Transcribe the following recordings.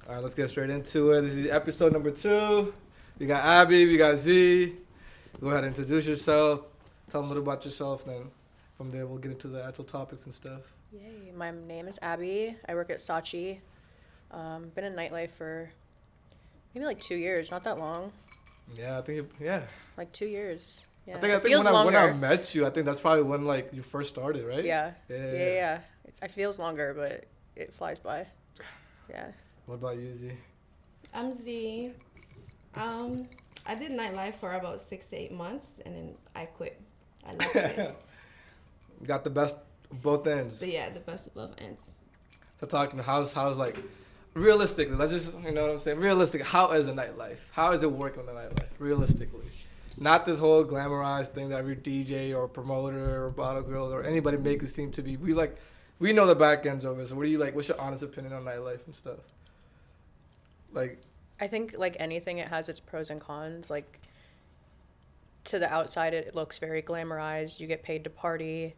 All right, let's get straight into it. This is episode number 2. We got Abby, we got Z. Go ahead and introduce yourself. Tell them a little about yourself. Then from there, we'll get into the actual topics and stuff. Yay. My name is Abby. I work at Saatchi. Been in Nightlife for maybe like 2 years. Not that long. Yeah, I think, yeah. Like 2 years. Yeah. I think when I met you, I think that's probably when like you first started, right? Yeah. Yeah. It feels longer, but it flies by. Yeah. What about you, Z? I'm Z. I did Nightlife for about 6 to 8 months, and then I quit. I left it. You got the best of both ends. So yeah, the best of both ends. So talking how's like realistically, let's just what I'm saying. Realistic, how is a nightlife? How is it working in the nightlife? Realistically. Not this whole glamorized thing that every DJ or promoter or bottle girl or anybody make it seem to be. We know the back ends of it. So what do you like? What's your honest opinion on nightlife and stuff? Like, I think like anything, it has its pros and cons. Like to the outside, it looks very glamorized. You get paid to party.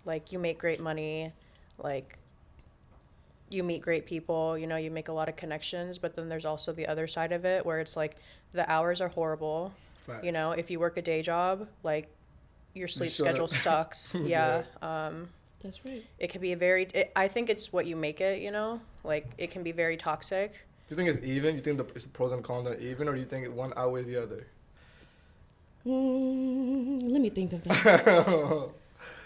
Like you make great money. Like you meet great people. You know, you make a lot of connections. But then there's also the other side of it where it's like the hours are horrible. facts. You know, if you work a day job, like your sleep schedule sucks. Yeah. That's right. It can be I think it's what you make it, you know? Like it can be very toxic. Do you think it's even? Do you think the pros and cons are even, or do you think one outweighs the other? Let me think of that.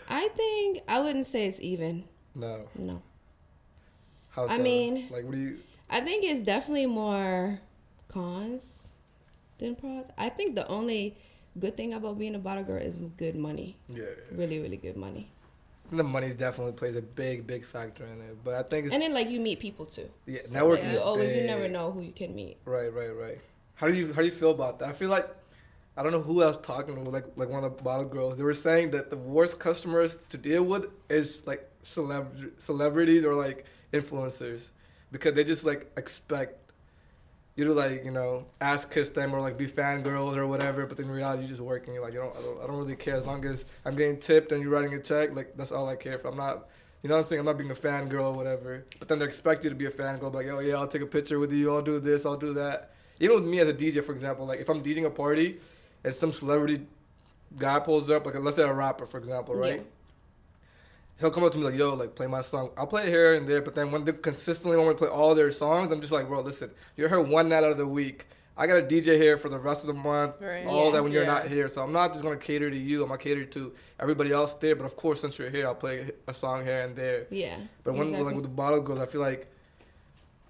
I wouldn't say it's even. No. How so? I mean, like, what do you? I think it's definitely more cons than pros. I think the only good thing about being a bottle girl is good money. Yeah. Really, really good money. The money definitely plays a big factor in it, but I think it's And then like you meet people too. yeah, So, networking. like, is you big. never know who you can meet. Right. How do you feel about that? I feel like I don't know who else talking to like one of the bottle girls. They were saying that the worst customers to deal with is like celebrities or like influencers, because they just like expect you to like ass kiss them or like be fangirls or whatever. But in reality, you're just working. You're like I don't really care as long as I'm getting tipped and you're writing a check. Like that's all I care for. I'm not. You know what I'm saying? I'm not being a fangirl or whatever. But then they expect you to be a fangirl. Like, oh, yeah, I'll take a picture with you. I'll do this. I'll do that. Even with me as a DJ, for example, like if I'm DJing a party and some celebrity guy pulls up, like let's say a rapper, for example, right? Yeah. He'll come up to me like, yo, like play my song. I'll play it here and there. But then when they consistently want me to play all their songs, I'm just like, bro, listen, you're here one night out of the week. I got a DJ here for the rest of the month, Right. all that when you're Yeah. not here. So I'm not just going to cater to you. I'm going to cater to everybody else there. But of course, since you're here, I'll play a song here and there. Yeah. But when exactly. like with the bottle girls, I feel like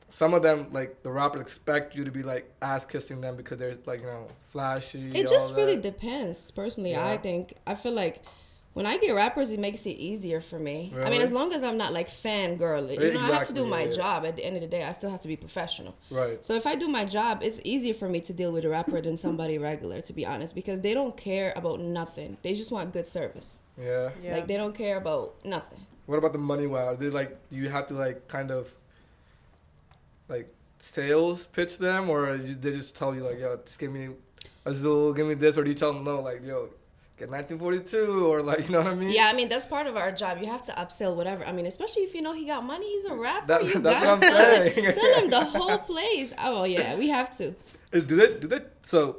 some of them, like the rappers, expect you to be like ass kissing them because they're like flashy. It all just really that. depends. Personally, Yeah. I feel like when I get rappers, it makes it easier for me. I Really? mean, as long as I'm not like fangirly. I have to do Exactly, my yeah. job. At the end of the day, I still have to be professional. Right. So if I do my job, it's easier for me to deal with a rapper than somebody regular, to be honest, because they don't care about nothing. They just want good service. Yeah. Yeah. Like they don't care about nothing. What about the money wise? They like you have to like kind of like sales pitch them, or they just tell you like, yo, just give me a Zool, give me this, or do you tell them no, like, yo, get 1942, or like, you know what I mean? Yeah, I mean that's part of our job. You have to upsell whatever. I mean, especially if you know he got money, he's a rapper. That's You what gotta I'm saying. sell him the whole place. Oh yeah, we have to. Do they? So,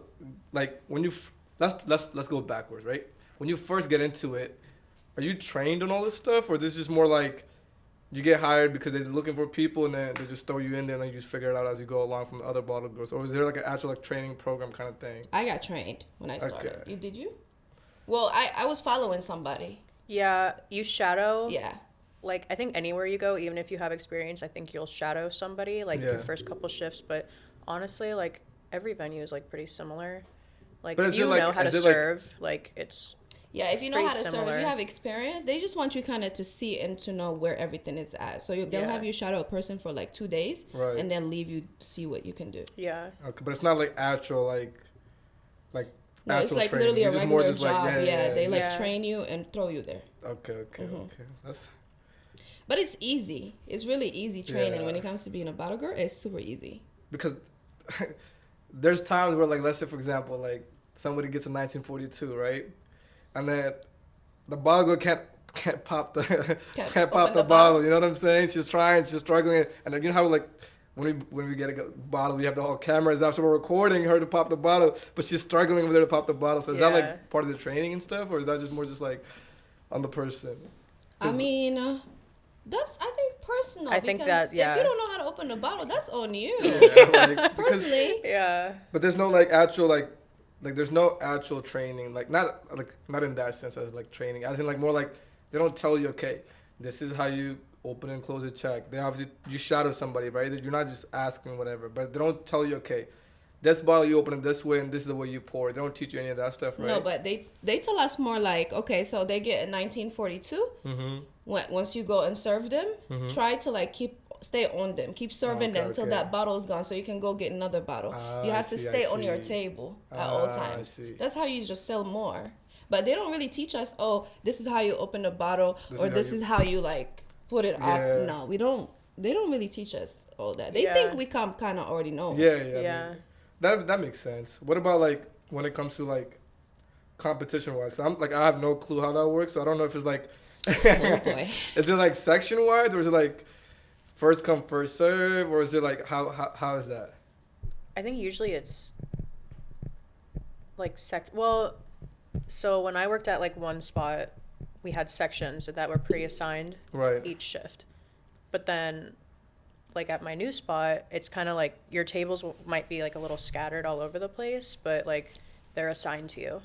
like, when you let's go backwards, right? When you first get into it, are you trained on all this stuff, or this is just more like you get hired because they're looking for people and then they just throw you in there and then you just figure it out as you go along from the other bottle girls, or is there like an actual like training program kind of thing? I got trained when I started. Okay. You did you? Well, I was following somebody. Yeah, you shadow. Yeah. Like I think anywhere you go, even if you have experience, I think you'll shadow somebody like Yeah. your first couple shifts. But honestly, like every venue is like pretty similar. Like But if is you it, like- know how to is it, like- serve, like it's Yeah, if you know Pretty how to serve, similar. if you have experience, they just want you kind of to see and to know where everything is at. So they'll Yeah. have you shadow a person for like 2 days, Right. and then leave you to see what you can do. yeah. Okay, but it's not like actual like No, it's actual like training. literally a It's just more regular just like, job. Yeah, they like Yeah. train you and throw you there. Okay. Mhm. That's But it's easy. It's really easy training when Yeah. it comes to being a bottle girl. It's super easy. because there's times where like let's say for example like somebody gets a 1942, right, and then the bottle girl can't pop the Can't can't pop open the the bottle. bottle. You know what I'm saying? She's trying, she's struggling, and then you know how like when we get a bottle, we have the whole cameras out, so we're recording her to pop the bottle, but she's struggling with her to pop the bottle. So is that like part of the training and stuff, or is that just more just like on the person? I mean, that's, I think, personal. I think because that, yeah. if you don't know how to open a bottle, that's on you. Yeah, like, Personally. Yeah. but there's no like actual like there's no actual training, like not in that sense as like training, as in like more like they don't tell you, okay, this is how you open and close a check. They obviously, you shadow somebody, right? You're not just asking whatever, but they don't tell you, okay, this bottle you open it this way and this is the way you pour it. They don't teach you any of that stuff, right? No, but they tell us more like, okay, so they get in 1942. Mm-hmm. Once you go and serve them, Mm-hmm. try to like stay on them, keep serving them till that bottle is gone, so you can go get another bottle. You have to stay on your table at all times. That's how you just sell more. But they don't really teach us, oh, this is how you open a bottle, or this is how you like put it up. No, we don't. They don't really teach us all that. They think we kind of already know. Yeah. Yeah. I mean, that makes sense. What about like when it comes to like competition wise? I'm like, I have no clue how that works, so I don't know if it's like, Oh boy. is it like section wise, or is it like first come first serve, or is it like how is that? I think usually it's like so when I worked at like one spot, we had sections that were pre-assigned Right. each shift. But then like at my new spot, it's kind of like your tables might be like a little scattered all over the place, but like they're assigned to you.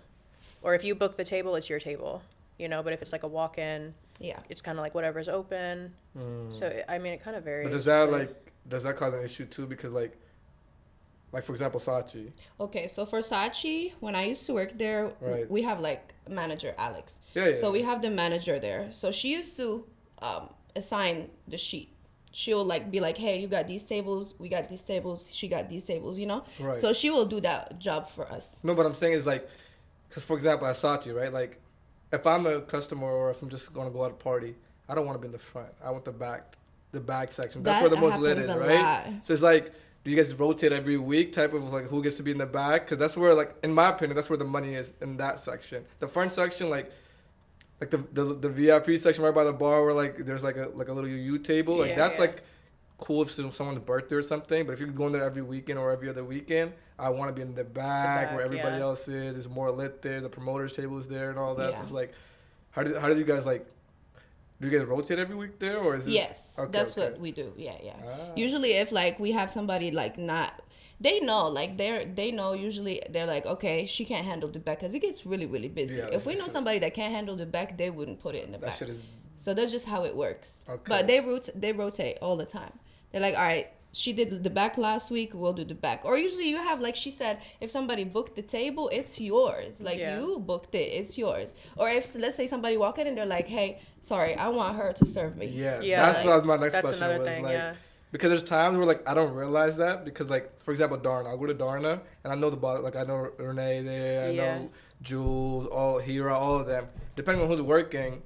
Or if you book the table, it's your table, you know, but if it's like a walk-in, it's kind of like whatever's open. So I mean, it kind of varies. But does that cause an issue too? Because like for example, Saatchi. Okay, so for Saatchi, when I used to work there, Right. we have like manager Alex. Yeah. So we have the manager there. So she used to assign the sheet. She'll like be like, hey, you got these tables, we got these tables, she got these tables, you know? Right. So she will do that job for us. No, but I'm saying is like, because for example, at Saatchi, right? Like, if I'm a customer or if I'm just going to go out to party, I don't want to be in the front. I want the back section. That's That where the most lit is, happens a right? lot. So it's like, do you guys rotate every week type of like who gets to be in the back? Because that's where, like, in my opinion, that's where the money is in that section. The front section, like the VIP section right by the bar where like there's like a little U table, like that's like cool if it's someone's birthday or something. But if you're going there every weekend or every other weekend, I want to be in the back where everybody else is. It's more lit there. The promoters table is there and all that. So it's like, how did you guys like? Do you guys rotate every week there, or is this? Yes, that's what we do. Yeah. Usually, if like we have somebody like not, they know, like they know. Usually, they're like, okay, she can't handle the back because it gets really, really busy. Yeah, if we know somebody that can't handle the back, they wouldn't put it in the back. Shit is. So that's just how it works. Okay. But they rotate all the time. They're like, all right, she did the back last week, we'll do the back. Or usually you have, like she said, if somebody booked the table, it's yours. Like you booked it, it's yours. Or if, let's say somebody walk in and they're like, hey, sorry, I want her to serve me. Yeah, Yeah, that's what my next question was. Thing, like, because there's times where like I don't realize that because like for example Darna, I'll go to Darna and I know the bottle, like I know Renee there, I know Jules, Hira, all of them. Depending on who's working,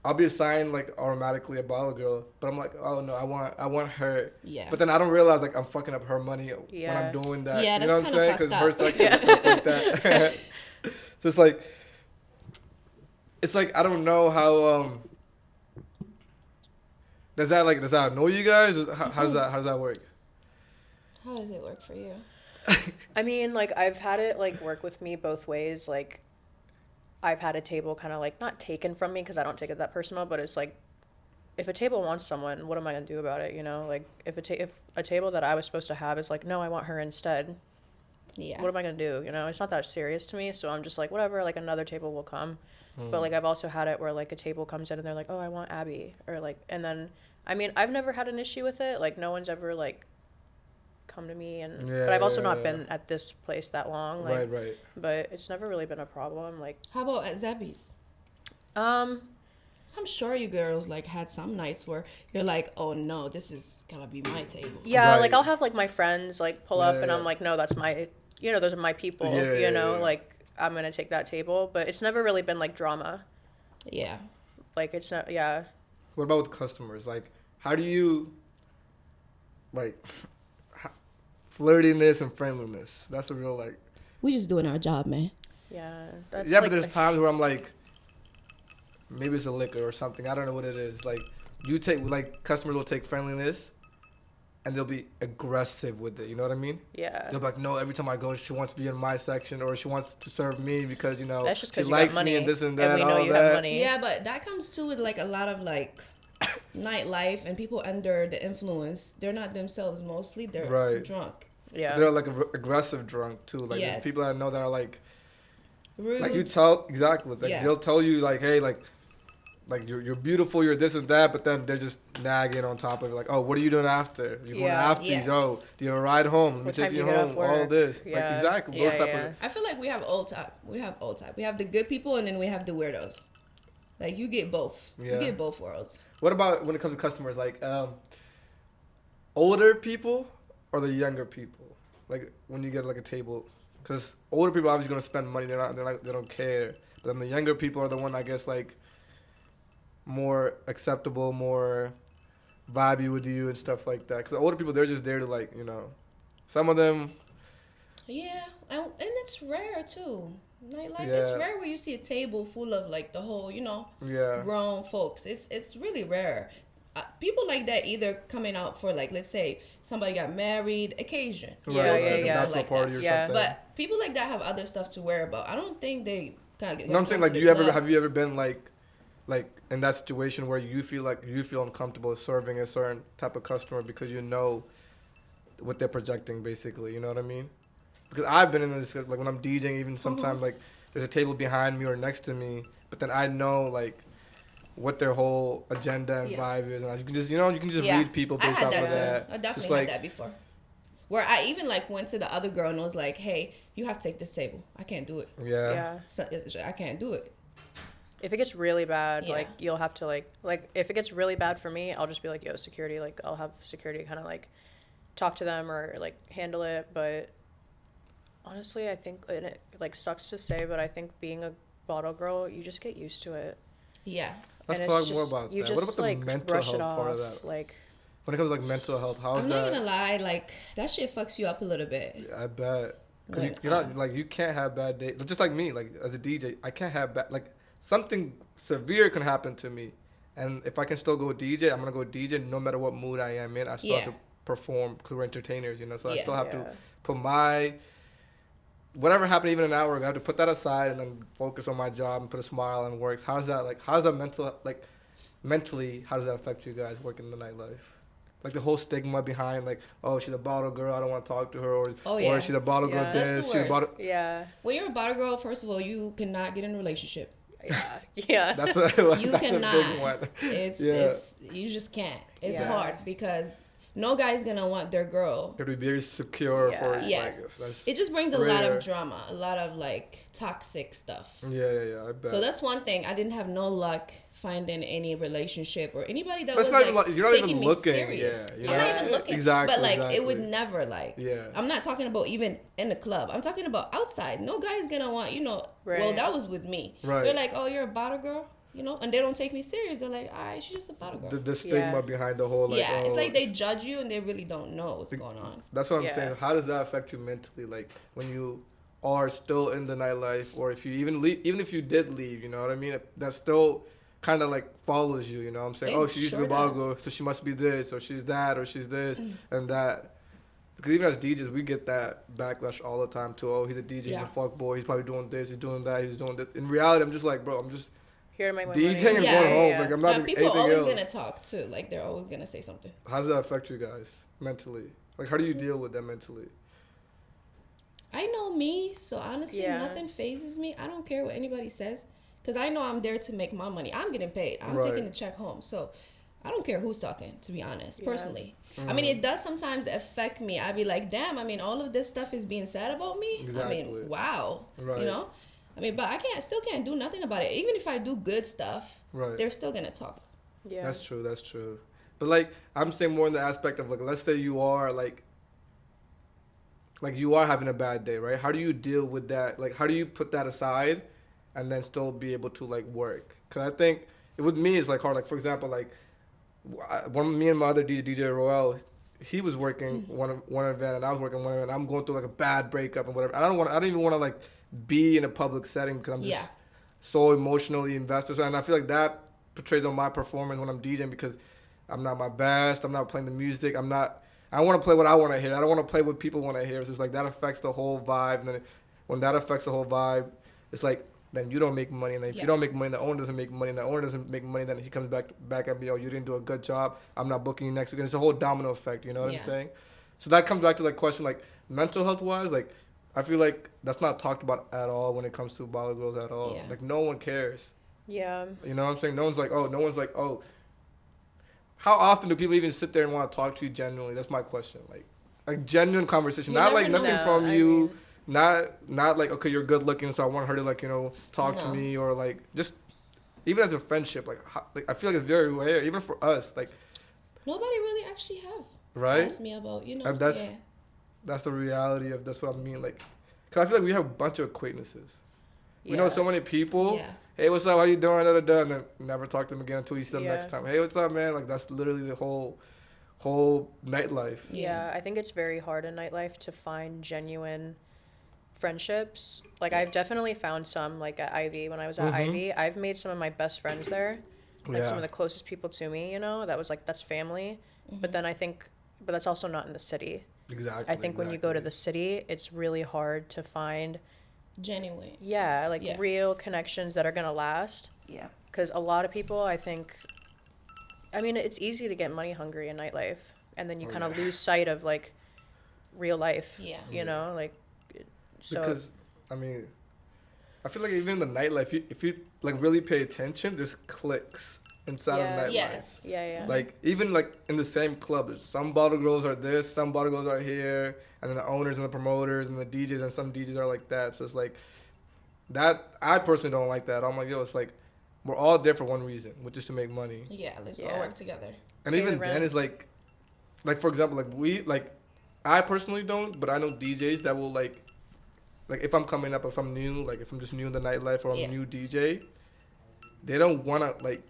I'll be assigned like automatically a bottle girl, but I'm like, oh no, I want her. Yeah. But then I don't realize like I'm fucking up her money when I'm doing that. Yeah, you know what I'm saying? Because her section and stuff like that. So it's like I don't know how does that annoy you guys? How does that work? How does it work for you? I mean, like I've had it like work with me both ways. Like I've had a table kind of like not taken from me because I don't take it that personal, but it's like if a table wants someone, what am I gonna do about it? You know, like if a table that I was supposed to have is like, no, I want her instead. Yeah. What am I gonna do? You know, it's not that serious to me, so I'm just like whatever. Like another table will come, but like I've also had it where like a table comes in and they're like, oh, I want Abby, or like, and then I mean I've never had an issue with it. Like no one's ever like come to me but I've also not been at this place that long, like, right, but it's never really been a problem. Like how about at Zebby's? I'm sure you girls like had some nights where you're like, oh no, this is gonna be my table. Yeah, like I'll have like my friends like pull up and I'm like, no, that's my, you know, those are my people, you know, like I'm gonna take that table, but it's never really been like drama. Yeah. Like it's not, What about with customers? Like, how do you, like, flirtiness and friendliness? That's a real, like... We just doing our job, man. Yeah. That's yeah, like, but there's times where I'm like, maybe it's a liquor or something. I don't know what it is. Like, customers will take friendliness, and they'll be aggressive with it. You know what I mean? Yeah. They'll be like, no, every time I go, she wants to be in my section, or she wants to serve me because, you know, she likes me and this and that. And we know all you that. have money. Yeah, but that comes too with like a lot of like nightlife and people under the influence. They're not themselves mostly. They're drunk. Yeah. They're like aggressive drunk too. Like there's people that I know that are like rude. Like you tell exactly. Like they'll tell you like, hey, like you're beautiful, you're this and that, but then they're just nagging on top of it. Like, oh, what are you doing after? You're going after these. Oh, do you have a ride home? Let me take you home. All this. Yeah. Like exactly. Those type of. I feel like we have all type. We have the good people and then we have the weirdos. Like you get both. Yeah. You get both worlds. What about when it comes to customers? Like older people or the younger people? Like when you get like a table, because older people are obviously gonna spend money. They don't care. But then the younger people are the one, I guess, like more acceptable, more vibey with you and stuff like that. Because the older people, they're just there to like, you know, some of them. Yeah, and it's rare too. Nightlife, it's rare where you see a table full of like the whole, you know, grown folks. It's really rare. People like that either coming out for like, let's say somebody got married, occasion. Bachelor party or something. But people like that have other stuff to worry about. I don't think they kind of get. No, I'm saying like, have you ever been like in that situation where you feel uncomfortable serving a certain type of customer because you know what they're projecting, basically. You know what I mean? Because I've been in this, like when I'm DJing, even sometimes like there's a table behind me or next to me, but then I know like what their whole agenda and vibe is, and you can just read people based off of that. I definitely had that before, where I even like went to the other girl and was like, "Hey, you have to take this table. I can't do it. So, I can't do it." If it gets really bad, like you'll have to like if it gets really bad for me, I'll just be like, "Yo, security." Like I'll have security kind of like talk to them or like handle it, but. Honestly, I think, and it like sucks to say, but I think being a bottle girl, you just get used to it. Yeah. Let's talk more about that. What about the like, mental health part of that? Like, when it comes to like mental health, I'm not gonna lie, like that shit fucks you up a little bit. Yeah, I bet. Cause you're not like you can't have bad days. Just like me, like as a DJ, I can't have bad. Like something severe can happen to me, and if I can still go DJ, I'm gonna go DJ no matter what mood I am in. I still have to perform because we're entertainers, you know. So I still have to put my whatever happened even an hour ago, I have to put that aside and then focus on my job and put a smile and works. How's that mentally, how does that affect you guys working in the nightlife? Like the whole stigma behind like, oh, she's a bottle girl, I don't want to talk to her, or she's a bottle girl this, she's a bottle. Yeah. When you're a bottle girl, first of all, you cannot get in a relationship. Yeah. That's a big one. It's you just can't. It's hard because no guy's gonna want their girl. It'll be very secure for yes. Like, it just brings a lot of drama, a lot of like toxic stuff. Yeah. I bet. So that's one thing. I didn't have no luck finding any relationship or anybody that was not like even, you're not taking even me looking. serious. Yeah, I'm not even looking. Exactly. But like it would never like. Yeah. I'm not talking about even in the club. I'm talking about outside. No guy's gonna want Well, that was with me. Right. They're like, oh, you're a bottle girl. And they don't take me serious. They're like, all right, she's just a bottle girl. The stigma behind the whole, like, it's like they judge you and they really don't know what's going on. That's what I'm saying. How does that affect you mentally? Like, when you are still in the nightlife, or if you even if you did leave, you know what I mean? That still kind of, like, follows you, you know what I'm saying? She used to be a bottle girl, so she must be this, or she's that, or she's this, and that. Because even as DJs, we get that backlash all the time, too. Oh, he's a DJ, he's a fuck boy, he's probably doing this, he's doing that, he's doing this. In reality, I'm just like, bro, I'm just here to make my DJing money. and going home. Like, I'm not doing people anything always else. gonna talk too. Like they're always gonna say something. How does that affect you guys mentally? Like, how do you deal with that mentally? I know me, so honestly, nothing phases me. I don't care what anybody says, because I know I'm there to make my money. I'm getting paid. I'm taking the check home, so I don't care who's talking. To be honest, personally, I mean, it does sometimes affect me. I'd be like, damn. I mean, all of this stuff is being said about me. Exactly. I mean, wow. Right. I mean, but I still can't do nothing about it. Even if I do good stuff, they're still gonna talk. Yeah, that's true. But like, I'm saying more in the aspect of like, let's say you are like you are having a bad day, right? How do you deal with that? Like, how do you put that aside and then still be able to like work? Because I think with me it's like hard. Like, for example, like me and my other DJ Roel, he was working one event and I was working one event. I'm going through like a bad breakup and whatever. I don't even want to like be in a public setting because I'm just so emotionally invested. And I feel like that portrays on my performance when I'm DJing because I'm not my best. I'm not playing the music. I'm I want to play what I want to hear. I don't want to play what people want to hear. So it's like that affects the whole vibe. And then when that affects the whole vibe, it's like then you don't make money. And then if you don't make money, the owner doesn't make money. And the owner doesn't make money, then he comes back at me, oh, you didn't do a good job. I'm not booking you next week. And it's a whole domino effect. You know what I'm saying? So that comes back to the question, like mental health wise, like I feel like that's not talked about at all when it comes to bottle girls at all. Yeah. Like no one cares. Yeah. You know what I'm saying? No one's like, oh. How often do people even sit there and want to talk to you genuinely? That's my question. Like genuine conversation, not like nothing from you, not like okay you're good looking, so I want her to like talk to me, or like just even as a friendship. Like I feel like it's very rare, even for us. Like nobody really actually have asked me about And that's the reality of that's what I mean. Like, cause I feel like we have a bunch of acquaintances. We know so many people. Yeah. Hey, what's up? How you doing? And then never talk to them again until you see them next time. Hey, what's up, man? Like that's literally the whole nightlife. Yeah, I think it's very hard in nightlife to find genuine friendships. Like I've definitely found some, like at Ivy. When I was at Ivy, I've made some of my best friends there, like some of the closest people to me. That was like that's family. But then but that's also not in the city. Exactly. I think when you go to the city, it's really hard to find genuine. Yeah, like real connections that are gonna last. Yeah. Because a lot of people, I think, it's easy to get money hungry in nightlife, and then you kind of lose sight of like real life. Yeah. Like. So. Because, I feel like even in the nightlife, if you like really pay attention, there's cliques inside of nightlife. Yes. Yeah. Like even like in the same club, some bottle girls are this, some bottle girls are here, and then the owners and the promoters and the DJs, and some DJs are like that. So it's like that. I personally don't like that. I'm like, it's like we're all there for one reason, which is to make money. Yeah, let's all work together. And even then, it's like for example, I personally don't, but I know DJs that will like if I'm coming up, if I'm new, like if I'm just new in the nightlife or I'm a new DJ, they don't want to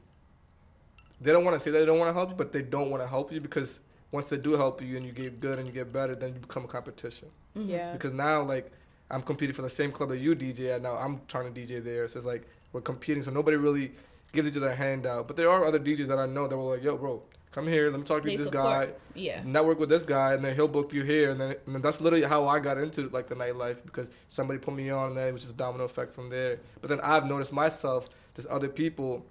say that they don't want to help you, but they don't want to help you because once they do help you and you get good and you get better, then you become a competition. Mm-hmm. Yeah. Because now, like, I'm competing for the same club that you DJ at. Now I'm trying to DJ there. So it's like we're competing. So nobody really gives each other a handout. But there are other DJs that I know that were like, yo, bro, come here. Let me talk to this guy. Yeah. Network with this guy, and then he'll book you here. And then that's literally how I got into, like, the nightlife because somebody put me on, and then it was just a domino effect from there. But then I've noticed myself, there's other people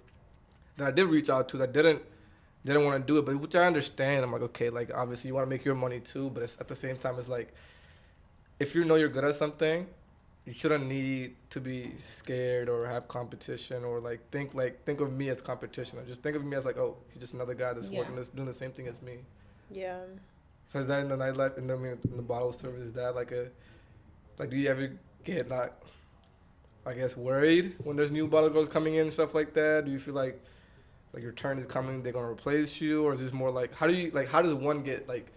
that I did reach out to that didn't want to do it, but which I understand. I'm like, okay, like, obviously you want to make your money too, but it's, at the same time, it's like, if you know you're good at something, you shouldn't need to be scared or have competition or like think of me as competition. Or just think of me as like, oh, he's just another guy that's doing the same thing as me. Yeah. So is that in the nightlife, in the bottle service, is that like do you ever get worried when there's new bottle girls coming in and stuff like that? Do you feel like your turn is coming, they're gonna replace you, or is this more like how does one get like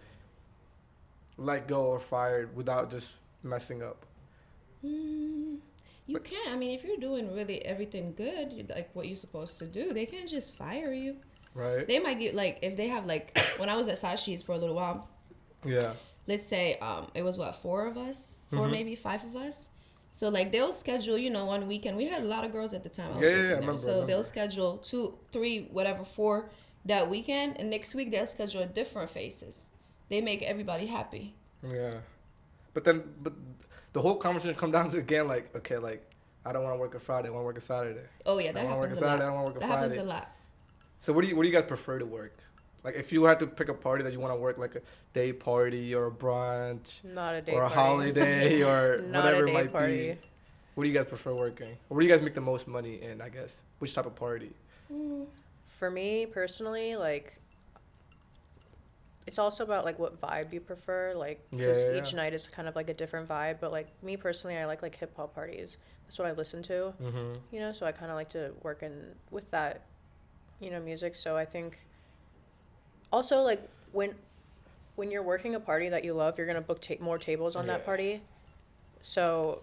let go or fired without just messing up? You can't. I mean, if you're doing really everything good, like what you're supposed to do, they can't just fire you. Right. They might get like if they have like when I was at Sashi's for a little while. Yeah. Let's say it was four of us, maybe 5 of us. So like they'll schedule, 1 weekend. We had a lot of girls at the time. I remember. So they'll schedule 2, 3, whatever, 4 that weekend, and next week they'll schedule different faces. They make everybody happy. Yeah, but the whole conversation comes down to again like, okay, like I don't want to work a Friday, I want to work a Saturday. Oh yeah, that happens a lot. I want to work a Friday. That happens a lot. So what do you guys prefer to work? Like if you had to pick a party that you want to work, like a day party or a brunch, not a day or a party. Holiday or whatever it might party. Be. What do you guys prefer working? Or what do you guys make the most money in? I guess which type of party? For me personally, like it's also about like what vibe you prefer. Like because each night is kind of like a different vibe. But like me personally, I like hip hop parties. That's what I listen to. Mm-hmm. So I kind of like to work with that, music. So I think. Also, like, when you're working a party that you love, you're going to book more tables on that party. So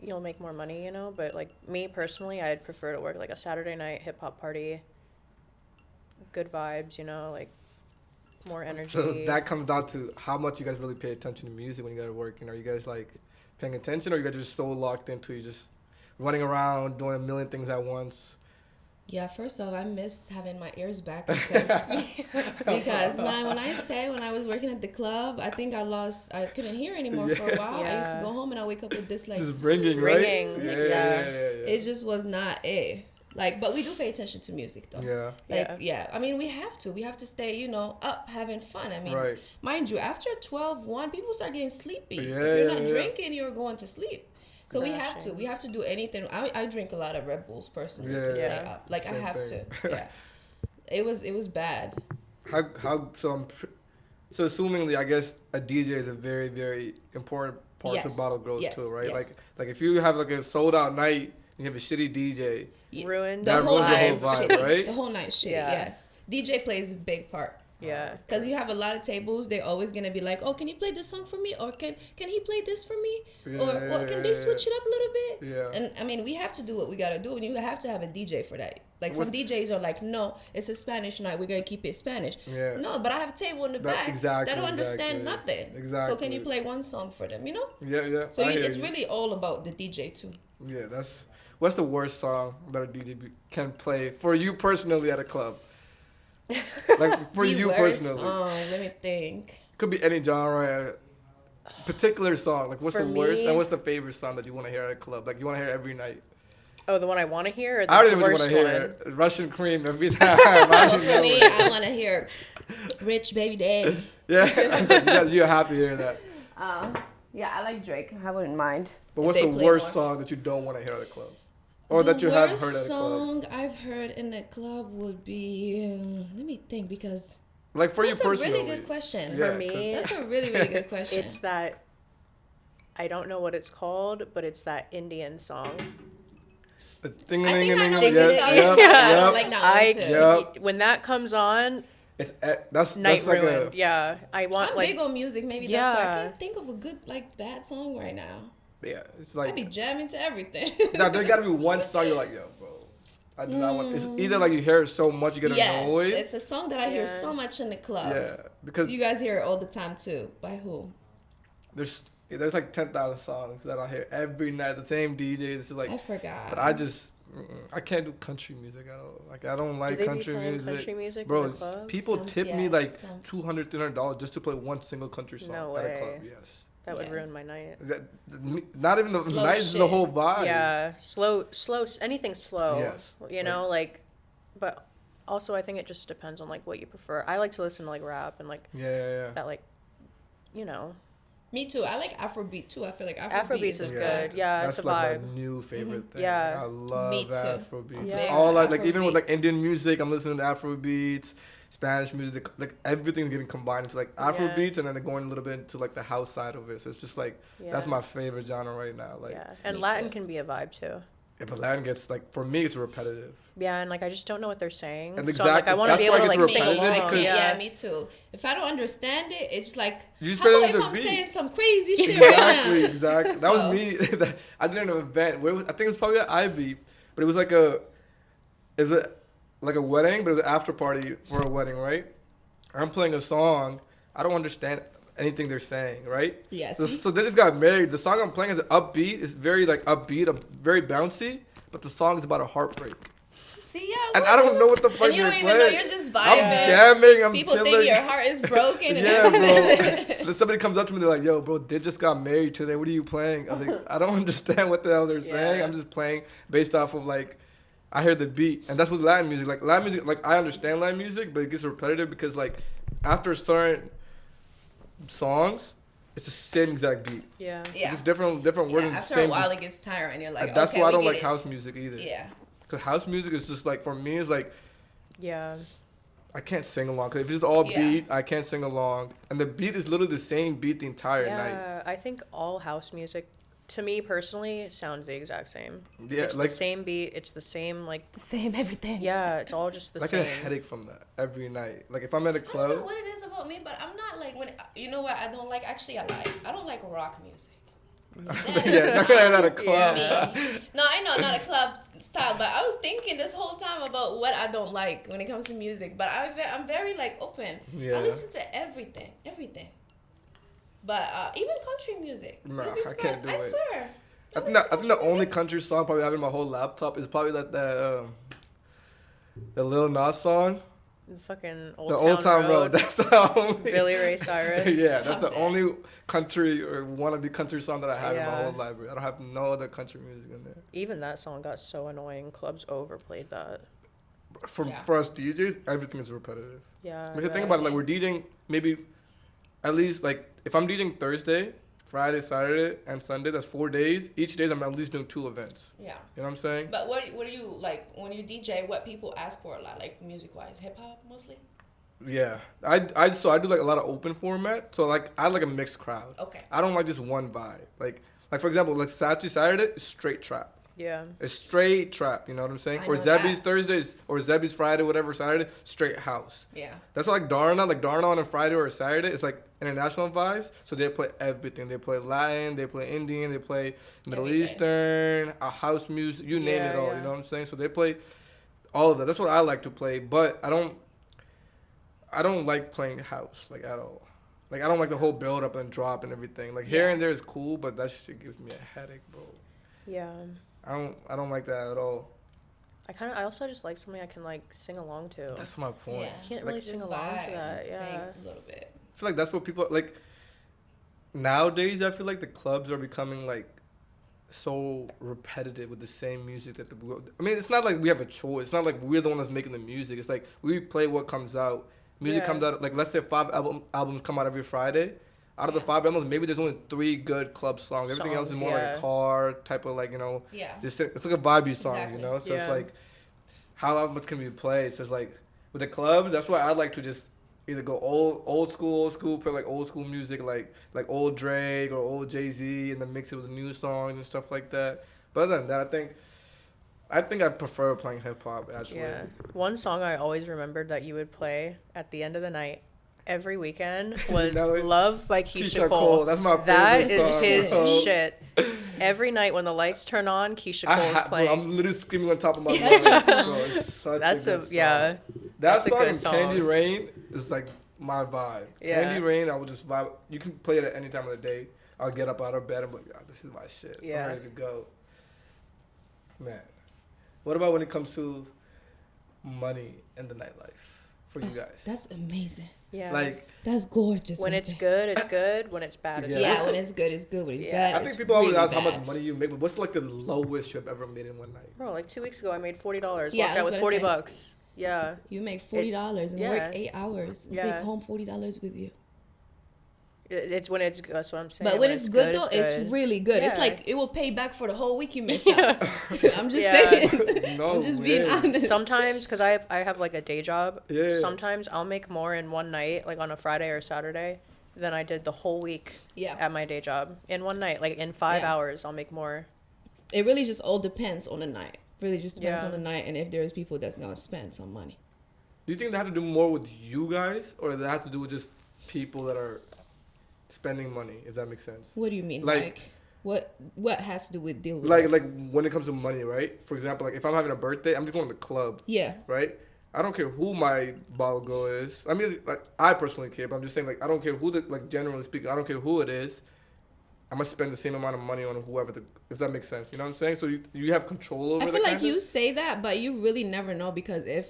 you'll make more money, But, like, me personally, I'd prefer to work, like, a Saturday night hip-hop party. Good vibes, like, more energy. So that comes down to how much you guys really pay attention to music when you guys are working. Are you guys, like, paying attention, or are you guys just so locked into you just running around, doing a million things at once? Yeah, first off, I miss having my ears back because man, when I was working at the club, I think I couldn't hear anymore for a while. I used to go home and I wake up with this like just ringing, right? Yeah. It just was not it. Like, but we do pay attention to music though. Yeah. Like, yeah. I mean, we have to stay, up having fun. I mean, right. Mind you, after 12-1, people start getting sleepy. Yeah, if you're not drinking, you're going to sleep. So we have to do anything. I drink a lot of Red Bulls personally to stay up. Like, Same I have thing. to. Yeah. It was bad. So assumingly, I guess a DJ is a very, very important part to Bottle Girls too, right? Yes. Like if you have like a sold out night and you have a shitty DJ, ruined the whole ruins the whole vibe, right? The whole night shitty. Yes. DJ plays a big part. Yeah. Because you have a lot of tables, they're always going to be like, oh, can you play this song for me? Or can he play this for me? Or can they switch it up a little bit? Yeah. And, I mean, we have to do what we got to do. And you have to have a DJ for that. Like, some DJs are like, no, it's a Spanish night. We're going to keep it Spanish. Yeah. No, but I have a table in the back that don't understand nothing. Exactly. So can you play one song for them, Yeah. So it's really all about the DJ, too. Yeah, what's the worst song that a DJ can play for you personally at a club? Like for you personally. Let me think. Could be any genre, particular song. Like what's For the worst me- and what's the favorite song that you want to hear at a club? Like you want to hear every night. Oh, the one I want to hear, or the I don't even want worst to hear one? it. Russian Cream every time. Well, for me, I want to hear Rich Baby Daddy. Yeah, you have to hear that. Yeah, I like Drake. I wouldn't mind. But what's the worst song that you don't want to hear at a club? Or that you have heard at a club? The worst song I've heard in a club would be... let me think, because... Like for you personally. That's a really good question. For me, that's a really, really good question. It's that... I don't know what it's called, but it's that Indian song. The I think I know what yep, you're talking yep, about. yep. I like that one too. When that comes on, that's night like ruined. Yeah, I want I'm like big on music. Maybe that's why I can't think of a good bad song right now. Yeah, it's like I be jamming to everything. Now there gotta be one song you're like, yo, bro, I do not want. It's either like you hear it so much you get annoyed. It's a song that I hear so much in the club. Yeah, because you guys hear it all the time too. By who? There's like 10,000 songs that I hear every night. The same DJ. It's like I forgot. But I can't do country music at all. Like I don't like country music. Bro, people tip me like $200, $300 just to play one single country song at a club. Yes. That would ruin my night. Not even the slow night is the whole vibe. Yeah, slow, anything slow. Yes. You know, like, but also I think it just depends on like what you prefer. I like to listen to like rap and like that like, you know. Me too. I like Afrobeat too. I feel like Afrobeats is good. Yeah, that's it's a like vibe. my new favorite thing. Yeah, I love Afrobeats. Yeah. It's all like even with like Indian music, I'm listening to Afrobeats, Spanish music. Like everything's getting combined into like Afrobeats, and then they're going a little bit into like the house side of it. So it's just like that's my favorite genre right now. Like and Latin can be a vibe too. Yeah, but Latin gets like for me it's repetitive. Yeah, and like I just don't know what they're saying. And so like I want to be able to like sing along. Yeah, me too. If I don't understand it, it's like you just how about if I'm beat? saying some crazy shit right now? Exactly. That was me. I did an event where I think it was probably at Ivy, but it was like a wedding, but it was an after party for a wedding, right? I'm playing a song. I don't understand anything they're saying, right? Yes. So they just got married. The song I'm playing is upbeat. It's very like upbeat, very bouncy, but the song is about a heartbreak. See, yeah. And I don't know what the fuck you're playing. Even know, you're just vibing. I'm jamming. I'm People chilling. think your heart is broken. Yeah, bro. Then somebody comes up to me, they're like, "Yo, bro, they just got married today. What are you playing?" I was like, "I don't understand what the hell they're saying. I'm just playing based off of like." I hear the beat, and that's with Latin music. Like Latin music, like I understand Latin music, but it gets repetitive because like after certain songs, it's the same exact beat. Yeah. Just different words. Yeah, after a while, it gets tiring. You're like, that's okay, why I don't like house music either. Yeah. Because house music is just like for me, it's like. Yeah. I can't sing along because if it's all beat, I can't sing along, and the beat is literally the same beat the entire night. Yeah, I think all house music, to me personally, sounds the exact same. Yeah, it's like the same beat. It's the same like the same everything. Yeah, it's all just the same. I get a headache from that every night. Like if I'm at a club. I don't know what it is about me, but I'm not like when you know what I don't like. Actually, I don't like rock music. Not a club. No, I know not a club style, but I was thinking this whole time about what I don't like when it comes to music. But I'm very like open. I listen to everything. But even country music. Nah, I can't do it. I swear. I think the only country song probably I have in my whole laptop is probably like that. The Lil Nas song. The fucking The Old Town Road. That's the only. Billy Ray Cyrus. Yeah, that's the only country or wannabe country song that I have in my whole library. I don't have no other country music in there. Even that song got so annoying. Clubs overplayed that. For us DJs, everything is repetitive. Yeah. Because think about it, like we're DJing maybe at least like if I'm DJing Thursday, Friday, Saturday, and Sunday, that's 4 days. Each day I'm at least doing 2 events. Yeah. You know what I'm saying? But what do you like when you DJ? What people ask for a lot, like music wise, hip hop mostly. Yeah, I do like a lot of open format. So like I like a mixed crowd. Okay. I don't like just one vibe. Like for example, like Saturday is straight trap. Yeah. It's straight trap, you know what I'm saying? I Or know Zebby's that. Thursdays or Zebby's Friday, whatever Saturday, straight house. Yeah. That's why like Darna on a Friday or a Saturday, it's like international vibes. So they play everything. They play Latin, they play Indian, they play Middle Eastern, house music, you name it all, you know what I'm saying? So they play all of that. That's what I like to play, but I don't like playing house like at all. Like I don't like the whole build up and drop and everything. Like here and there is cool, but that shit gives me a headache, bro. Yeah. I don't like that at all. I also just like something I can like sing along to. That's my point. Yeah. You can't really sing along to that. Yeah. Sing a little bit. I feel like that's what people like. Nowadays, I feel like the clubs are becoming like so repetitive with the same music that I mean, it's not like we have a choice. It's not like we're the one that's making the music. It's like we play what comes out. Music comes out like let's say 5 albums come out every Friday. Out of the 5 albums, maybe there's only 3 good club songs. Everything else is more like a car type of like, you know. Yeah. Just it's like a vibey song, Exactly. you know. So it's like how much can we play? So it's like with the clubs, that's why I like to just either go old school, play like old school music, like old Drake or old Jay-Z, and then mix it with the new songs and stuff like that. But other than that, I think I prefer playing hip hop actually. Yeah. One song I always remembered that you would play at the end of the night every weekend was Love by Keisha Cole. That's my favorite That is song, his bro. shit. Every night when the lights turn on, Keisha Cole's playing. Bro, I'm literally screaming on top of my lungs, bro. It's such That's a good song. yeah. That That's a song good and song. Candy Rain is like my vibe. Yeah. Candy Rain, I will just vibe. You can play it at any time of the day. I'll get up out of bed and be like, oh, this is my shit. Yeah. I'm ready to go. Man. What about when it comes to money and the nightlife for you guys? That's amazing. Yeah. Like, that's gorgeous. When it's good, it's good. When it's bad, it's Yeah. bad. when it's good, it's good. When it's Yeah. bad, I think people always really ask how bad. much money you make, but what's like the lowest you've ever made in one night? Bro, like 2 weeks ago, I made $40. Yeah, Walked I out was with gonna $40. say. Yeah. You make $40 and yeah. work 8 hours and Yeah. take home $40 with you. It's when it's good. That's what I'm saying. But when it's good though, it's it's really good. It's Yeah. like it will pay back for the whole week you missed out. I'm just Yeah. saying. No I'm just way. being honest. Sometimes, because I have like a day job, Yeah. sometimes I'll make more in one night, like on a Friday or Saturday, than I did the whole week at my day job. In one night, like in 5 hours, I'll make more. It really just all depends on the night. Really just depends Yeah. on the night and if there's people that's going to spend some money. Do you think they have to do more with you guys, or does that have to do with just people that are spending money? If that makes sense. What do you mean? Like what has to do with deal with like us? when it comes to money, right? For example, like if I'm having a birthday, I'm just going to the club, Yeah. right? I don't care who my bottle girl is. I mean, like I personally care, but I'm just saying, like I don't care who generally speaking, I don't care who it is. I'm gonna spend the same amount of money on whoever. If that makes sense, you know what I'm saying? So you have control over. I feel like you say that, but you really never know because if.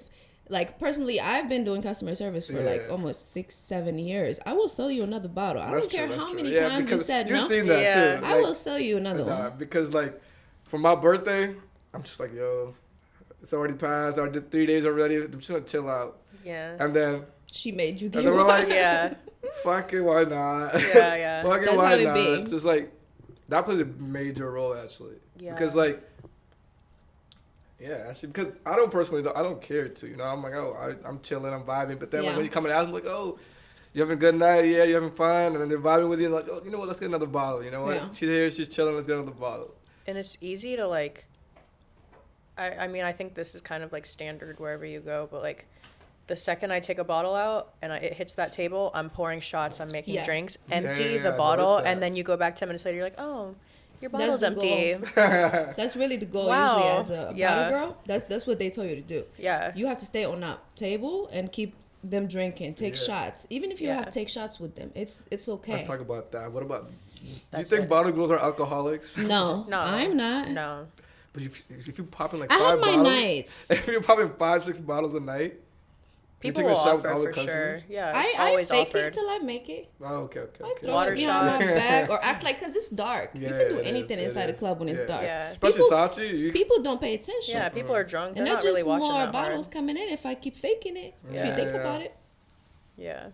Like, personally, I've been doing customer service for, like, almost 6-7 years. I will sell you another bottle. I don't care how many times you said no. You've seen that, too. I will sell you another one. Because, like, for my birthday, I'm just like, yo, it's already passed. I did 3 days already. I'm just going to chill out. Yeah. And then... She made you And get then we're one. like, Yeah. fuck it, why not? Yeah. Fuck it, That's why how it not? be. It's just like, that plays a major role, actually. Yeah. Because, like... Yeah, actually, because I don't care to, you know. I'm like, oh, I'm chilling, I'm vibing. But then like, when you come in the house, I'm like, oh, you having a good night? Yeah, you having fun? And then they're vibing with you, and like, oh, you know what? Let's get another bottle. You know what? Yeah. She's here, she's chilling. Let's get another bottle. And it's easy to like. I mean, I think this is kind of like standard wherever you go, but like, the second I take a bottle out and it hits that table, I'm pouring shots, I'm making drinks, empty the bottle, and then you go back 10 minutes later, you're like, oh. Your bottle's empty. That's really the goal usually as a bottle girl. That's what they tell you to do. Yeah. You have to stay on that table and keep them drinking, take shots. Even if you have to take shots with them, it's okay. Let's talk about that. What about? Do you think bottle girls are alcoholics? No, I'm not. No. But if you're popping like I 5 have my bottles, nights. if you're popping 5-6 bottles a night, People you're will taking a shot with offer all the for sure. customers. Yeah, it's I always fake offered. it till I make it. Oh, okay. I throw Water it behind my shots. back or act like, because it's dark. Yeah, you can do it anything is, inside a club when it's dark. Yeah. Especially People- Sachi. People don't pay attention. Yeah, people are drunk. They're and not that's really just watching more that bottles hard. coming in if I keep faking it. If you think about it. Yeah.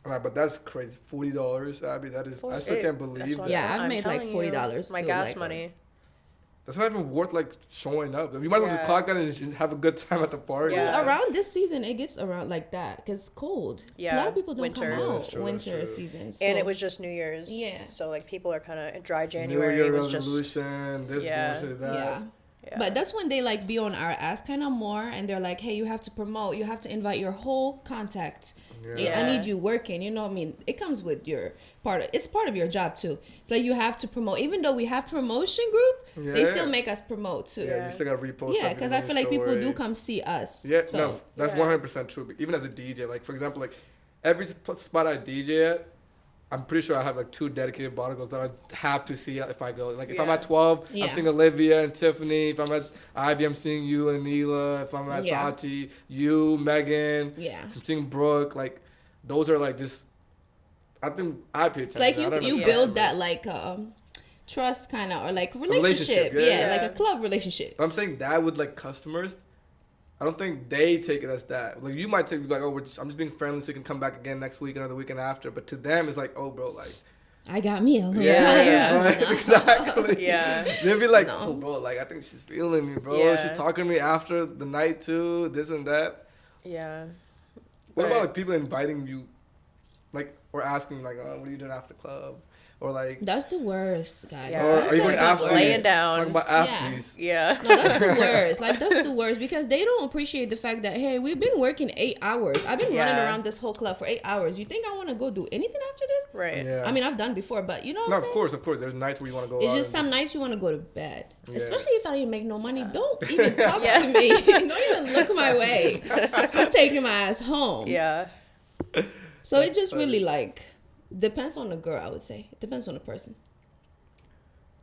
Right, but that's crazy. $40, Abby. That is. I still can't believe that. Yeah, I've I'm made like telling $40. you, my to, gas like, money. That's not even worth like showing up. You might as well just Yeah. clock out and just have a good time at the party. Yeah. Well, around this season, it gets around like that because it's cold. Yeah, A lot of people don't winter. come Yeah, out that's true, that's winter true. season. So And it was just New Year's. Yeah. So like people are kind of dry New January Year was just resolution, this Yeah. bullshit, that. yeah. yeah. But that's when they like be on our ass kind of more, and they're like, "Hey, you have to promote. You have to invite your whole contact. Yeah. I need you working." You know what I mean? It comes with your it's part of your job too. So you have to promote. Even though we have promotion group, they Yeah. still make us promote too. Yeah, you still gotta repost. Yeah, stuff because in I your feel like people story. do come see us. Yeah, so. no, that's Yeah. 100% true. But even as a DJ, like for example, like every spot I DJ at, I'm pretty sure I have like 2 dedicated bottle girls that I have to see if I go. Like if I'm Yeah. at 12, Yeah. I'm seeing Olivia and Tiffany. If I'm at Ivy, I'm seeing you and Neela. If I'm at Yeah. Sachi, you, Megan. Yeah. If I'm seeing Brooke. Like those are like just. I think I pay attention. It's like I don't know you if build that's that like trust kind of or like relationship. relationship, Yeah, yeah. like a club relationship. But I'm saying that with like customers, I don't think they take it as that. Like you might take like, oh, I'm just being friendly so you can come back again next week, another weekend after. But to them, it's like, oh, bro, like. I got me a little. Yeah. Right, exactly. Yeah. They'll be like, No. oh, bro, like I think she's feeling me, bro. Yeah. She's talking to me after the night too, this and that. Yeah. What Right. about like people inviting you, like or asking like, oh, what are you doing after club, or like, That's the worst, guys. Yeah. or That's are you like going the after worst. Laying down. Talking about Yeah. afties. Yeah. No, that's the worst. Like that's the worst because they don't appreciate the fact that hey, we've been working 8 hours. I've been running Yeah. around this whole club for 8 hours. You think I want to go do anything after this? Right. Yeah. I mean, I've done before, but you know what No, I'm of saying? course. There's nights where you want to go out. It's just and some nights you want to go to bed, Yeah. especially if I didn't make no money. Don't even talk Yeah. to me. Don't even look my way. I'm taking my ass home. Yeah. So it just really like depends on the girl. I would say it depends on the person.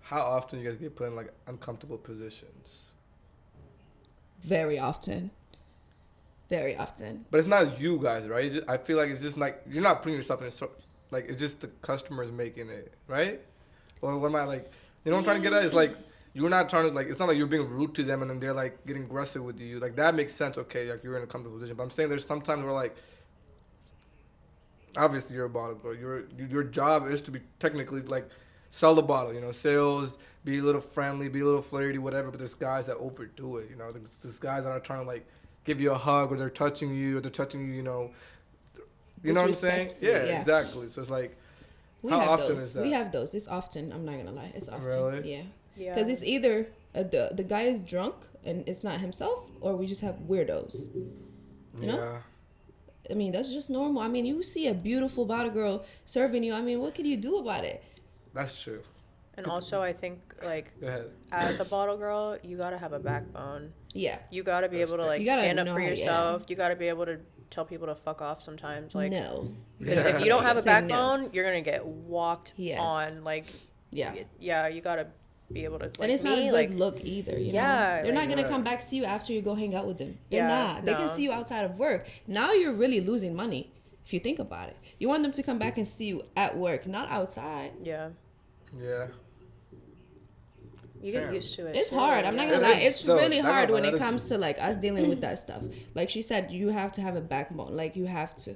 How often you guys get put in like uncomfortable positions? Very often. Very often. But it's not you guys, right? It's just, I feel like it's just like you're not putting yourself in a like it's just the customers making it, right? Or what am I like? You know what I'm trying to get at? It's like you're not trying to like. It's not like you're being rude to them and then they're like getting aggressive with you. Like that makes sense. Okay, like you're in a comfortable position. But I'm saying there's sometimes where like. Obviously, you're a bottle girl. Your job is to be technically like sell the bottle. You know, sales, be a little friendly, be a little flirty, whatever. But there's guys that overdo it. You know, there's guys that are trying to like give you a hug or they're touching you or they're touching you. You know what I'm saying? Disrespectfully, yeah. Exactly. So it's like, We how have often those. is that? We have those. It's often. I'm not gonna lie. It's often. Really? Yeah. Yeah. Because it's either the guy is drunk and it's not himself, or we just have weirdos. You know? Yeah. I mean, that's just normal. I mean, you see a beautiful bottle girl serving you. I mean, what can you do about it? That's true. And also, I think like Go ahead. as a bottle girl, you gotta have a backbone. Yeah. You gotta be able to like You gotta stand up know, for yeah. yourself. You gotta be able to tell people to fuck off sometimes. Like, No. because Yeah. if you don't have a Say no. backbone, you're gonna get walked Yes. on. Like, Yeah. yeah, you gotta be able to. Like And it's not a me, good like, look either. You know? Yeah, They're like- not gonna Yeah. come back see you after you go hang out with them. They're Yeah, not. They can no. see you outside of work. Now you're really losing money if you think about it. You want them to come back and see you at work, not outside. Yeah, Yeah. you get Damn. used to it. It's too, hard. I'm not yeah. gonna It lie. is, It's though. really That- hard when that it is- comes to like us dealing with that stuff. Like she said, you have to have a backbone. Like you have to.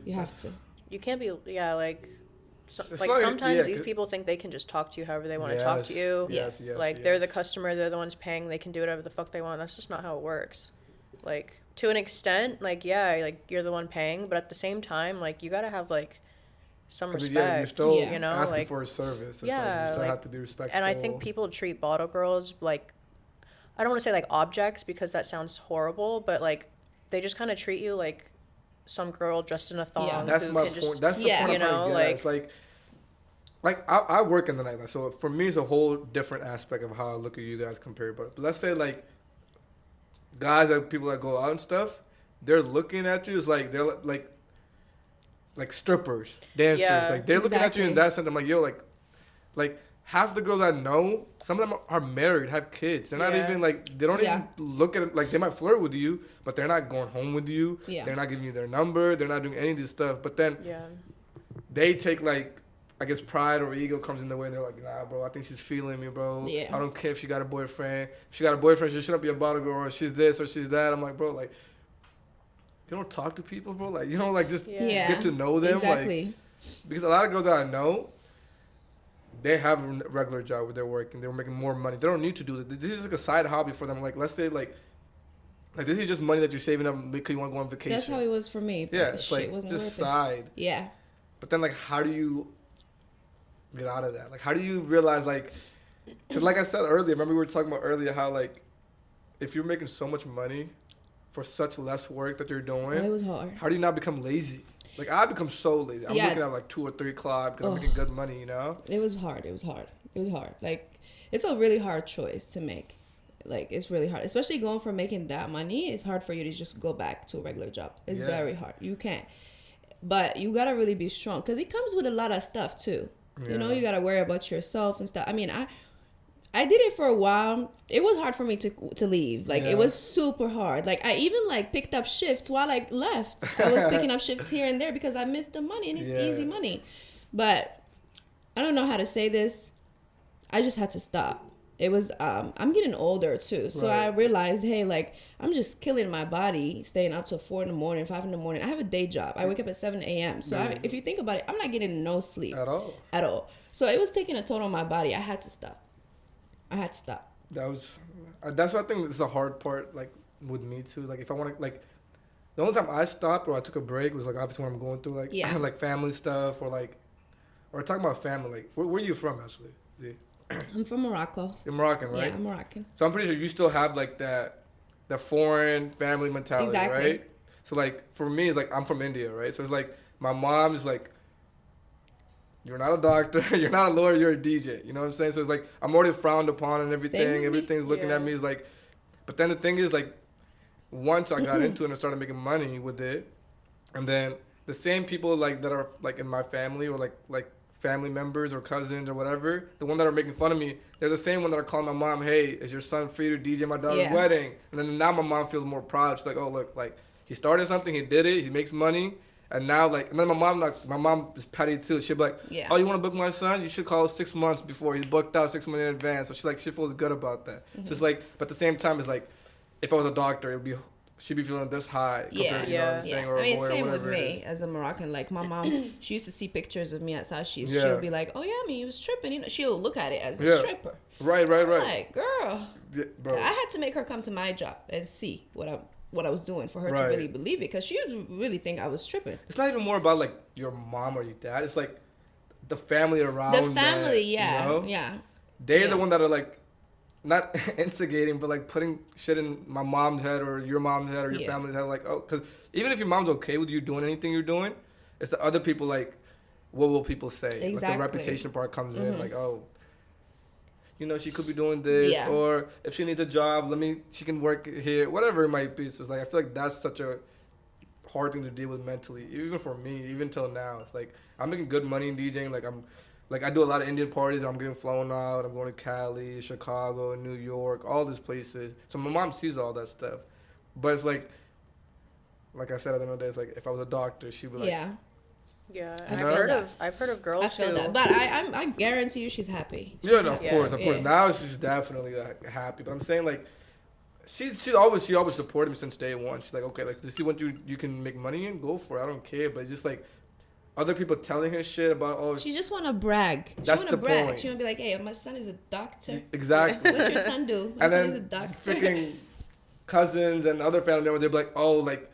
You have to. You can't be. Yeah, like. It's Like like- sometimes yeah, these 'cause- people think they can just talk to you however they want to talk to you. Yes. Like they're the customer, they're the ones paying, they can do whatever the fuck they want. That's just not how it works. Like to an extent, like yeah, like you're the one paying, but at the same time, like you gotta have like some But respect. yeah, you're still Yeah. You know, asking like for a service. It's like yeah, you still like- have to be respectful. and I think people treat bottle girls like I don't want to say like objects because that sounds horrible, but like they just kind of treat you like some girl dressed in a thong. Yeah. That's who my can point. just- That's the Yeah. point You I'm trying know, to get at. like- It's like I work in the nightlife, so for me it's a whole different aspect of how I look at you guys compared. But let's say like guys that people that go out and stuff, they're looking at you as like they're like strippers, dancers. Yeah. Like they're looking at you in Exactly. that sense. I'm like, yo, like half the girls I know, some of them are married, have kids. They're not even like, they don't even look at it. Like, they might flirt with you, but they're not going home with you. Yeah. They're not giving you their number. They're not doing any of this stuff. But then they take, like, I guess pride or ego comes in the way. And they're like, nah, bro, I think she's feeling me, bro. Yeah. I don't care if she got a boyfriend. If she got a boyfriend, she shouldn't be a bottle girl, or she's this or she's that. I'm like, bro, like, you don't talk to people, bro. Like, you don't, like, just get to know them. Exactly. Like, because a lot of girls that I know, they have a regular job where they're working. They're making more money. They don't need to do this. This is like a side hobby for them. Like, let's say, like this is just money that you're saving up because you want to go on vacation. That's how it was for me. Yeah, it's like just side. Yeah. But then, like, how do you get out of that? Like, how do you realize, like, because like I said earlier, remember we were talking about earlier how, like, if you're making so much money for such less work that you're doing, it was hard. How do you not become lazy? Like, I become so lazy. I'm looking at like 2 or 3 o'clock because I'm making good money, you know? It was hard. Like, it's a really hard choice to make. Like, it's really hard. Especially going from making that money, it's hard for you to just go back to a regular job. It's very hard. You can't. But you got to really be strong because it comes with a lot of stuff, too. Yeah. You know, you got to worry about yourself and stuff. I mean, I did it for a while. It was hard for me to leave. Like, it was super hard. Like, I even, like, picked up shifts while I left. I was picking up shifts here and there because I missed the money, and it's easy money. But I don't know how to say this. I just had to stop. It was, I'm getting older, too. So I realized, hey, like, I'm just killing my body, staying up till 4 in the morning, 5 in the morning. I have a day job. I wake up at 7 a.m. So if you think about it, I'm not getting no sleep. At all. So it was taking a toll on my body. I had to stop. That's what I think is the hard part, like, with me too. Like, if I want to, like, the only time I stopped or I took a break was, like, obviously when I'm going through, like, like family stuff or talking about family. Like, where are you from, actually? I'm from Morocco. You're Moroccan, right? Yeah, I'm Moroccan. So I'm pretty sure you still have, like, that foreign family mentality, right? So, like, for me, it's like, I'm from India, right? So it's like, my mom is like, you're not a doctor, you're not a lawyer, you're a DJ. You know what I'm saying? So it's like, I'm already frowned upon and everything. Everything's looking at me. It's like, but then the thing is, like, once I got into it and I started making money with it, and then the same people, like, that are, like, in my family or, like family members or cousins or whatever, the one that are making fun of me, they're the same one that are calling my mom, hey, is your son free to DJ my daughter's wedding? And then now my mom feels more proud. She's like, oh, look, like, he started something, he did it, he makes money. And now, like, and then my mom is petty too. She'll be like, oh, you want to book my son? You should call 6 months before. He's booked out 6 months in advance. So she feels good about that. So it's like, but at the same time, it's like, if I was a doctor, she'd be feeling this high compared, you know what I'm saying? Or I mean, a lawyer, same with me as a Moroccan. Like, my mom, she used to see pictures of me at Sashi's. She'll be like, oh, yeah, I mean, he was tripping. You know, she'll look at it as a stripper. Right. I'm like, girl, bro. I had to make her come to my job and see what I was doing for her to really believe it, because she would really think I was tripping. It's not even more about, like, your mom or your dad. It's like the family around. The family, you know? They're the one that are, like, not instigating, but, like, putting shit in my mom's head or your mom's head or your family's head. Like, oh, because even if your mom's okay with you doing anything you're doing, it's the other people, like, what will people say? Exactly. Like, the reputation part comes in, like, oh, you know, she could be doing this, or if she needs a job, she can work here, whatever it might be. So it's like, I feel like that's such a hard thing to deal with mentally, even for me, even till now. It's like, I'm making good money in DJing. Like, I do a lot of Indian parties. I'm getting flown out. I'm going to Cali, Chicago, New York, all these places. So my mom sees all that stuff. But it's like I said at the end of the day, it's like, if I was a doctor, she'd be like, yeah, and I've heard of girls I feel who... that. But I guarantee you she's happy. Yeah, no, of course. Now she's definitely, like, happy. But I'm saying, like, she always supported me since day one. She's like, okay, like, to see what you can make money in, go for it. I don't care. But it's just like other people telling her shit about, oh, she just want to brag. That's the point. She want to be like, hey, my son is a doctor. Exactly. What's your son do? My son is a doctor. Freaking cousins and other family members, they're like, oh, like,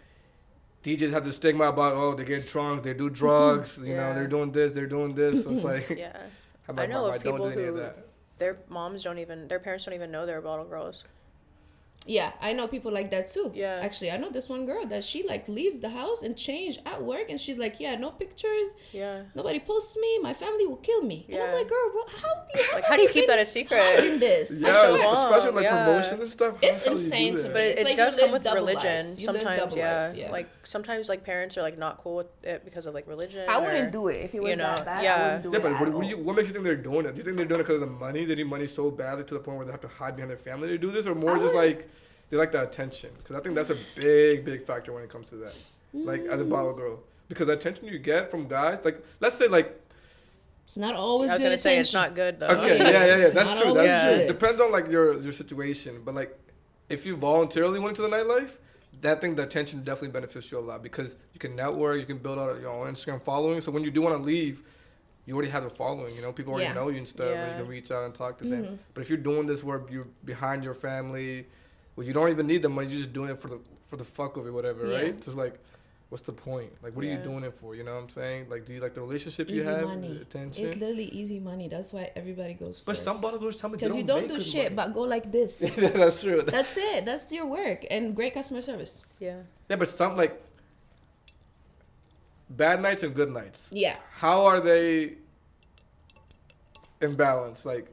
DJs have the stigma about, oh, they get drunk, they do drugs, you know, they're doing this. So it's like, I know of people who their parents don't even know they're bottle girls. Yeah, I know people like that too. Yeah. Actually, I know this one girl that she like leaves the house and change at work, and she's like, yeah, no pictures. Yeah. Nobody posts me. My family will kill me. And I'm Yeah. like, girl, how do you keep that a secret? Hiding this? Yeah, especially like promotion and stuff. It's insane to me. But It's it like does you come live with double religion lives. You live sometimes. double lives, yeah. Like sometimes like parents are like not cool with it because of like religion. I wouldn't do it if it was that bad. Yeah. I wouldn't do it but what makes you think they're doing it? Do you think they're doing it because of the money? They need money so badly to the point where they have to hide behind their family to do this, or more just like they like the attention? Because I think that's a big factor when it comes to that. Like as a bottle girl, because the attention you get from guys, like let's say like. It's not always good. I was gonna say it's not good though. Okay, yeah. That's true. That's true. Good. It depends on like your situation, but like if you voluntarily went into the nightlife, that thing, the attention definitely benefits you a lot because you can network, you can build out your own Instagram following. So when you do want to leave, you already have a following. You know, people already know you and stuff, and you can reach out and talk to them. But if you're doing this where you're behind your family, well, you don't even need the money. You're just doing it for the fuck of it, whatever, right? So it's like, what's the point? Like, what are you doing it for? You know what I'm saying? Like, do you like the relationship you have? Money. The attention? It's literally easy money. That's why everybody goes for it. But some bottle girls tell me because you don't do shit, but go like this. That's true. That's it. That's your work and great customer service. Yeah. Yeah, but some like bad nights and good nights. Yeah. How are they in balance? Like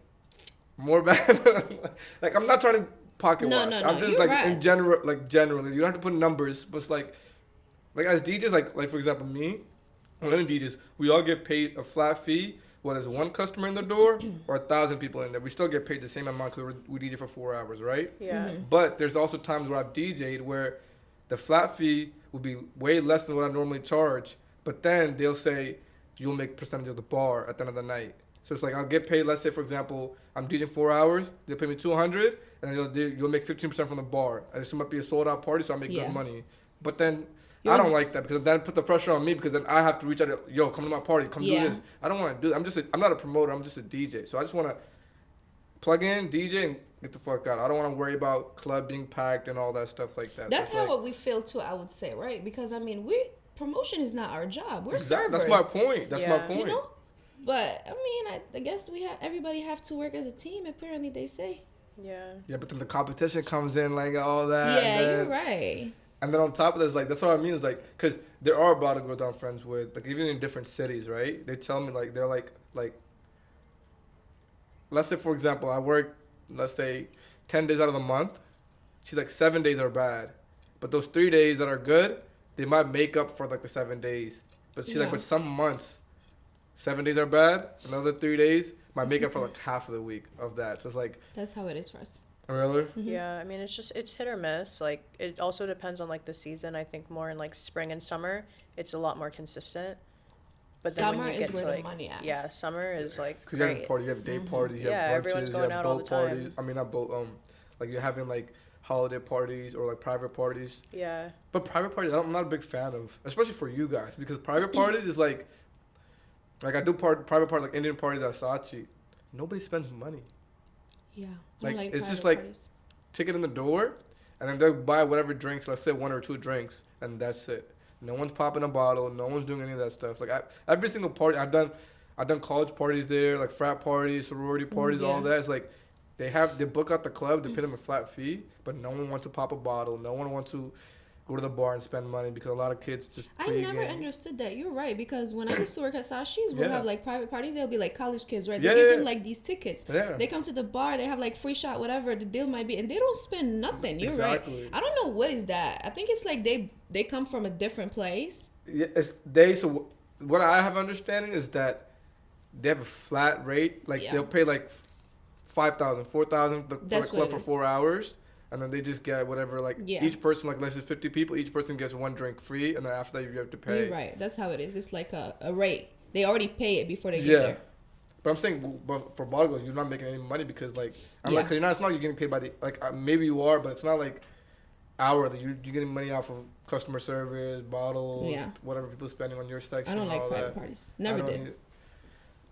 more bad. Like I'm not trying to pocket watch. I'm just like in general, like generally. You don't have to put numbers, but it's like as DJs, like for example, me, when I'm DJs, we all get paid a flat fee. Whether it's one customer in the door or 1,000 people in there, we still get paid the same amount because we DJ for 4 hours, right? Yeah. But there's also times where I've DJ'd where the flat fee will be way less than what I normally charge, but then they'll say you'll make percentage of the bar at the end of the night. So it's like I'll get paid. Let's say for example, I'm DJing 4 hours. They'll pay me 200, and you'll make 15% from the bar. And this might be a sold out party, so I make good money. But then I don't like that because then put the pressure on me because then I have to reach out to, yo, come to my party, come do this. I don't want to do that. I'm not a promoter. I'm just a DJ. So I just want to plug in, DJ, and get the fuck out. I don't want to worry about club being packed and all that stuff like that. That's how what we feel too, I would say, right? Because I mean, promotion is not our job. We're servers. That's my point. That's my point. You know? But I mean, I guess everybody have to work as a team. Apparently, they say. Yeah. Yeah, but then the competition comes in, like all that. Yeah, you're right. And then on top of this, like, that's what I mean is, like, because there are bottle girls I'm friends with, like, even in different cities, right? They tell me, like, they're like, let's say, for example, I work, let's say, 10 days out of the month. She's like, 7 days are bad. But those 3 days that are good, they might make up for, like, the 7 days. But she's like, but some months, 7 days are bad, another 3 days might make up for, like, half of the week of that. So it's like... That's how it is for us. Really? Mm-hmm. Yeah, I mean, it's hit or miss. Like, it also depends on, like, the season. I think more in, like, spring and summer, it's a lot more consistent. But then summer when you get is where to, like, the money at. Yeah, summer is, like, because you have parties, you have day parties, you have brunches, you have boat parties. I mean, not boat, like, you're having, like, holiday parties or, like, private parties. Yeah. But private parties, I'm not a big fan of, especially for you guys, because private parties is, like I do private parties, like, Indian parties at Saatchi. Nobody spends money. Yeah. Like it's just, like... Parties. Ticket in the door, and then they'll buy whatever drinks, let's say 1 or 2 drinks, and that's it. No one's popping a bottle, no one's doing any of that stuff. Like every single party I've done college parties there, like frat parties, sorority parties, all that. It's like they book out the club, they pay them a flat fee, but no one wants to pop a bottle, no one wants to go to the bar and spend money because a lot of kids just I never understood that. You're right, because when I used to work at Sashi's, we'll have like private parties. They'll be like college kids, right? They give them like these tickets. Yeah. They come to the bar, they have like free shot, whatever the deal might be, and they don't spend nothing. You're right. I don't know what is that. I think it's like they come from a different place. Yeah, so what I have understanding is that they have a flat rate. Like they'll pay like $5,000, $4,000 for the club for 4 hours. And then they just get whatever, like, each person, like, let's say 50 people, each person gets 1 drink free, and then after that, you have to pay. You're right. That's how it is. It's like a rate. They already pay it before they get there. But I'm saying, but for bottle girls, you're not making any money because, like, like, cause it's not like you're getting paid by the, like, maybe you are, but it's not like hourly. You're getting money off of customer service, bottles, whatever people are spending on your section. I don't like all private that. parties. Never did.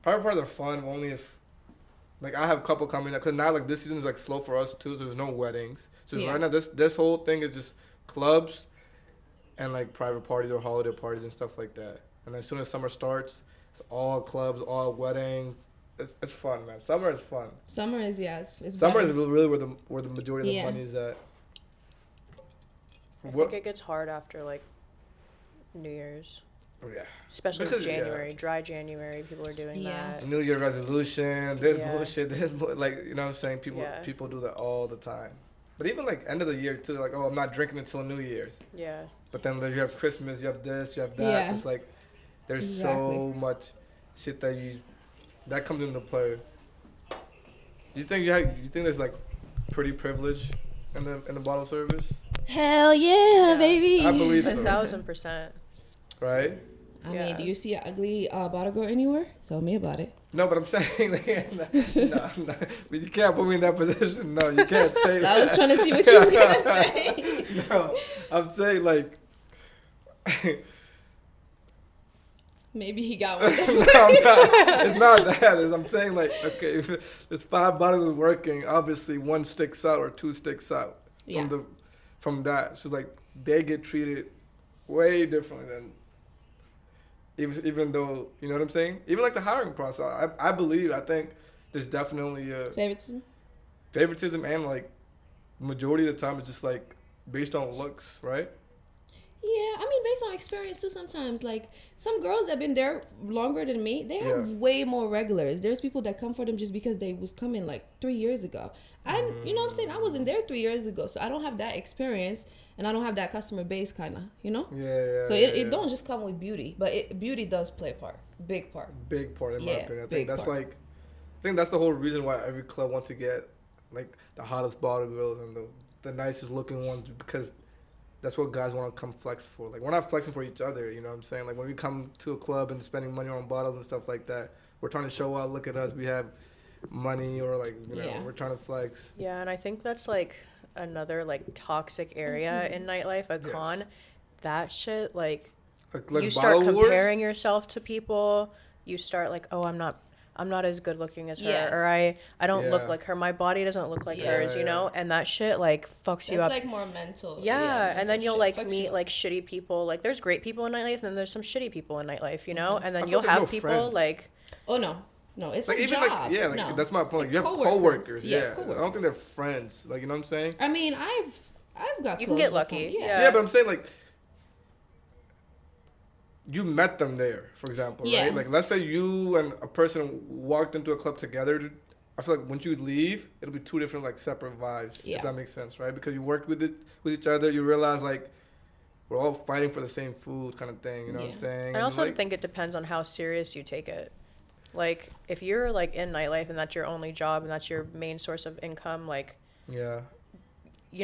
Private parties are fun only if, like, I have a couple coming up, because now, like, this season is, like, slow for us, too, so there's no weddings. So right now, this whole thing is just clubs and, like, private parties or holiday parties and stuff like that. And then as soon as summer starts, it's all clubs, all weddings. It's fun, man. Summer is fun. Summer is, it's summer is really where the majority of the money is at. I think it gets hard after like New Year's. Yeah. Especially because, January, dry January, people are doing that. New Year resolution, there's bullshit, like, you know what I'm saying? People do that all the time. But even like end of the year too, like, oh, I'm not drinking until New Year's. Yeah. But then you have Christmas, you have this, you have that. Yeah. So it's like there's so much shit that comes into play. You think there's like pretty privilege in the bottle service? Hell yeah, baby. I believe so. 1,000%. Right? I mean, do you see an ugly bottle girl anywhere? Tell me about it. No, but I'm saying, no. You can't put me in that position. No, you can't say that. I was trying to see what you was going to say. No, I'm saying, like... Maybe he got one. No, it's not that. I'm saying, like, okay, if there's 5 bottles working, obviously 1 sticks out or 2 sticks out from that. So, like, they get treated way differently than... Even though, you know what I'm saying? Even like the hiring process, I think there's definitely favoritism and like majority of the time it's just like based on looks, right? Yeah, I mean based on experience too sometimes. Like some girls that have been there longer than me, they have way more regulars. There's people that come for them just because they was coming like 3 years ago. You know what I'm saying? I wasn't there 3 years ago, so I don't have that experience. And I don't have that customer base, kind of, you know? Yeah. So it don't just come with beauty, but beauty does play a part. Big part. Big part, in my opinion. I think that's the whole reason why every club wants to get, like, the hottest bottle girls and the nicest looking ones, because that's what guys want to come flex for. Like, we're not flexing for each other, you know what I'm saying? Like, when we come to a club and spending money on bottles and stuff like that, we're trying to show out, look at us, we have money, or, like, you know, we're trying to flex. Yeah, and I think that's, like... another like toxic area in nightlife, a con. That shit, like you start comparing yourself to people. You start like, oh, I'm not as good looking as her, or I don't look like her. My body doesn't look like hers, you know. And that shit like fucks you up. It's like more mental. Yeah, and then you'll like meet like shitty people. Like there's great people in nightlife, and then there's some shitty people in nightlife, you know. And then you'll have people like, oh no. No, it's like a even job. Like that's my point. Like you have coworkers. Coworkers. I don't think they're friends. Like you know what I'm saying? I mean, I've got. You can get lucky. Yeah, but I'm saying like you met them there, for example, right? Like let's say you and a person walked into a club together. I feel like once you leave, it'll be 2 different like separate vibes. If that makes sense, right? Because you worked with each other, you realize like we're all fighting for the same food, kind of thing. You know what I'm saying? I also think it depends on how serious you take it. Like, if you're, like, in nightlife and that's your only job and that's your main source of income, like, you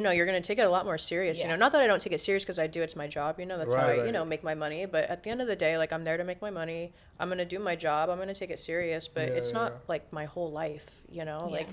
know, you're going to take it a lot more serious, you know. Not that I don't take it serious because I do. It's my job, you know. That's how I, you know, make my money. But at the end of the day, like, I'm there to make my money. I'm going to do my job. I'm going to take it serious. But it's not, like, my whole life, you know. Like,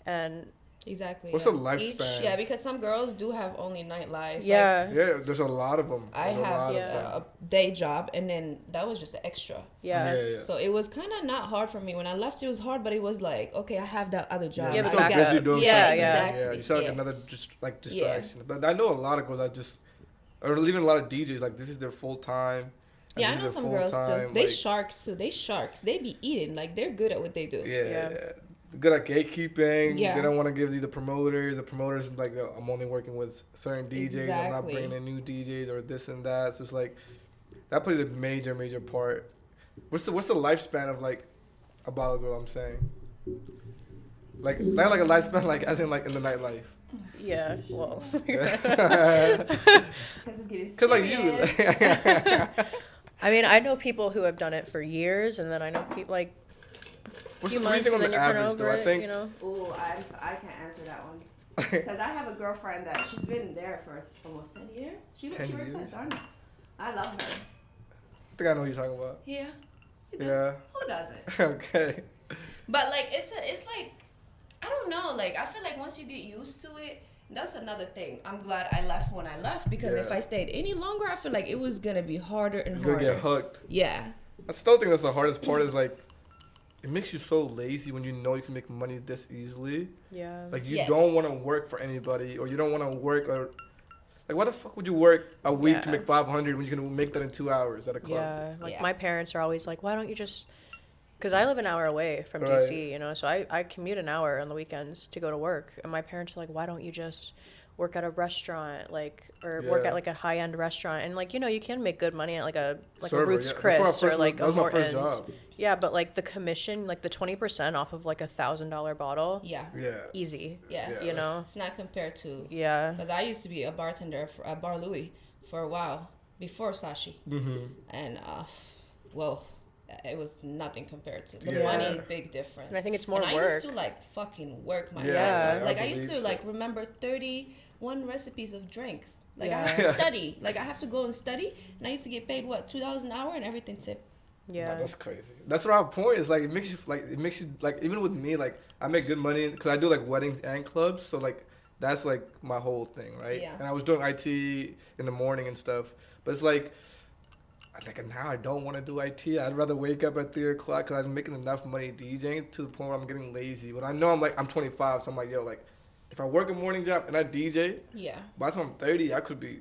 and... Exactly. What's the lifespan? Because some girls do have only nightlife. Yeah. Like, there's a lot of them. I have a day job, and then that was just an extra. Yeah. So it was kind of not hard for me. When I left, it was hard, but it was like, okay, I have that other job. Yeah, you're still busy doing something. Exactly. Yeah, you saw like another distraction. But I know a lot of girls that just, or even a lot of DJs, like this is their full time. Yeah, I know some girls too. They sharks too. They sharks. They be eating. Like they're good at what they do. Yeah. Good at gatekeeping. They don't want to give you the promoters. The promoters like, I'm only working with certain DJs. I'm not bringing in new DJs or this and that. So it's like that plays a major part. What's the lifespan of like a bottle girl? I'm saying, like not like a lifespan, like as in like in the nightlife. Yeah. Well. Because like you. I mean, I know people who have done it for years, and then I know people like. What's the thing on the average, though? I think. You know? Ooh, I can't answer that one. Because I have a girlfriend that she's been there for almost 10 years. She works at Darna. I love her. I think I know what you're talking about. Yeah. Yeah. Who doesn't? Okay. But like it's like I don't know. Like I feel like once you get used to it, that's another thing. I'm glad I left when I left because if I stayed any longer, I feel like it was gonna be harder and harder. You're gonna get hooked. Yeah. I still think that's the hardest part. Is like. It makes you so lazy when you know you can make money this easily. Yeah. Like, you don't want to work for anybody, or you don't want to work, or... Like, why the fuck would you work a week to make $500 when you can make that in 2 hours at a club? Yeah. Like, my parents are always like, why don't you just... Because I live an hour away from DC, you know? So I commute an hour on the weekends to go to work. And my parents are like, why don't you just work at a restaurant, like, or work at like a high-end restaurant, and like, you know, you can make good money at like a Ruth's Chris or like a Morton's. Yeah, but like the commission, like the 20% off of like $1,000 bottle. Yeah. Easy. Yeah. You know, it's not compared to. Yeah. Because I used to be a bartender at Bar Louie for a while before Sashi, and well, it was nothing compared to the money. Big difference. And I think it's more work. work. I used to like fucking work my ass off. Like I used to like remember 31 recipes of drinks. Like I have to study. Like I have to go and study, and I used to get paid what, $2 an hour and everything tip. Yeah, that's crazy. That's what our point is. Like it makes you like even with me, like I make good money because I do like weddings and clubs. So like that's like my whole thing, right? Yeah. And I was doing IT in the morning and stuff, but it's like now I don't want to do IT. I'd rather wake up at 3 o'clock because I'm making enough money DJing to the point where I'm getting lazy. But I know I'm 25, so I'm like, yo, like if I work a morning job and I DJ, by the time I'm 30, I could be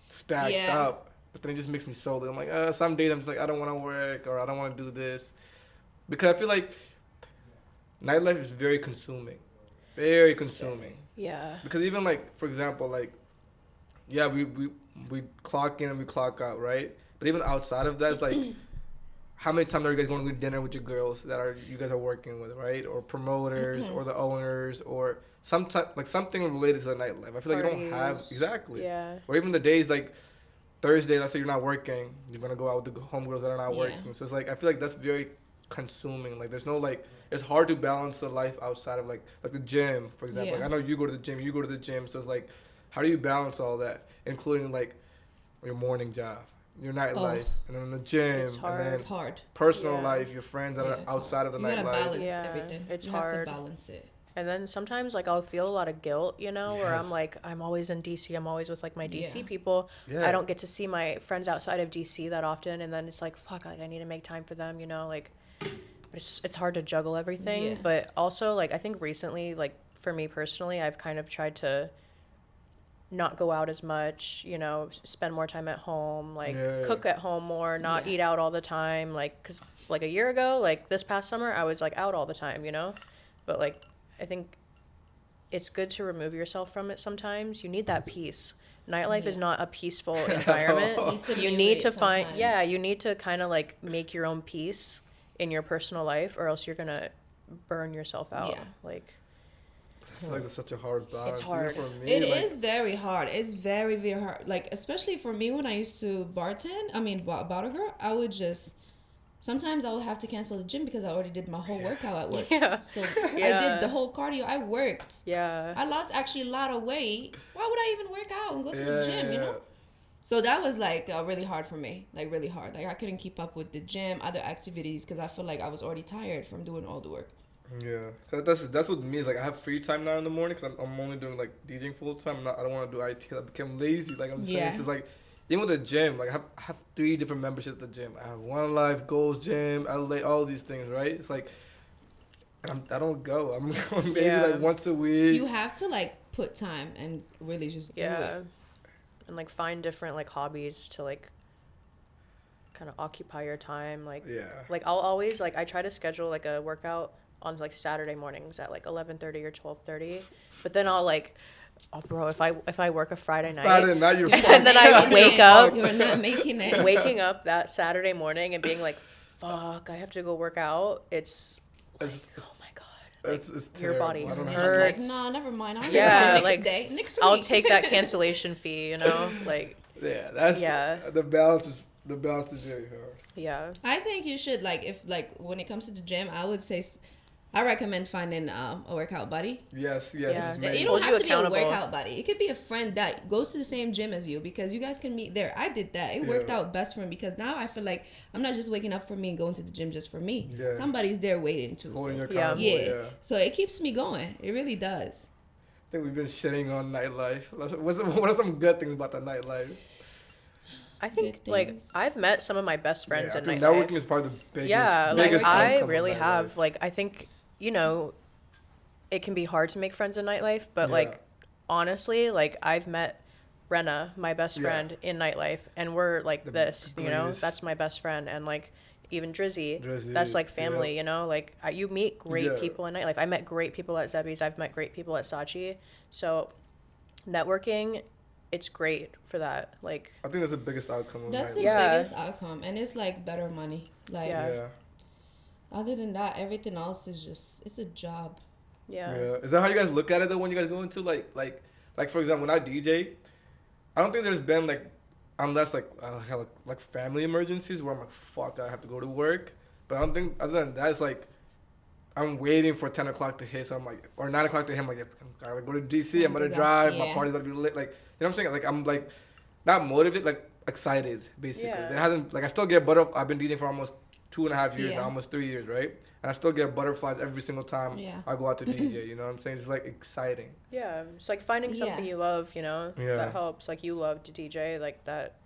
stacked up. But then it just makes me so lazy. I'm like, some days I'm just like, I don't want to work or I don't want to do this. Because I feel like nightlife is very consuming. Very consuming. Yeah. Because even like, for example, like, we clock in and we clock out, right? But even outside of that, it's like, how many times are you guys going to dinner with your girls you guys are working with, right? Or promoters or the owners or something related to the nightlife. I feel like you don't have, exactly. Yeah. Or even the days like Thursday, let's say you're not working, you're going to go out with the homegirls that are not working. So it's like, I feel like that's very consuming. Like there's no like, it's hard to balance the life outside of like the gym, for example. Like I know you go to the gym, so it's like, how do you balance all that, including like your morning job, your nightlife, and then the gym, and then it's hard. Personal life, your friends that are outside of the nightlife. You gotta balance everything. It's you hard. have to balance it. And then sometimes like I'll feel a lot of guilt, you know, where I'm like, I'm always in DC. I'm always with like my DC people. I don't get to see my friends outside of DC that often. And then it's like, fuck, like I need to make time for them, you know, like it's hard to juggle everything. Yeah. But also like, I think recently, like for me personally, I've kind of tried to not go out as much, you know, spend more time at home, like cook at home more, not eat out all the time. Like, cause like a year ago, like this past summer, I was like out all the time, you know, but like, I think it's good to remove yourself from it sometimes. You need that peace. Nightlife is not a peaceful environment. You need to find, you need to kind of like make your own peace in your personal life or else you're going to burn yourself out. Yeah. Like, I feel like it's such a hard balance. It's hard. For me, it is very hard. It's very, very hard. Like, especially for me when I used to bottle girl, I would just... Sometimes I would have to cancel the gym because I already did my whole workout at work. Yeah. So I did the whole cardio. I worked. Yeah. I lost actually a lot of weight. Why would I even work out and go to the gym, you know? So that was like really hard for me. Like really hard. Like I couldn't keep up with the gym, other activities because I feel like I was already tired from doing all the work. Yeah. That's what me is like. I have free time now in the morning because I'm only doing like DJing full time. I don't want to do IT. I became lazy. Like I'm saying, it's just like. Even with the gym, like I have 3 different memberships at the gym. I have One Life, Goals Gym, LA, all these things, right? It's like I don't go. I'm going maybe like once a week. You have to like put time and really just do it. And like find different like hobbies to like kind of occupy your time. Like like I'll always like I try to schedule like a workout on like Saturday mornings at like 11:30 or 12:30, but then I'll like. Oh, bro, if I work a Friday night you're and then I wake up, you're not making it. Waking up that Saturday morning and being like, fuck, I have to go work out. It's oh my God. Like, it's your body hurts. Like, no, never mind. I'll next day, next week. I'll take that cancellation fee, you know? Like the balance is very hard. Yeah. I think you should if when it comes to the gym, I would say I recommend finding a workout buddy. Yes. You don't have to be a workout buddy. It could be a friend that goes to the same gym as you because you guys can meet there. I did that. It worked out best for me because now I feel like I'm not just waking up for me and going to the gym just for me. Yeah. Somebody's there waiting too. So it keeps me going. It really does. I think we've been shitting on nightlife. What are some good things about the nightlife? I think I've met some of my best friends in nightlife. Networking is probably the biggest. Yeah, I really have. Like I think it can be hard to make friends in nightlife, but honestly, I've met Renna, my best friend, in nightlife, and we're that's my best friend, and even Drizzy, that's family, you meet great people in nightlife. I met great people at Zebby's. I've met great people at Saatchi. So networking, it's great for that. Like, I think that's the biggest outcome of That's the nightlife. biggest outcome, and it's like better money. Like, Yeah. other than that, everything else is just it's a job. yeah. Is that how you guys look at it though when you guys go into like for example when I DJ, I don't think there's been like unless like I have like family emergencies where I'm like fuck I have to go to work, but I don't think other than that it's like I'm waiting for 10 o'clock to hit, so I'm like or 9 o'clock to hit. I'm like I gotta go to DC. I'm gonna drive. My party's gonna be lit. Like you know what I'm saying? Like I'm like not motivated, like excited basically. Yeah. There hasn't like I still get I've been DJing for almost 2.5 years now, almost 3 years, right? And I still get butterflies every single time I go out to DJ, you know what I'm saying? It's like exciting. Yeah, it's like finding something you love, you know? Yeah. That helps. Like you love to DJ, like that,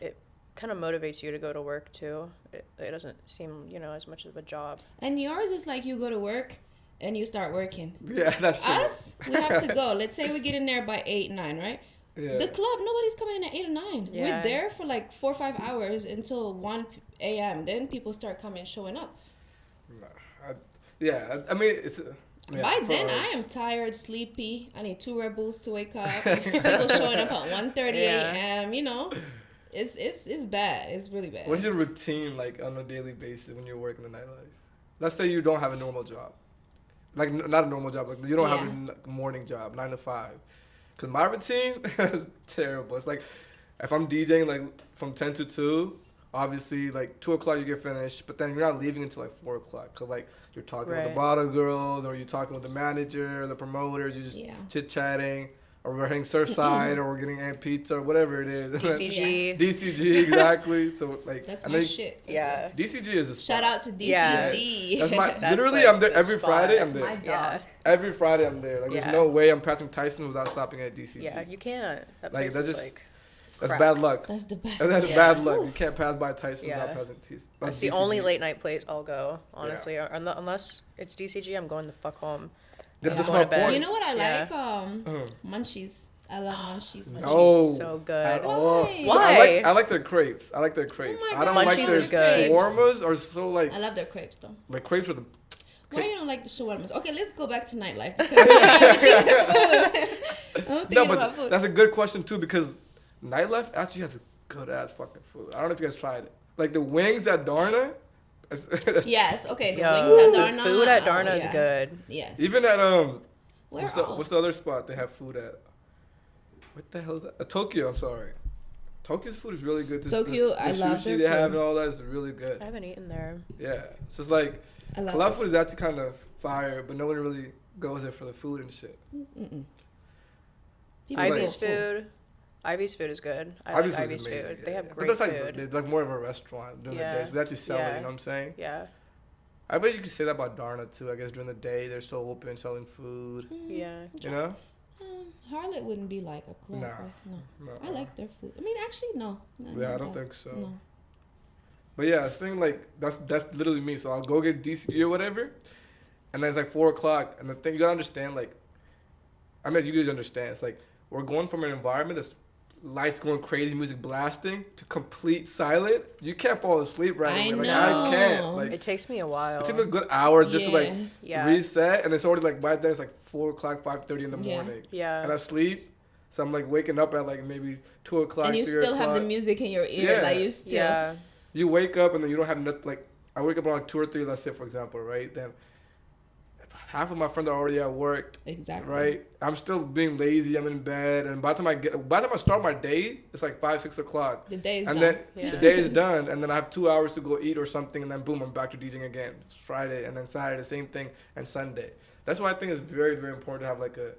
it kind of motivates you to go to work too. It doesn't seem, you know, as much of a job. And yours is like you go to work and you start working. Yeah, that's true. Us, we have to go. Let's say we get in there by 8, 9, right? Yeah. The club, nobody's coming in at 8 or 9. Yeah. We're there for like 4 or 5 hours until 1 a.m. Then people start showing up. I mean, it's... By then, I am tired, sleepy. I need 2 Red Bulls to wake up. People showing up at 1:30 a.m., you know. It's bad. It's really bad. What's your routine like on a daily basis when you're working the nightlife? Let's say you don't have a normal job. Like, not a normal job. Like, you don't have a morning job, 9 to 5. Because my routine is terrible. It's like, if I'm DJing, like, from 10 to 2, obviously, like, 2 o'clock you get finished, but then you're not leaving until, like, 4 o'clock. Because, like, you're talking with the bottle girls, or you're talking with the manager, the promoters, you're just chit-chatting, or we're hitting Surfside, or we're getting pizza, or whatever it is. DCG. DCG, exactly. So, like... That's my shit. Yeah. DCG is a spot. Shout out to DCG. Yeah. That's my... literally, like, I'm there every Friday, I'm there. Yeah. Every Friday I'm there. Like, there's no way I'm passing Tyson without stopping at DCG. Yeah, you can't. That like, place that's is just... like... That's bad luck. That's the best. That's bad luck. You can't pass by Tyson without passing Tyson. That's the only late night place I'll go, honestly. Unless it's DCG, I'm going the fuck home. That's my point. You know what I like? Munchies. I love munchies. No. So good. At all. Why? So I like their crepes. I like their crepes. Oh I don't Munchies like their is good. shawarmas or so like... I love their crepes though. Like crepes are the... Why you don't like the shawarmas? Okay, let's go back to nightlife. No, but that's a good question too because nightlife actually has a good ass fucking food. I don't know if you guys tried it. Like the wings at Darna. Yes. Okay. The wings at Darna. Food at Darna is good. Yes. Even at Where what's the other spot they have food at? What the hell is that? Tokyo. I'm sorry. Tokyo's food is really good. Tokyo, I love their food. They have food. and all that is really good. I haven't eaten there. Yeah, so it's like club food is actually kind of fire, but no one really goes there for the food and shit. Ivy's food. Ivy's food is good. I like Ivy's food. They have great food. But food. It's like more of a restaurant during the day, so they actually sell it, you know what I'm saying? Yeah. I bet you could say that about Darna too. I guess during the day they're still open selling food. Yeah. You know? Harlot wouldn't be like a club. Nah. Right? No. I like their food. I mean, actually, no. Yeah, I don't think so. No. But yeah, it's thing like that's literally me. So I'll go get DCG or whatever, and then it's like 4 o'clock. And the thing you gotta understand, like, I mean, you guys understand. It's like we're going from an environment that's lights going crazy, music blasting, to complete silent. You can't fall asleep right away. Like I can't. Like it takes me a while. It takes me a good hour just to like reset, and it's already like by then it's like 4 o'clock, 5:30 in the morning. Yeah. And I sleep, so I'm like waking up at like maybe 2 o'clock. And you 3 still o'clock. have the music in your ear, like you still. Yeah. You wake up and then you don't have nothing. Like I wake up around like 2 or 3. Let's say for example, right? Then half of my friends are already at work. Exactly. Right. I'm still being lazy. I'm in bed, and by the time I start my day, it's like 5, 6 o'clock. The day is and done. then the day is done, and then I have 2 hours to go eat or something, and then boom, I'm back to DJing again. It's Friday, and then Saturday, the same thing, and Sunday. That's why I think it's very, very important to have like a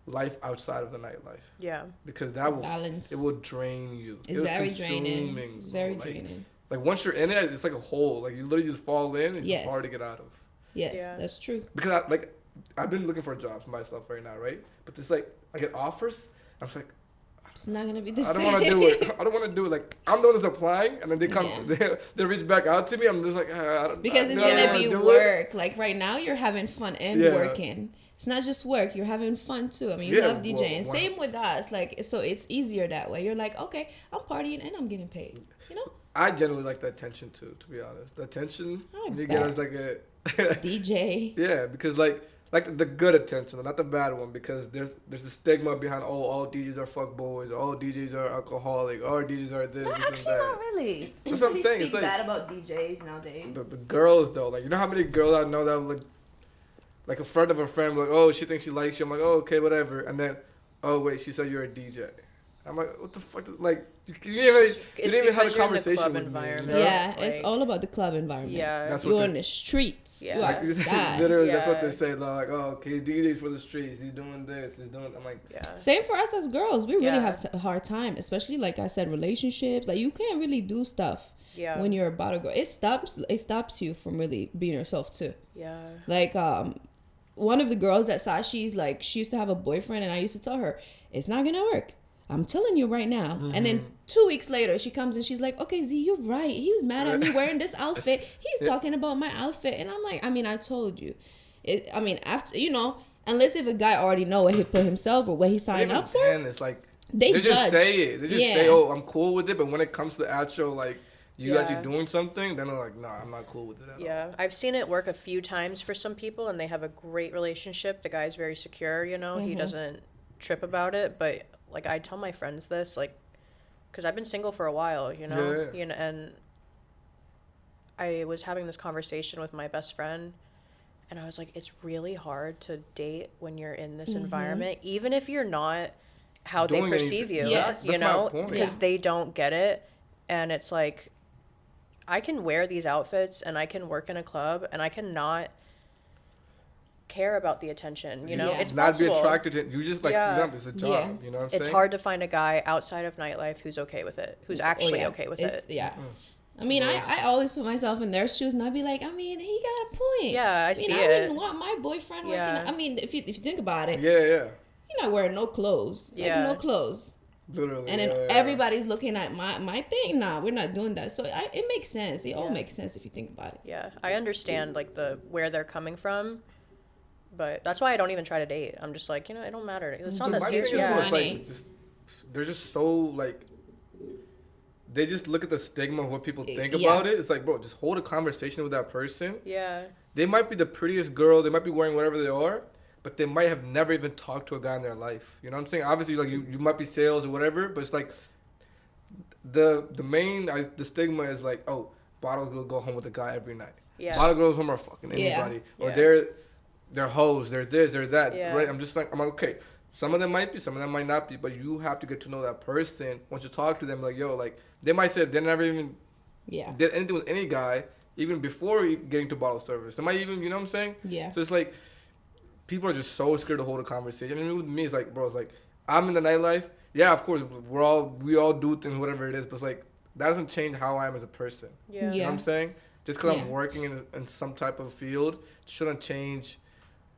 life outside of the nightlife. Yeah. Because that will balance. It will drain you. It's very draining. It's very draining. Like once you're in it, it's like a hole. Like you literally just fall in. It's hard to get out of. Yes, that's true. Because I've been looking for jobs myself right now, right? But it's like I get offers. I'm just like, it's not gonna be the same. I don't want to do it. I don't want to do it. Like I'm the one that's applying, and then they come, they reach back out to me. I'm just like, because it's gonna be work. Like right now, you're having fun and working. It's not just work. You're having fun too. I mean, you love DJing. Same with us. Like so, it's easier that way. You're like, okay, I'm partying and I'm getting paid. You know. I generally like the attention too. To be honest, the attention you get as like a DJ. Yeah, because like like the good attention, not the bad one, because there's a stigma behind all DJs are fuck boys, all DJs are alcoholic, all DJs are this, No, this actually, and that. not really. That's what I'm saying. Speak It's like bad about DJs nowadays. the girls though, like you know how many girls I know that like a friend of a friend, like oh she thinks she likes you, I'm like oh okay whatever, and then oh wait she said you're a DJ. I'm like, what the fuck? Like, you didn't even have a conversation with me. You know? Yeah, like, it's all about the club environment. Yeah. That's You're what on the streets. Yeah. You like, outside. literally, Yeah. that's what they say. Like, oh, okay, he's DJs for the streets. He's doing this. He's doing. I'm like, yeah. Same for us as girls. We really Yeah. have a hard time, especially like I said, relationships. Like you can't really do stuff Yeah. when you're a bottle girl. It stops you from really being yourself too. Yeah. Like one of the girls that saw she used to have a boyfriend, and I used to tell her it's not gonna work. I'm telling you right now. Mm-hmm. And then 2 weeks later, she comes and she's like, okay, Z, you're right. He was mad at me wearing this outfit. He's talking about my outfit. And I'm like, I mean, I told you. After, unless if a guy already know what he put himself or what he signed up for. And it's like, they just judge. say it. They just say, oh, I'm cool with it. But when it comes to the actual, like, you Yeah. actually doing something, then they're like, nah, I'm not cool with it at all. Yeah, I've seen it work a few times for some people, and they have a great relationship. The guy's very secure, he doesn't trip about it. But like I tell my friends this, like, because I've been single for a while, Yeah. and I was having this conversation with my best friend, and I was like, it's really hard to date when you're in this environment, even if you're not how Doing they perceive you, Yes. That's my point. because Yeah. they don't get it, and it's like, I can wear these outfits and I can work in a club and I cannot care about the attention, Yeah. It's not possible. be attracted to you. Just like, Yeah. for example, it's a job. Yeah. You know what I'm It's saying? hard to find a guy outside of nightlife who's okay with it, who's actually okay with it. Yeah. I mean, I always put myself in their shoes and I'd be like, I mean, he got a point. Yeah, I mean, see I it. wouldn't want my boyfriend Yeah. working. I mean, if you think about it, Yeah. you're not wearing no clothes. Yeah. Like, no clothes. Literally. And then yeah. everybody's looking at my thing. Nah, we're not doing that. So it makes sense. It all makes sense if you think about it. Yeah, I understand like where they're coming from, but that's why I don't even try to date. I'm just like, it don't matter. It's not Just that My thing get is, your serious. bro, Yeah. it's money. like, they're just so like, they just look at the stigma of what people think Yeah. about it. It's like, bro, just hold a conversation with that person. Yeah. They might be the prettiest girl. They might be wearing whatever they are, but they might have never even talked to a guy in their life. You know what I'm saying? Obviously, like you might be sales or whatever, but it's like the stigma is like, oh, bottles will go home with a guy every night. Yeah. Bottle girls home are fucking Yeah. anybody, or Yeah. they're hoes, they're this, they're that, Yeah. right? I'm like, okay. Some of them might be, some of them might not be, but you have to get to know that person. Once you talk to them, like, yo, like, they might say they never even Yeah. did anything with any guy, even before getting to bottle service. They might even, you know what I'm saying? Yeah. So it's like, people are just so scared to hold a conversation. And with me, it's like, bro, it's like, I'm in the nightlife. Yeah, of course, we all do things, whatever it is, but it's like, that doesn't change how I am as a person. Yeah. You know Yeah. what I'm saying? Just because Yeah. I'm working in some type of field shouldn't change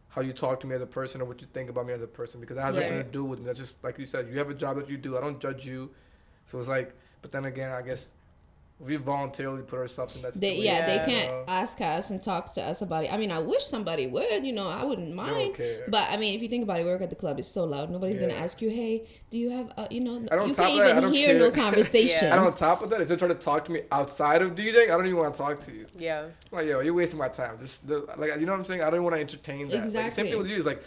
how you talk to me as a person or what you think about me as a person, because that has nothing to do with me. That's just, like you said, you have a job that you do. I don't judge you. So it's like, but then again, I guess we voluntarily put ourselves in that situation. They Yeah. can't ask us and talk to us about it. I mean, I wish somebody would, I wouldn't mind. care. But I mean, if you think about it, work at the club is so loud. Nobody's gonna Yeah. ask you, hey, do you have, you don't can't top that. I even don't hear no care. conversations. Yeah. And on top of that, if they try to talk to me outside of DJing, I don't even want to talk to you. Yeah. I'm like, yo, you're wasting my time. Like, you know what I'm saying? I don't want to entertain that. Like, same Exactly. thing with you is like,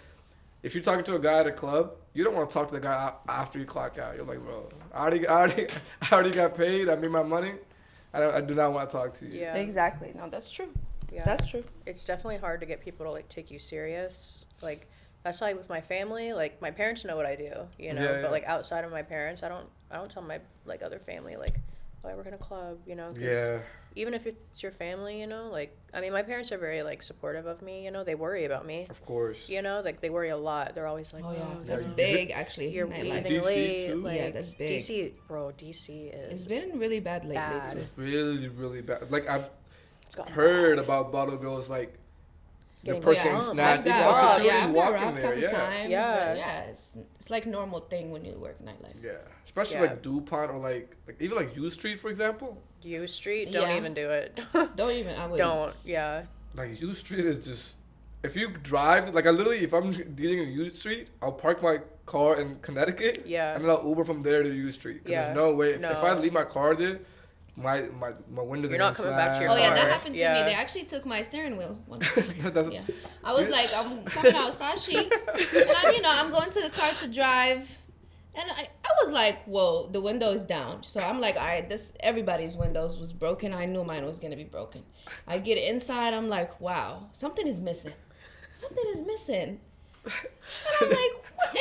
if you're talking to a guy at a club, you don't want to talk to the guy after you clock out. You're like, bro, I already got paid. I made my money. I do not want to talk to you. Yeah. Exactly. No, that's true. Yeah. That's true. It's definitely hard to get people to like take you serious. Like that's why with my family, like my parents know what I do, Yeah. but like outside of my parents, I don't tell my like other family like, oh, I work in a club, 'cause Yeah. even if it's your family, like I mean my parents are very like supportive of me, they worry about me. Of course. Like they worry a lot. They're always like, Oh yeah, oh, that's Yeah. big actually. you're Nightlife. leaving DC late. too? Like, Yeah, that's big. DC It's is been really bad lately Bad. too. It's really, really bad. Like, I've it's gotten heard bad. about bottle girls, like, the Getting person robbed. snatched. I've Even got robbed. security Yeah, I've got walking robbed a there. couple Yeah. times. Yeah. Yeah, it's like normal thing when you work nightlife. Yeah. Especially Yeah. like DuPont or like even like U Street, for example. U Street, don't Yeah. even do it. Don't even. I would. Don't. Yeah. Like, U Street is just, if you drive, like, I literally, if I'm dealing in U Street, I'll park my car in Connecticut. Yeah. And then I'll Uber from there to U Street. 'Cause Yeah. there's no way. If I No. leave my car there, my windows. You're not coming back to your car. Oh yeah, that car. happened to me. They actually took my steering wheel once. Yeah, I was like, I'm coming out Sashi, and I'm going to the car to drive, and I was like, whoa, the window is down. So I'm like, all right, everybody's windows was broken. I knew mine was gonna be broken. I get inside, I'm like, wow, something is missing. Something is missing. And I'm like, what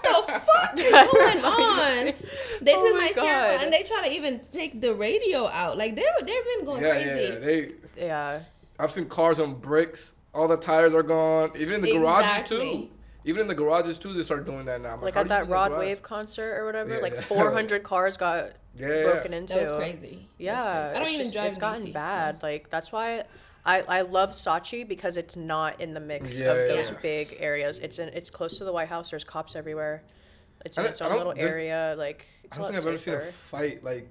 the fuck is going on? They took my steering wheel and they try to even take the radio out. Like they've been going crazy. Yeah. I've seen cars on bricks. All the tires are gone. Even in the garages too. Even in the garages too, they start doing that now. Like at that Rod Wave concert or whatever, 400 cars got broken into. That was crazy. Yeah. I don't even drive. It's gotten bad. Yeah. Like that's why I love Saatchi because it's not in the mix of those big areas. It's close to the White House. There's cops everywhere. It's in its own little area. Like it's I don't think I've ever seen a fight like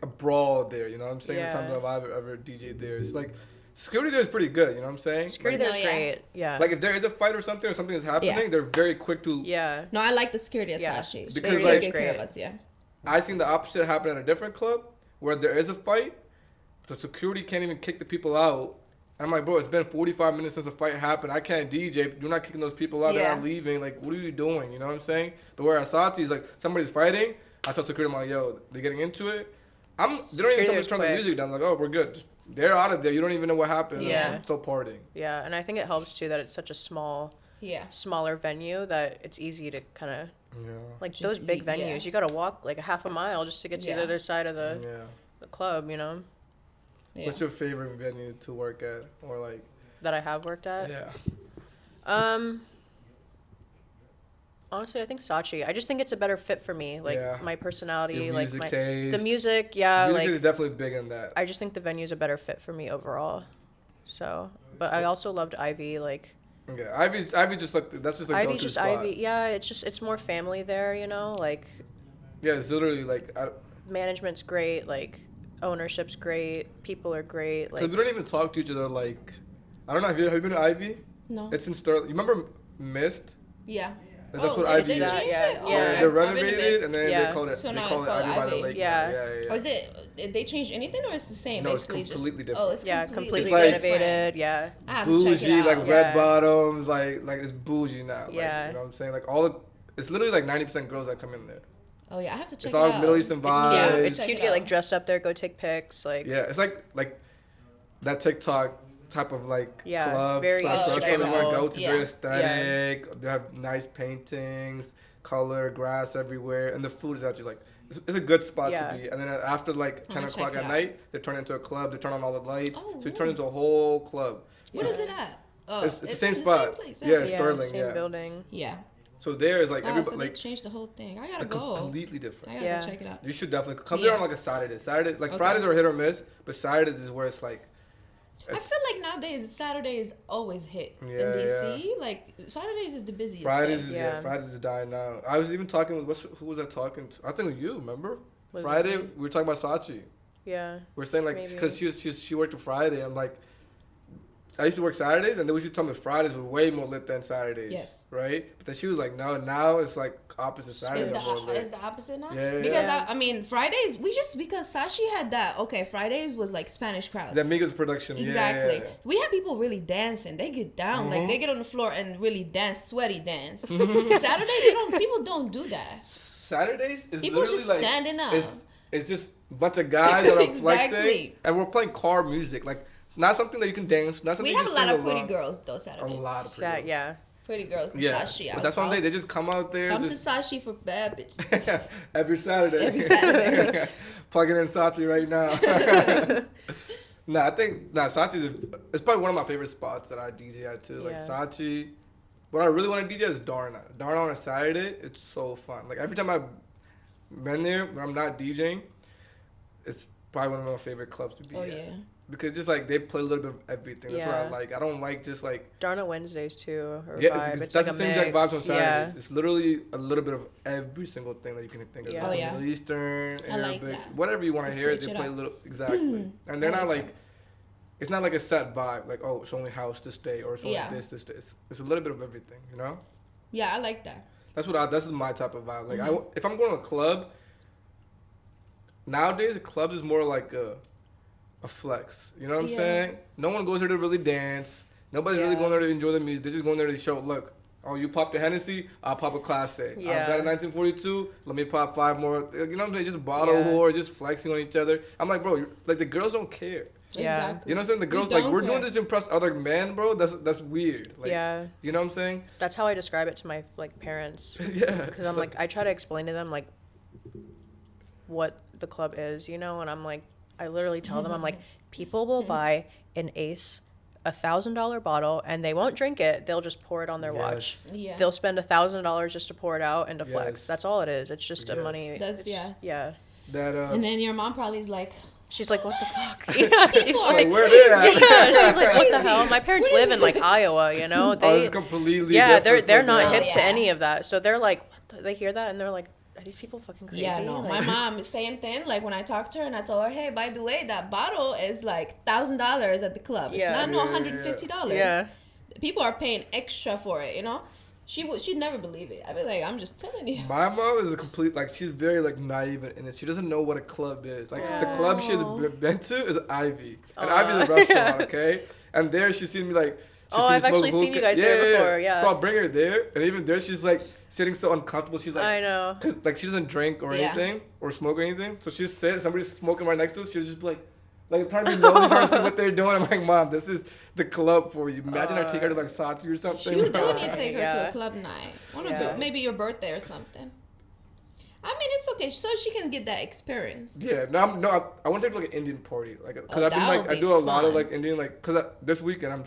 a brawl there. You know what I'm saying? The times I've ever DJ'd there, it's like security there is pretty good. You know what I'm saying? Security there's great. Yeah. Like if there is a fight or something is happening, they're very quick to. Yeah. No, I like the security at Saatchi. Because they take care of us. Yeah. I seen the opposite happen at a different club where there is a fight, the security can't even kick the people out. I'm like, bro, it's been 45 minutes since the fight happened. I can't DJ. You're not kicking those people out. They're not leaving. Like, what are you doing? You know what I'm saying? But where Saatchi is like, somebody's fighting. I tell security, I'm like, yo, they're getting into it. They don't even tell me to turn the music down. I'm like, oh, we're good. They're out of there. You don't even know what happened. Yeah. I'm still partying. Yeah, and I think it helps, too, that it's such a smaller venue that it's easy to kind of, like just those big venues, you got to walk like a half a mile just to get to the other side of the club, you know? Yeah. What's your favorite venue to work at or like? That I have worked at? Yeah. Honestly, I think Saatchi. I just think it's a better fit for me. Like my personality, your music like taste. The music, yeah. Music is definitely big in that. I just think the venue's a better fit for me overall. So, but I also loved Ivy, like. Yeah, Ivy just like that's just like Ivy's just spot. Ivy. Yeah, it's more family there, you know, like. Yeah, it's literally like. Management's great, like. Ownership's great. People are great. Like we don't even talk to each other. Like, I don't know. Have you been to Ivy? No. It's in Sterling. You remember Mist? Yeah. That's what Ivy is. Yeah. They renovated and then they called it. So now it's called Ivy by the Lake. Yeah. Is it? Did they change anything or it's the same? No, it's completely different. Oh, it's completely renovated. Yeah. I have to check it bougie, out. like red bottoms, like it's bougie now. Yeah. Like, you know what I'm saying? Like it's literally like 90% girls that come in there. Oh yeah, I have to check it out. It's all Middle Eastern vibes. It's cute to get like dressed up there, go take pics, like. Yeah, it's like that TikTok type of like club. Very restaurant you want to go to. Yeah. Very aesthetic. They have nice paintings, color, grass everywhere, and the food is actually like it's a good spot to be. And then after like 10 o'clock at night, they turn into a club. They turn on all the lights, so it turns into a whole club. What is it at? Oh, it's the same spot. Same place, yeah, Sterling. Same building. Yeah. So there is like everybody. So they changed the whole thing. I gotta go. Completely different. I gotta go check it out. You should definitely come there on like a Saturday. Fridays are hit or miss, but Saturdays is where it's like. I feel like nowadays Saturday is always hit in DC. Yeah. Like Saturdays is the busiest. Fridays is dying now. I was even talking with who was I talking to? I think it was you. Remember Friday we were talking about Saatchi. Yeah. We're saying like because she worked a Friday. I'm like. I used to work Saturdays, and then she told me Fridays were way more lit than Saturdays. Yes. Right? But then she was like, no, now it's like opposite. Saturdays are more lit. Is the opposite now? Yeah. Because, I mean, Fridays, because Saatchi had that, Fridays was like Spanish crowd. The Migos production. Exactly. Yeah. We had people really dancing. They get down. Like, they get on the floor and really dance, sweaty dance. Saturday, people don't do that. Saturdays is people literally just like. Standing up. It's just a bunch of guys that are flexing. And we're playing car music. Like, not something that you can dance. Not something we have a lot of pretty girls though Saturdays. A lot of pretty girls. Yeah. Pretty girls in Saatchi. But that's one day they just come out there. Come to Saatchi for bad bitches. Every Saturday. Plugging in Saatchi right now. I think Saatchi it's probably one of my favorite spots that I DJ at too. Like Saatchi. What I really want to DJ is Darna. Darna on a Saturday, it's so fun. Like every time I've been there when I'm not DJing, it's probably one of my favorite clubs to be at. Yeah. Because just like they play a little bit of everything. That's what I like. I don't like just like Darna Wednesdays too. Vibe. It's that's like the same exact vibes on Saturdays. It's literally a little bit of every single thing that you can think of. Yeah. Middle Eastern, Arabic, like whatever you want to hear. They play a little and they're not like. It's not like a set vibe. Like it's only house this day or it's only this day. It's a little bit of everything. You know. Yeah, I like that. That's my type of vibe. Like if I'm going to a club. nowadays the club is more like a flex. You know what I'm saying? No one goes there to really dance. Nobody's really going there to enjoy the music. They're just going there to show, look, oh, you popped a Hennessy, I'll pop a Class A. Yeah. I've got a 1942, let me pop 5 more. You know what I'm saying? Just bottle whore, just flexing on each other. I'm like, bro, like the girls don't care. Yeah. Exactly. You know what I'm saying? The girls, like, we're doing this to impress other men, bro. That's weird. Like, yeah. You know what I'm saying? That's how I describe it to my, like, parents. Yeah. Because I'm like, I try to explain to them, like, what the club is, you know? And I'm like, I literally tell them, I'm like, people will buy an Ace $1,000 bottle and they won't drink it. They'll just pour it on their watch. Yeah. They'll spend $1,000 just to pour it out and to flex. That's all it is. It's just a money. That's Yeah. That and then your mom probably is like, she's like, what the fuck? Yeah. She's like, where they at? Yeah. She's like, what the hell? My parents live in like Iowa, you know. They completely. Yeah, different they're from not that. hip to any of that. So they're like, what they hear that and they're like, are these people fucking crazy? Yeah, no. Like, My mom, same thing. Like when I talked to her and I told her, hey, by the way, that bottle is like $1,000 at the club. It's not no $150. Yeah. People are paying extra for it, you know. She'd never believe it. I'd be like, I'm just telling you. My mom is a complete, like, she's very, like, naive and innocent. She doesn't know what a club is. Like, the club she's been to is Ivy. And Ivy's a restaurant, okay? And there she's seen me, like, I've actually seen you guys there before, yeah. So I'll bring her there, and even there she's, like, sitting so uncomfortable. She's like, I know. 'cause, like, she doesn't drink or anything, or smoke or anything. So she'll sit, somebody's smoking right next to us, she'll just be like, trying to be nosy, trying to see what they're doing. I'm like, Mom, this is the club for you. Imagine I take her to, like, Saatchi or something. You do need to take her to a club night. Yeah. Maybe your birthday or something. I mean, it's okay, so she can get that experience. Yeah, I want to take like an Indian party, like, cause I've been that like, would I be do a lot of fun. like Indian, like, cause this weekend I'm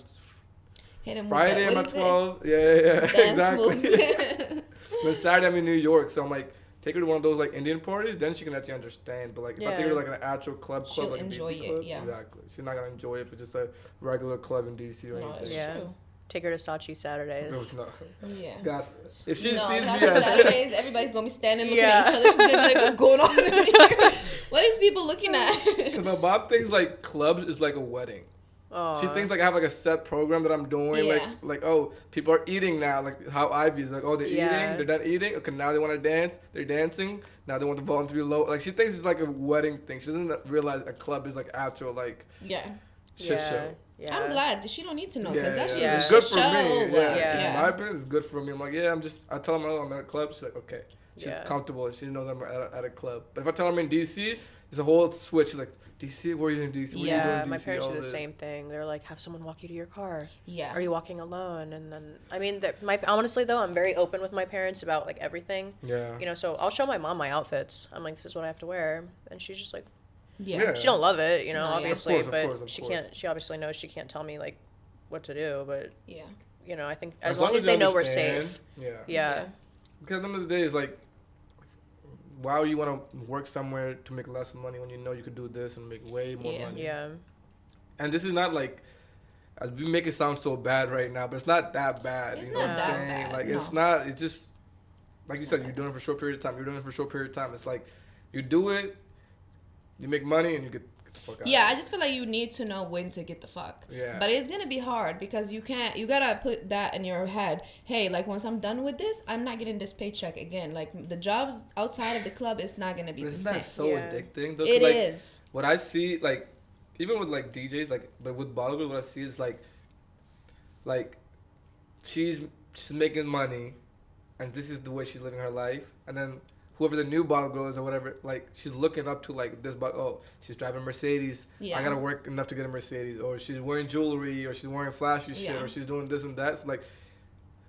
Hit him Friday with I'm that, at what 12, yeah, Dance exactly. moves. But Saturday I'm in New York, so I'm like, take her to one of those like Indian parties, then she can actually understand. But like if I take her to like an actual club, She'll like enjoy a DC it, club, yeah. exactly. She's not gonna enjoy it if it's just a regular club in DC or No, anything. that's Yeah. true. Take her to Saatchi Saturdays. No, it's not. Yeah. God, if she No, sees me Saturdays, everybody's gonna be standing looking at each other. She's gonna be like, "What's going on in here? What is people looking at?" Because my mom thinks like clubs is like a wedding. She thinks like I have like a set program that I'm doing. Yeah. Like oh, people are eating now. Like how Ivy's like, oh, they're eating, they're done eating. Okay, now they want to dance. They're dancing. Now they want the volume to be low. Like she thinks it's like a wedding thing. She doesn't realize a club is like actual like shit show. Yeah. I'm glad she don't need to know because that shit It's is good a for show. me. Yeah. Yeah. My opinion is good for me. I'm like, yeah, I tell her I'm at a club. She's like, okay. She's comfortable. She knows I'm at a club. But if I tell her I'm in DC, it's a whole switch. She's like, DC? Where are you in DC? What are you doing in DC? My parents do the same thing. They're like, have someone walk you to your car. Yeah. Are you walking alone? And then, I mean, honestly though, I'm very open with my parents about like everything. Yeah. You know, so I'll show my mom my outfits. I'm like, this is what I have to wear, and she's just like, Yeah. she don't love it, you know, obviously, Of course. she can't. She obviously knows she can't tell me like what to do, but Yeah. you know, I think as long as they know we're safe. Yeah. Because at the end of the day, it's like, why would you want to work somewhere to make less money when you know you could do this and make way more money? Yeah. And this is not like, as we make it sound so bad right now, but it's not that bad. It's you know not what I'm that saying? bad, Like no. it's not. It's just like you said. You're doing it for a short period of time. You're doing it for a short period of time. It's like you do it, you make money, and you get the fuck out. Yeah, I just feel like you need to know when to get the fuck. Yeah. But it's gonna be hard because you gotta put that in your head. Hey, like once I'm done with this, I'm not getting this paycheck again. Like the jobs outside of the club is not gonna be the Isn't same. that so addicting? Though? It like, is. What I see, like, even with like DJs, like, but with Bollywood, what I see is like, she's making money, and this is the way she's living her life, and then whoever the new bottle girl is or whatever, like she's looking up to like this, but she's driving a Mercedes. Yeah. I gotta work enough to get a Mercedes, or she's wearing jewelry, or she's wearing flashy shit, or she's doing this and that. So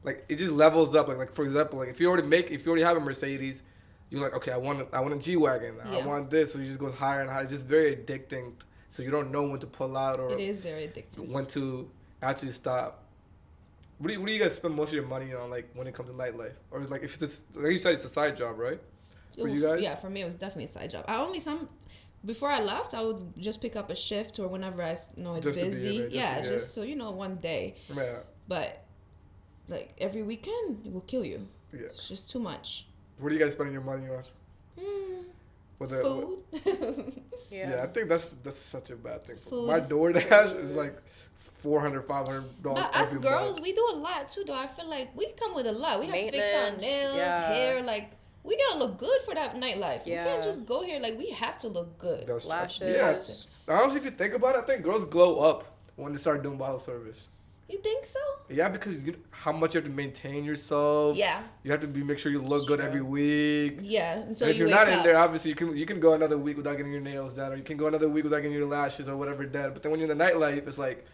like it just levels up. Like for example, like if you already have a Mercedes, you're like, okay, I want a G-Wagon. I want this, so you just go higher and higher. It's just very addicting. So you don't know when to pull out or It is very addicting. when to actually stop. What do you guys spend most of your money on, like when it comes to nightlife, or like if it's like you said, it's a side job, right? For you guys? Yeah, for me it was definitely a side job. Before I left, I would just pick up a shift or whenever I know it's Just to be busy. there, Just so one day. Yeah. But like every weekend, it will kill you. Yeah. It's just too much. What are you guys spending your money on? Food. Yeah, I think that's such a bad thing. Food. My DoorDash is like $400, $500. But us girls, we do a lot too. Though I feel like we come with a lot. We have to fix our nails, hair. Like we gotta look good for that nightlife. Yeah. We can't just go here like we have to look good. Lashes. Yeah. Honestly, if you think about it, I think girls glow up when they start doing bottle service. You think so? Yeah, because how much you have to maintain yourself. Yeah. You have to make sure you look good every week. Yeah. Until and if you're not in there, obviously you can go another week without getting your nails done, or you can go another week without getting your lashes or whatever done. But then when you're in the nightlife, it's like,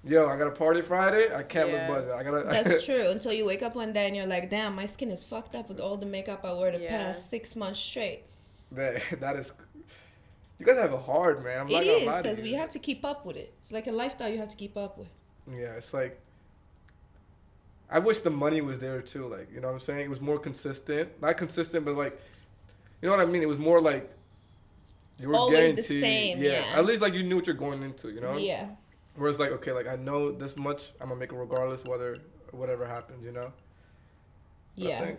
yo, I got a party Friday. I can't look buzzed. I gotta. That's true. Until you wake up one day and you're like, damn, my skin is fucked up with all the makeup I wore the past 6 months straight. That is. You guys have it hard, man. It is because we have to keep up with it. It's like a lifestyle you have to keep up with. Yeah, it's like. I wish the money was there too. Like, you know what I'm saying? It was more consistent. Not consistent, but like, you know what I mean? It was more like you were always guaranteed. The same. Yeah. At least like you knew what you're going into. You know? Yeah. Whereas like, okay, like I know this much, I'm gonna make it regardless whatever happens. You know? But yeah.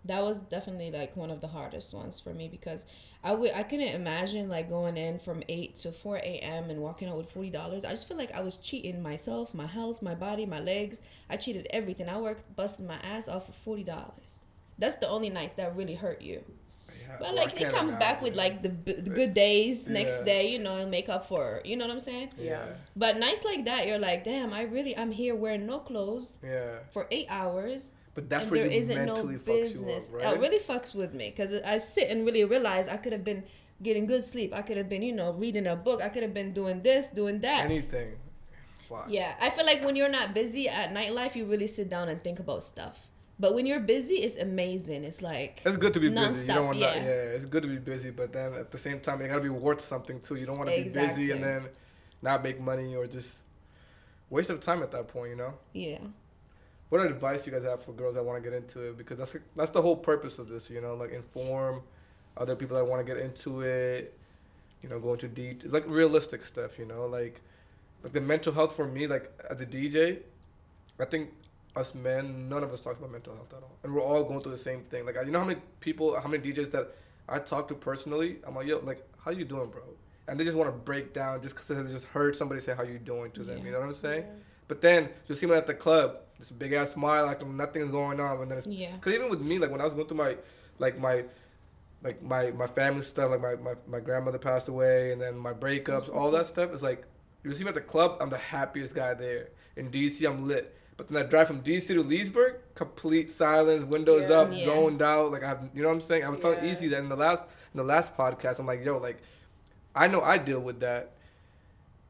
That was definitely like one of the hardest ones for me because I couldn't imagine like going in from 8 to 4 a.m. and walking out with $40. I just feel like I was cheating myself, my health, my body, my legs. I cheated everything. I worked, busted my ass off for $40. That's the only nights that really hurt you. Yeah, but like it comes back with like the good days next day, you know, and make up for, you know what I'm saying? Yeah. But nights like that, you're like, damn, I'm here wearing no clothes for 8 hours. But that's where you mentally fucks you up, right? It really fucks with me because I sit and really realize I could have been getting good sleep. I could have been, you know, reading a book. I could have been doing this, doing that. Anything. Fuck. Yeah, I feel like when you're not busy at nightlife, you really sit down and think about stuff. But when you're busy, it's amazing. It's like it's good to be non-stop. Busy. You don't want it's good to be busy, but then at the same time, you gotta be worth something too. You don't want to be busy and then not make money or just waste of time at that point. You know? Yeah. What advice you guys have for girls that want to get into it? Because that's the whole purpose of this, you know, like inform other people that want to get into it, you know, go into details, like realistic stuff, you know, like the mental health for me, like as a DJ, I think us men, none of us talk about mental health at all, and we're all going through the same thing. Like, you know how many DJs that I talk to personally, I'm like, yo, like, how you doing, bro? And they just want to break down just because they just heard somebody say how you doing to them, you know what I'm saying? Yeah. But then you'll see me at the club, this big ass smile, like nothing's going on, and then it's because even with me, like when I was going through my family stuff, like my grandmother passed away, and then my breakups, all that stuff. It's like you see me at the club, I'm the happiest guy there. In DC, I'm lit. But then I drive from DC to Leesburg, complete silence, windows up, zoned out. Like you know what I'm saying? I was telling Easy that in the last podcast, I'm like, yo, like I know I deal with that.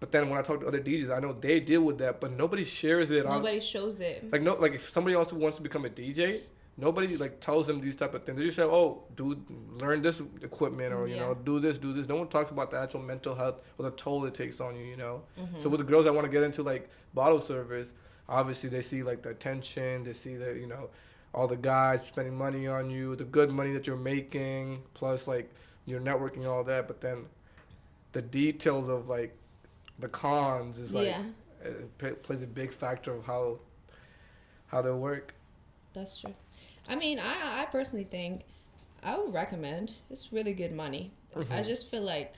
But then when I talk to other DJs, I know they deal with that, but nobody shares it. Nobody shows it. Like if somebody else wants to become a DJ, nobody like tells them these type of things. They just say, "Oh, dude, learn this equipment," or you know, do this. No one talks about the actual mental health or the toll it takes on you. You know. Mm-hmm. So with the girls that want to get into like bottle service, obviously they see like the attention, they see the all the guys spending money on you, the good money that you're making, plus like your networking, all that. But then the details of like the cons is like it plays a big factor of how they work. That's true. I mean, I personally think I would recommend. It's really good money. Mm-hmm. I just feel like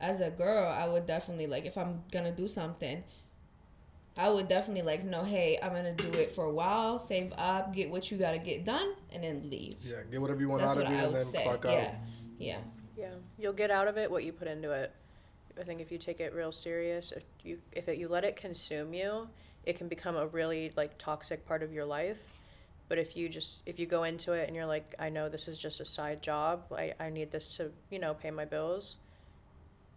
as a girl, I would definitely like if I'm gonna do something, I would definitely like know, hey, I'm gonna do it for a while, save up, get what you gotta get done, and then leave. Yeah, get whatever you want out of it, and then clock out. Yeah. You'll get out of it what you put into it. I think if you take it real serious, if you let it consume you, it can become a really like toxic part of your life. But if you go into it and you're like, I know this is just a side job, I need this to, pay my bills,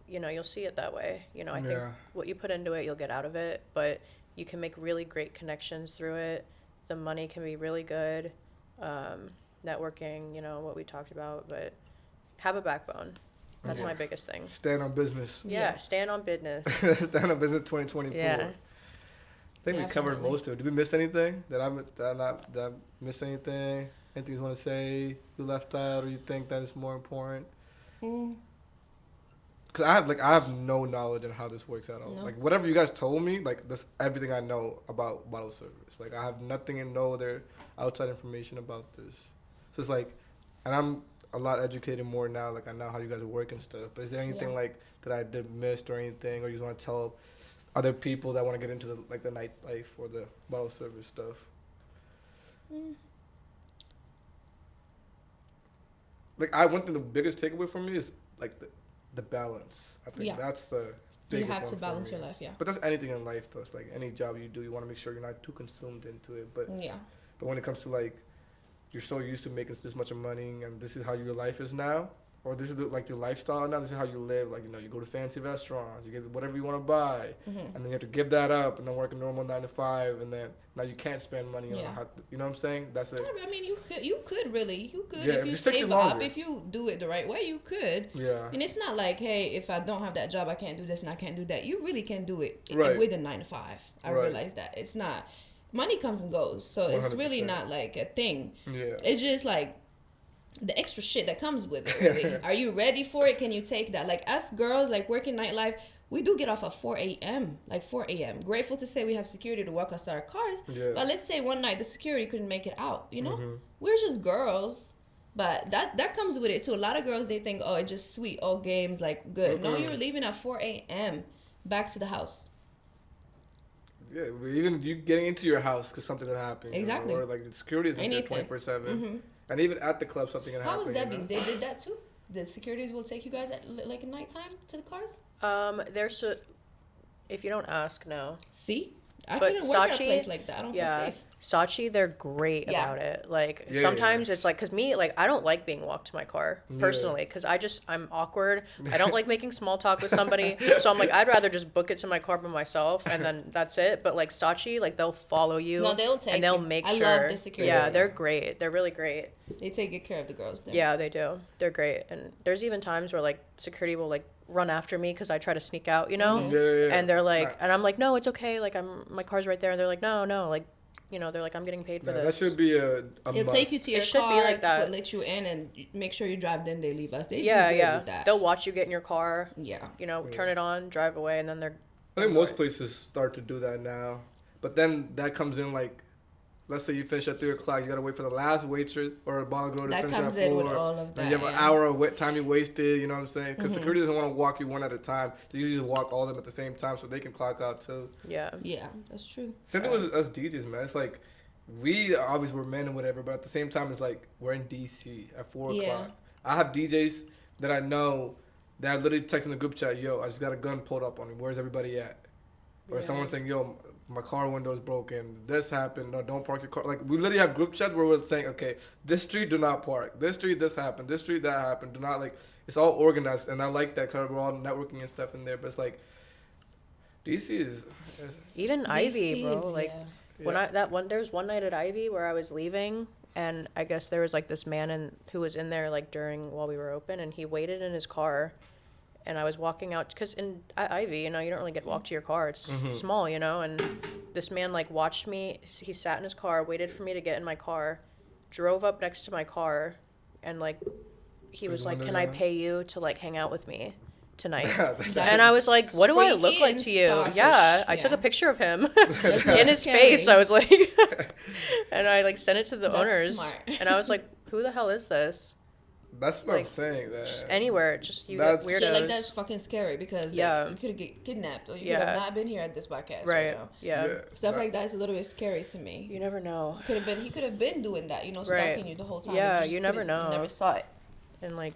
you'll see it that way. I think what you put into it, you'll get out of it, but you can make really great connections through it. The money can be really good. Networking, what we talked about, but have a backbone. That's my biggest thing. Stand on business. Yeah, stand on business. Stand on business 2024. Yeah. I think we covered most of it. Did we miss anything? Did I miss anything? Anything you want to say you left out or you think that is more important? Because I have no knowledge on how this works at all. No. Like, whatever you guys told me, like, that's everything I know about bottle service. Like, I have nothing and no other outside information about this. So it's like, and I'm a lot educated more now. Like, I know how you guys work and stuff. But is there anything, like, that I did missed or anything? Or you want to tell other people that want to get into the nightlife or the bottle service stuff? like I one thing the biggest takeaway for me is like the balance. I think that's the biggest you have to one balance for me. your life, yeah. But that's anything in life though. It's like any job you do, you want to make sure you're not too consumed into it. But but when it comes to like you're so used to making this much of money and this is how your life is now, or this is like your lifestyle now, this is how you live, like, you know, you go to fancy restaurants, you get whatever you want to buy, and then you have to give that up and then work a normal 9 to 5, and then now you can't spend money on how, you know what I'm saying? That's it. I mean, you could yeah, if you save up, if you do it the right way, you could. Yeah. And it's not like, hey, if I don't have that job, I can't do this and I can't do that. You really can do it right. with a 9 to 5. I realize that it's not. Money comes and goes, so 100%. It's really not like a thing. Yeah. It's just like the extra shit that comes with it, really. Are you ready for it? Can you take that? Like, us girls, like, working nightlife, we do get off at 4 a.m. Like, 4 a.m. Grateful to say we have security to walk us to our cars. Yeah. But let's say one night the security couldn't make it out, you know? We're just girls. But that comes with it, too. A lot of girls, they think, oh, it's just sweet, all games, like, good. No, you're leaving at 4 a.m. back to the house. Yeah, even you getting into your house because something could happen. Exactly. You know? Or like the security isn't there 24/7. And even at the club, something can happen. How was Debbie's? They did that too? The securities will take you guys at like at nighttime to the cars? There's if you don't ask, no. See? I couldn't work at a place like that. I don't feel safe. Saatchi, they're great about it. Like, sometimes it's like, because me, like, I don't like being walked to my car, personally, because I'm awkward. I don't like making small talk with somebody. So I'm like, I'd rather just book it to my car by myself, and then that's it. But, like, Saatchi, like, they'll follow you. No, they'll take and they'll you. make I sure. love the security. Yeah, they're great. They're really great. They take good care of the girls there. Yeah, they do. They're great. And there's even times where, like, security will, like, run after me because I try to sneak out, you know? And they're like, and I'm like, no, it's okay. Like, my car's right there. And they're like, no, like, you know, they're like, I'm getting paid for this. That should be a They'll must. take you to your car, should be like that. Let you in, and make sure you drive. Then they leave us. They do good with that. They'll watch you get in your car. Yeah. You know, turn it on, drive away, and then they're. I think most places start to do that now, but then that comes in like, let's say you finish at 3:00, you gotta wait for the last waitress or a bottle girl to finish at 4. That comes in with all of that. And you have an hour of time you wasted. You know what I'm saying? Because security doesn't want to walk you one at a time. They usually just walk all of them at the same time so they can clock out too. Yeah. Yeah, that's true. Same thing with us DJs, man. It's like, we obviously were men and whatever, but at the same time, it's like we're in DC at 4:00. Yeah. I have DJs that I know that I literally text in the group chat, yo, I just got a gun pulled up on me. Where's everybody at? Or someone saying, yo, my car window is broken. This happened. No, don't park your car. Like, we literally have group chats where we're saying, okay, this street, do not park. This street, this happened. This street, that happened. Do not, like, it's all organized. And I like that because we're all networking and stuff in there. But it's like, DC is even Ivy, bro. Like, when there was one night at Ivy where I was leaving, and I guess there was like this man who was in there like while we were open, and he waited in his car, and I was walking out because at Ivy, you know, you don't really get walked to your car. It's small, you know, and this man like watched me. He sat in his car, waited for me to get in my car, drove up next to my car, and like he was like, "Can I pay you to like hang out with me tonight?" And I was like, what do I look like to you? Yeah, I took a picture of him in his face. I was like, and I like sent it to the owners, and I was like, who the hell is this? That's what I'm saying. That just anywhere, just you get weirdos. Shit like that's fucking scary because you could get kidnapped or you could have not been here at this podcast right now. Yeah. Stuff like that is a little bit scary to me. You never know. He could have been doing that, you know, stalking you the whole time. Yeah, you never know. Never saw it. And like.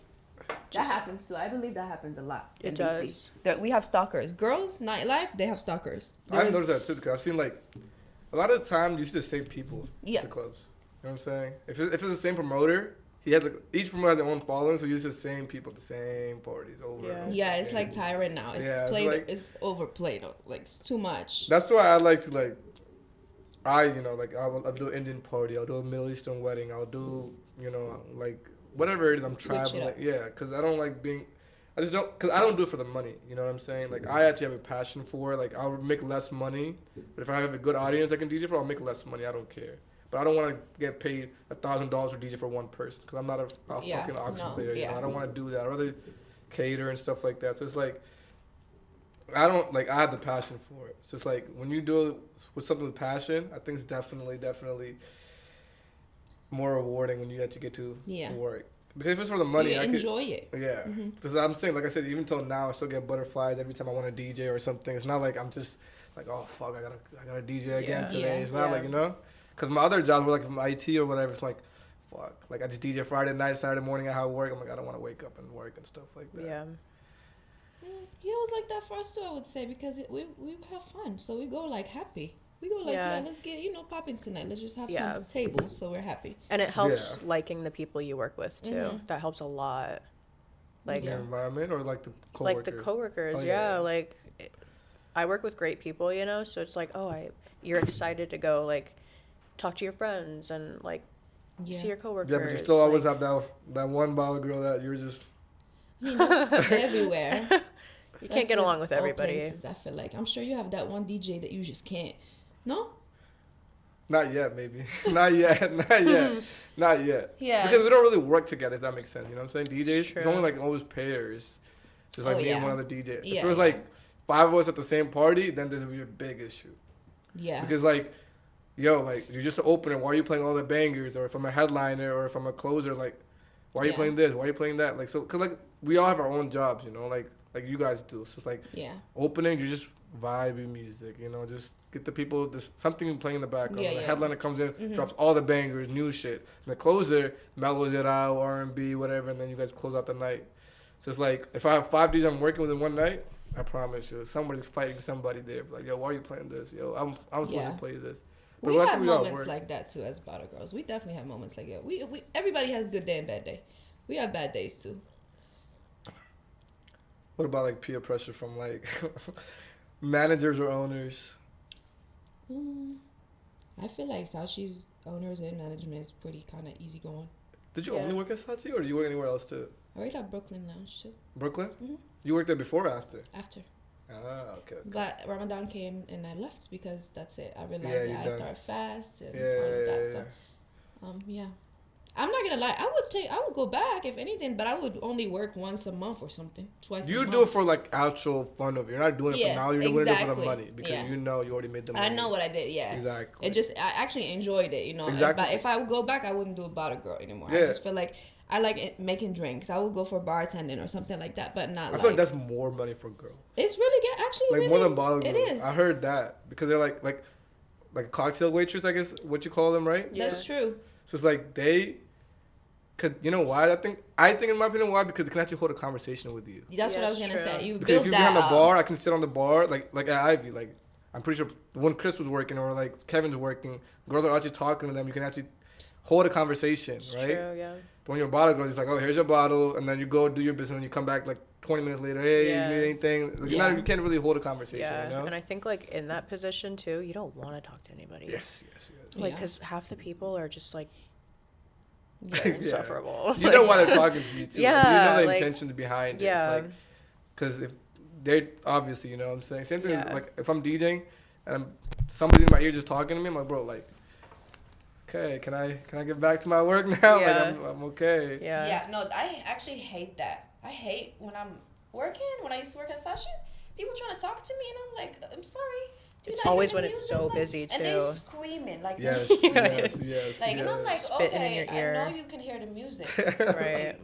That happens too. I believe that happens a lot. It does. That we have stalkers. Girls, nightlife, they have stalkers. I've noticed that too because I've seen like a lot of the time you see the same people at the clubs. You know what I'm saying? If it's the same promoter, he has like each promoter has their own following, so you see the same people at the same parties over. And over. Yeah, it's like Tyrant now. It's played. Like, it's overplayed. Like it's too much. That's why I like to like. I'll do an Indian party. I'll do a Middle Eastern wedding. I'll do like. Whatever it is, I'm traveling. Like, because I don't like being. Because I don't do it for the money. You know what I'm saying? Like, I actually have a passion for it. Like, I'll make less money, but if I have a good audience I can DJ for, I'll make less money. I don't care. But I don't want to get paid $1,000 for DJ for one person because I'm not a fucking auction player. You know? I don't want to do that. I'd rather cater and stuff like that. So it's like, I have the passion for it. So it's like, when you do it with something with passion, I think it's definitely more rewarding when you actually get to work. Because if it's for the money, I enjoy it. Yeah. Because I'm saying, like I said, even till now, I still get butterflies every time I want to DJ or something. It's not like I'm just like, oh fuck, I gotta DJ again today. It's not like, you know. Because my other jobs were like from IT or whatever. It's like, fuck. Like I just DJ Friday night, Saturday morning I have work. I'm like I don't want to wake up and work and stuff like that. Yeah. Yeah, it was like that for us too, I would say, because we have fun. So we go like happy. We go like, yeah, let's get, popping tonight. Let's just have some tables so we're happy. And it helps liking the people you work with too. Mm-hmm. That helps a lot. Like the environment or like the coworkers? Like the coworkers, Like I work with great people, so it's like, you're excited to go like talk to your friends and like see your coworkers. Yeah, but you still always have that one bottle girl that you're just... I mean, that's everywhere. You can't get along with everybody. Places, I feel like. I'm sure you have that one DJ that you just can't. No? Not yet, maybe. Not yet. Yeah. Because we don't really work together, if that makes sense. You know what I'm saying? DJs, it's only like always pairs. Just like me and one other DJ. If it was like 5 of us at the same party, then there would be a big issue. Yeah. Because like, you're just an opener. Why are you playing all the bangers? Or if I'm a headliner or if I'm a closer, like, why are you playing this? Why are you playing that? Like, so, because like, we all have our own jobs, like you guys do. So it's like, opening, you just vibey music, just get the people, something playing in the background. The headliner comes in, drops all the bangers, new shit. And the closer mellows it out, R&B, whatever, and then you guys close out the night. So it's like, if I have 5 DJs I'm working with in one night, I promise you, somebody's fighting somebody there. Like, yo, why are you playing this? Yo, I'm supposed to play this. But we have moments like that too as bottle girls. We definitely have moments like that. We everybody has good day and bad day. We have bad days too. What about like peer pressure from like managers or owners? I feel like Sachi's owners and management is pretty kind of easygoing. Did you only work at Sachi or did you work anywhere else too? I worked at Brooklyn Lounge too. Brooklyn? Mm-hmm. You worked there before or after? After. Ah, okay. But Ramadan came and I left because that's it. I realized that I started fast and all of that. So, I'm not gonna lie. I would go back if anything, but I would only work once a month or something, twice. You do it for like actual fun of it. You're not doing it for now. You're doing it for the money because you already made the money. I know what I did. Yeah, exactly. I actually enjoyed it. Exactly. But if I would go back, I wouldn't do a bottle girl anymore. I just feel like I like making drinks. I would go for bartending or something like that, but not. I feel like that's more money for girls. It's really good, actually. Like really, more than bottle girls. It is. I heard that because they're like a cocktail waitress, I guess what you call them, right? Yeah. That's true. So it's like they. Cause you know why? I think in my opinion why, because they can actually hold a conversation with you. That's what I was gonna say. Because if you're on the bar, I can sit on the bar like at Ivy. Like I'm pretty sure when Chris was working or like Kevin's working, girls are actually talking to them. You can actually hold a conversation, right? True, yeah. But when you're a bottle girl, it's like, oh, here's your bottle, and then you go do your business, and you come back like 20 minutes later. Hey, you need anything? Like, you can't really hold a conversation. Yeah, and I think like in that position too, you don't want to talk to anybody. Yes. Like, because half the people are just like. You're insufferable. You know why they're talking to you too. Yeah, like, you know the intentions behind it. Yeah. It's like, because if they're obviously, you know what I'm saying. Same thing as like if I'm DJing and somebody in my ear just talking to me, I'm like, bro, like, okay, can I get back to my work now? Yeah. Like I'm okay. Yeah. Yeah. No, I actually hate that. I hate when I'm working. When I used to work at Sashi's, people trying to talk to me, and I'm like, I'm sorry. It's always when it's so busy, too. And they're screaming. Like, yes. Like, and I'm like, spitting in your ear. I know you can hear the music. Right.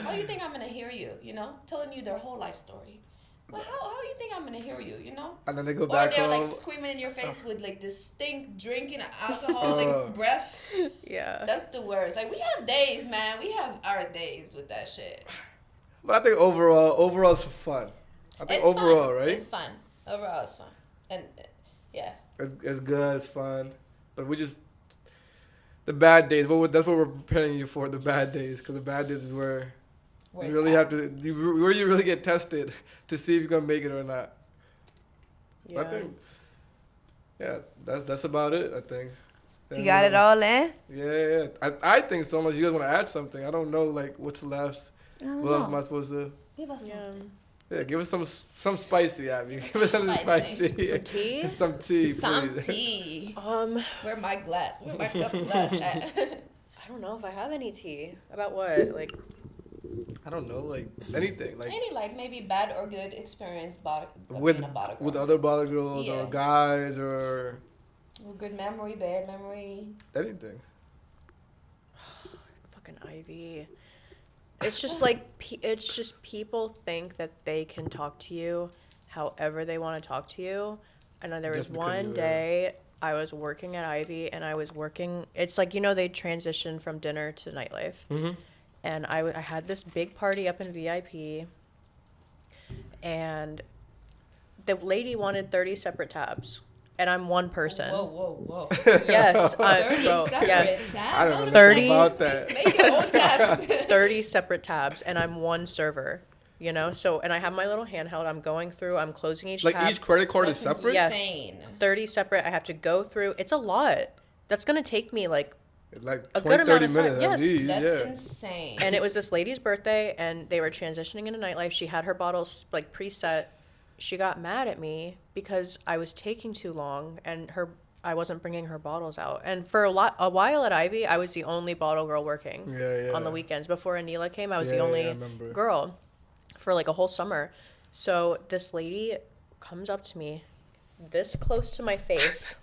How you think I'm going to hear you, Telling you their whole life story. Like, how you think I'm going to hear you, And then they go back home. Or they're, like, screaming in your face with, like, this stink, drinking, alcoholic breath. Yeah. That's the worst. Like, we have days, man. We have our days with that shit. But I think overall it's fun. I think it's overall, fun. Right? It's fun. Overall, it's fun. And yeah, it's good, it's fun, but we just the bad days. That's what we're preparing you for. The bad days, because the bad days is where you really have to, where you really get tested to see if you're gonna make it or not. Yeah. I think, that's about it. I think. You got it all in. Yeah. I think so much. You guys want to add something? I don't know, like what's left. What else am I supposed to? Give us something. Yeah, give us some spicy, Abby. Give us some spicy. Some tea? Some tea, Some please. tea. Where my glass? Where my cup glass at? I don't know if I have any tea. About what? Like, I don't know, like anything. Like any maybe bad or good experience with being a bottle girl. With other bottle girls or guys or good memory, bad memory. Anything. Fucking Ivy. It's just like, it's just people think that they can talk to you however they want to talk to you. And then there was one day I was working at Ivy, and I was working. It's like, you know, they transitioned from dinner to nightlife, and I had this big party up in VIP, and the lady wanted 30 separate tabs. And I'm one person. Whoa. Yes. 30 separate yes. tabs? I don't know 30 about that. Make your own tabs. 30 separate tabs, and I'm one server, you know? So, and I have my little handheld. I'm going through, I'm closing each tab. Like each credit card is separate? Yes. Insane. 30 separate. I have to go through. It's a lot. That's going to take me like a 20, good amount 30 of time. minutes. Yes. At least, That's insane. And it was this lady's birthday, and they were transitioning into nightlife. She had her bottles like preset. She got mad at me because I was taking too long, and I wasn't bringing her bottles out. And for a while at Ivy, I was the only bottle girl working on the weekends. Before Anila came, I was the only girl for like a whole summer. So this lady comes up to me, this close to my face,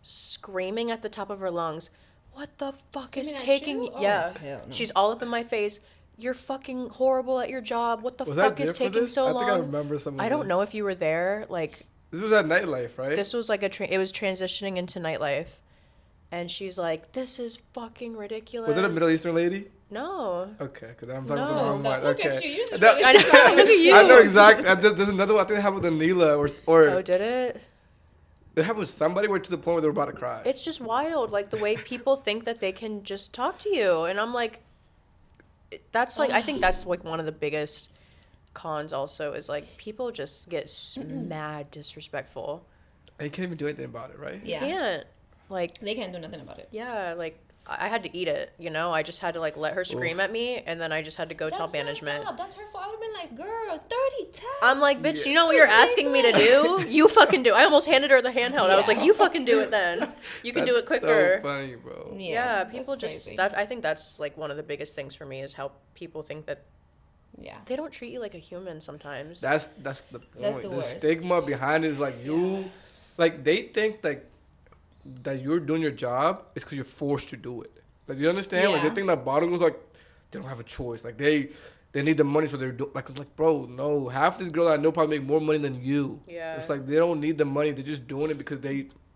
screaming at the top of her lungs, "What the fuck is taking?" Yeah, she's all up in my face. "You're fucking horrible at your job. What the fuck is taking so long?" I think I remember some of I don't know if you were there. Like, this was at Nightlife, right? This was like it was transitioning into Nightlife. And she's like, "This is fucking ridiculous." Was it a Middle Eastern lady? No. Okay, because I'm talking to my mind. Look Okay. at you. You just I know, look at you. I know exactly. There's another one. I think it happened with Anila or Oh, did it? it happened with somebody where to the point where they were about to cry. It's just wild, like the way people think that they can just talk to you, and I'm like, that's like I think that's like one of the biggest cons. Also, is like people just get mad disrespectful. And you can't even do anything about it, right? Yeah. You can't. Like, they can't do nothing about it. Yeah, like I had to eat it, you know. I just had to like let her scream at me, and then I just had to go tell management. That's her fault. I would have been like, "Girl, 30 tabs." I'm like, "Bitch, you know what you're asking me to do? You fucking do." I almost handed her the handheld. I was like, "You fucking do it then. You can do it quicker." So funny, bro. Yeah, people just I think that's like one of the biggest things for me is how people think that they don't treat you like a human sometimes. That's the point. That's the the worst. stigma behind it is like like they think like that you're doing your job is because you're forced to do it. Like, you understand? Like, they think that bottle girls, like, they don't have a choice. Like, they need the money, so they're like, bro, no. Half these girls I know probably make more money than you. Yeah. It's like they don't need the money. They're just doing it because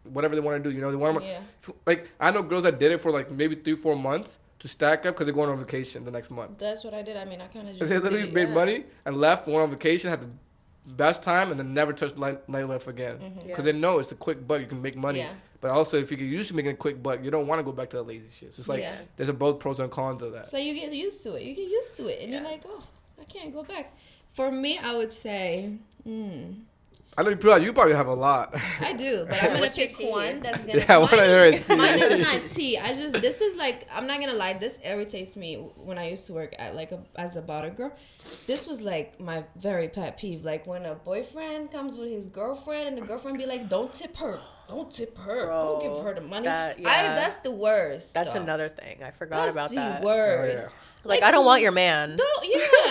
whatever they want to do. You know, they want to. Like, I know girls that did it for like maybe 3-4 months to stack up because they're going on vacation the next month. That's what I did. I mean, I kind of just. They literally made money and left, went on vacation, had the best time, and then never touched nightlife again. Because they know it's a quick buck. You can make money. Yeah. But also, if you get used to making a quick buck, you don't want to go back to the lazy shit. So it's like there's both pros and cons of that. So you get used to it. You get used to it, and you're like, oh, I can't go back. For me, I would say, I know you probably have a lot. I do, but I'm gonna pick one that's gonna. Yeah, I want to hear it. Mine is not tea. This is like, I'm not gonna lie. This irritates me when I used to work at as a bottle girl. This was like my very pet peeve. Like when a boyfriend comes with his girlfriend and the girlfriend be like, "Don't tip her. Don't tip her. Bro, don't give her the money." That's the worst. That's another thing. I forgot about that. That's the worst. Oh, yeah. Like, I don't want your man. Don't,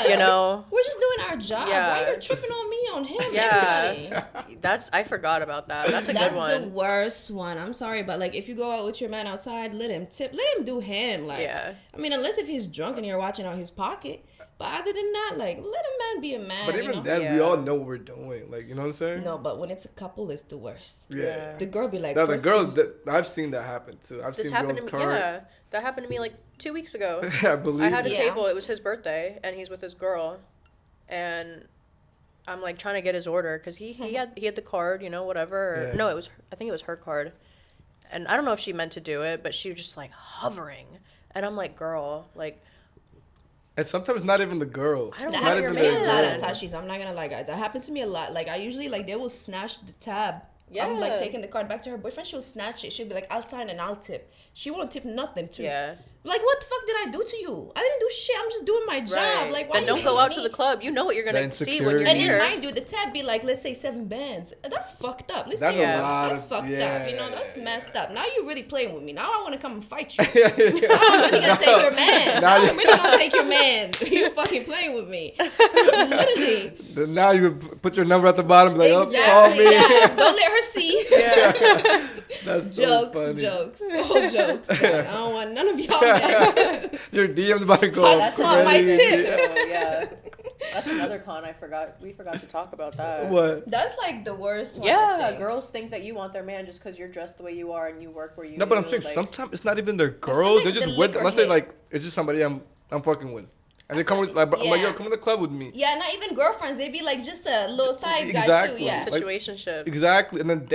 you know? We're just doing our job. Yeah. Why you're tripping on me, on him, everybody? I forgot about that. That's a good one. That's the worst one. I'm sorry, but like if you go out with your man outside, let him tip. Let him do him. Like, I mean, unless if he's drunk and you're watching out his pocket. But other than that, like, let a man be a man. But even then, we all know what we're doing. Like, you know what I'm saying? No, but when it's a couple, it's the worst. Yeah. The girl be like, the girl, I've seen that happen too. I've seen girls current. Yeah, that happened to me like 2 weeks ago. I believe I had a table. It was his birthday, and he's with his girl, and I'm like trying to get his order because he had the card, you know, whatever. No, I think it was her card, and I don't know if she meant to do it, but she was just like hovering, and I'm like, girl, like. And sometimes not even the girl. That happens to me a lot at Sashi's. I'm not gonna lie, guys. That happens to me a lot. Like I usually they will snatch the tab. Yeah. I'm like taking the card back to her boyfriend. She'll snatch it. She'll be like, "I'll sign and I'll tip." She won't tip nothing to. Yeah. Like, what the fuck did I do to you? I didn't do shit. I'm just doing my job. Right. Like, why then don't go out to the club. You know what you're gonna see when you're here. And mind you, the tab be like, let's say 7 bands. That's fucked up. That's fucked up. You know, that's messed up. Now you're really playing with me. Now I want to come and fight you. Now I'm really gonna take your man. Now I'm really gonna take your man. You're fucking playing with me. Literally. Now you put your number at the bottom, like, exactly. Call me. Yeah. Don't let her see. Yeah. That's jokes, so funny. Jokes, all jokes. I don't want none of y'all. Your DM's about to go. That's not my tip. Yeah. That's another con I forgot. We forgot to talk about that. What? That's like the worst one. Yeah, girls think that you want their man just because you're dressed the way you are and you work where you. No, but I'm saying like, sometimes it's not even their girls. like They're just the with. liquor Let's say hit. like it's just somebody I'm fucking with, and they come with like, I'm like, yo, come to the club with me. Yeah, not even girlfriends. They be like just a little side guy Exactly. too. Yeah. Like, situationship. Exactly, and then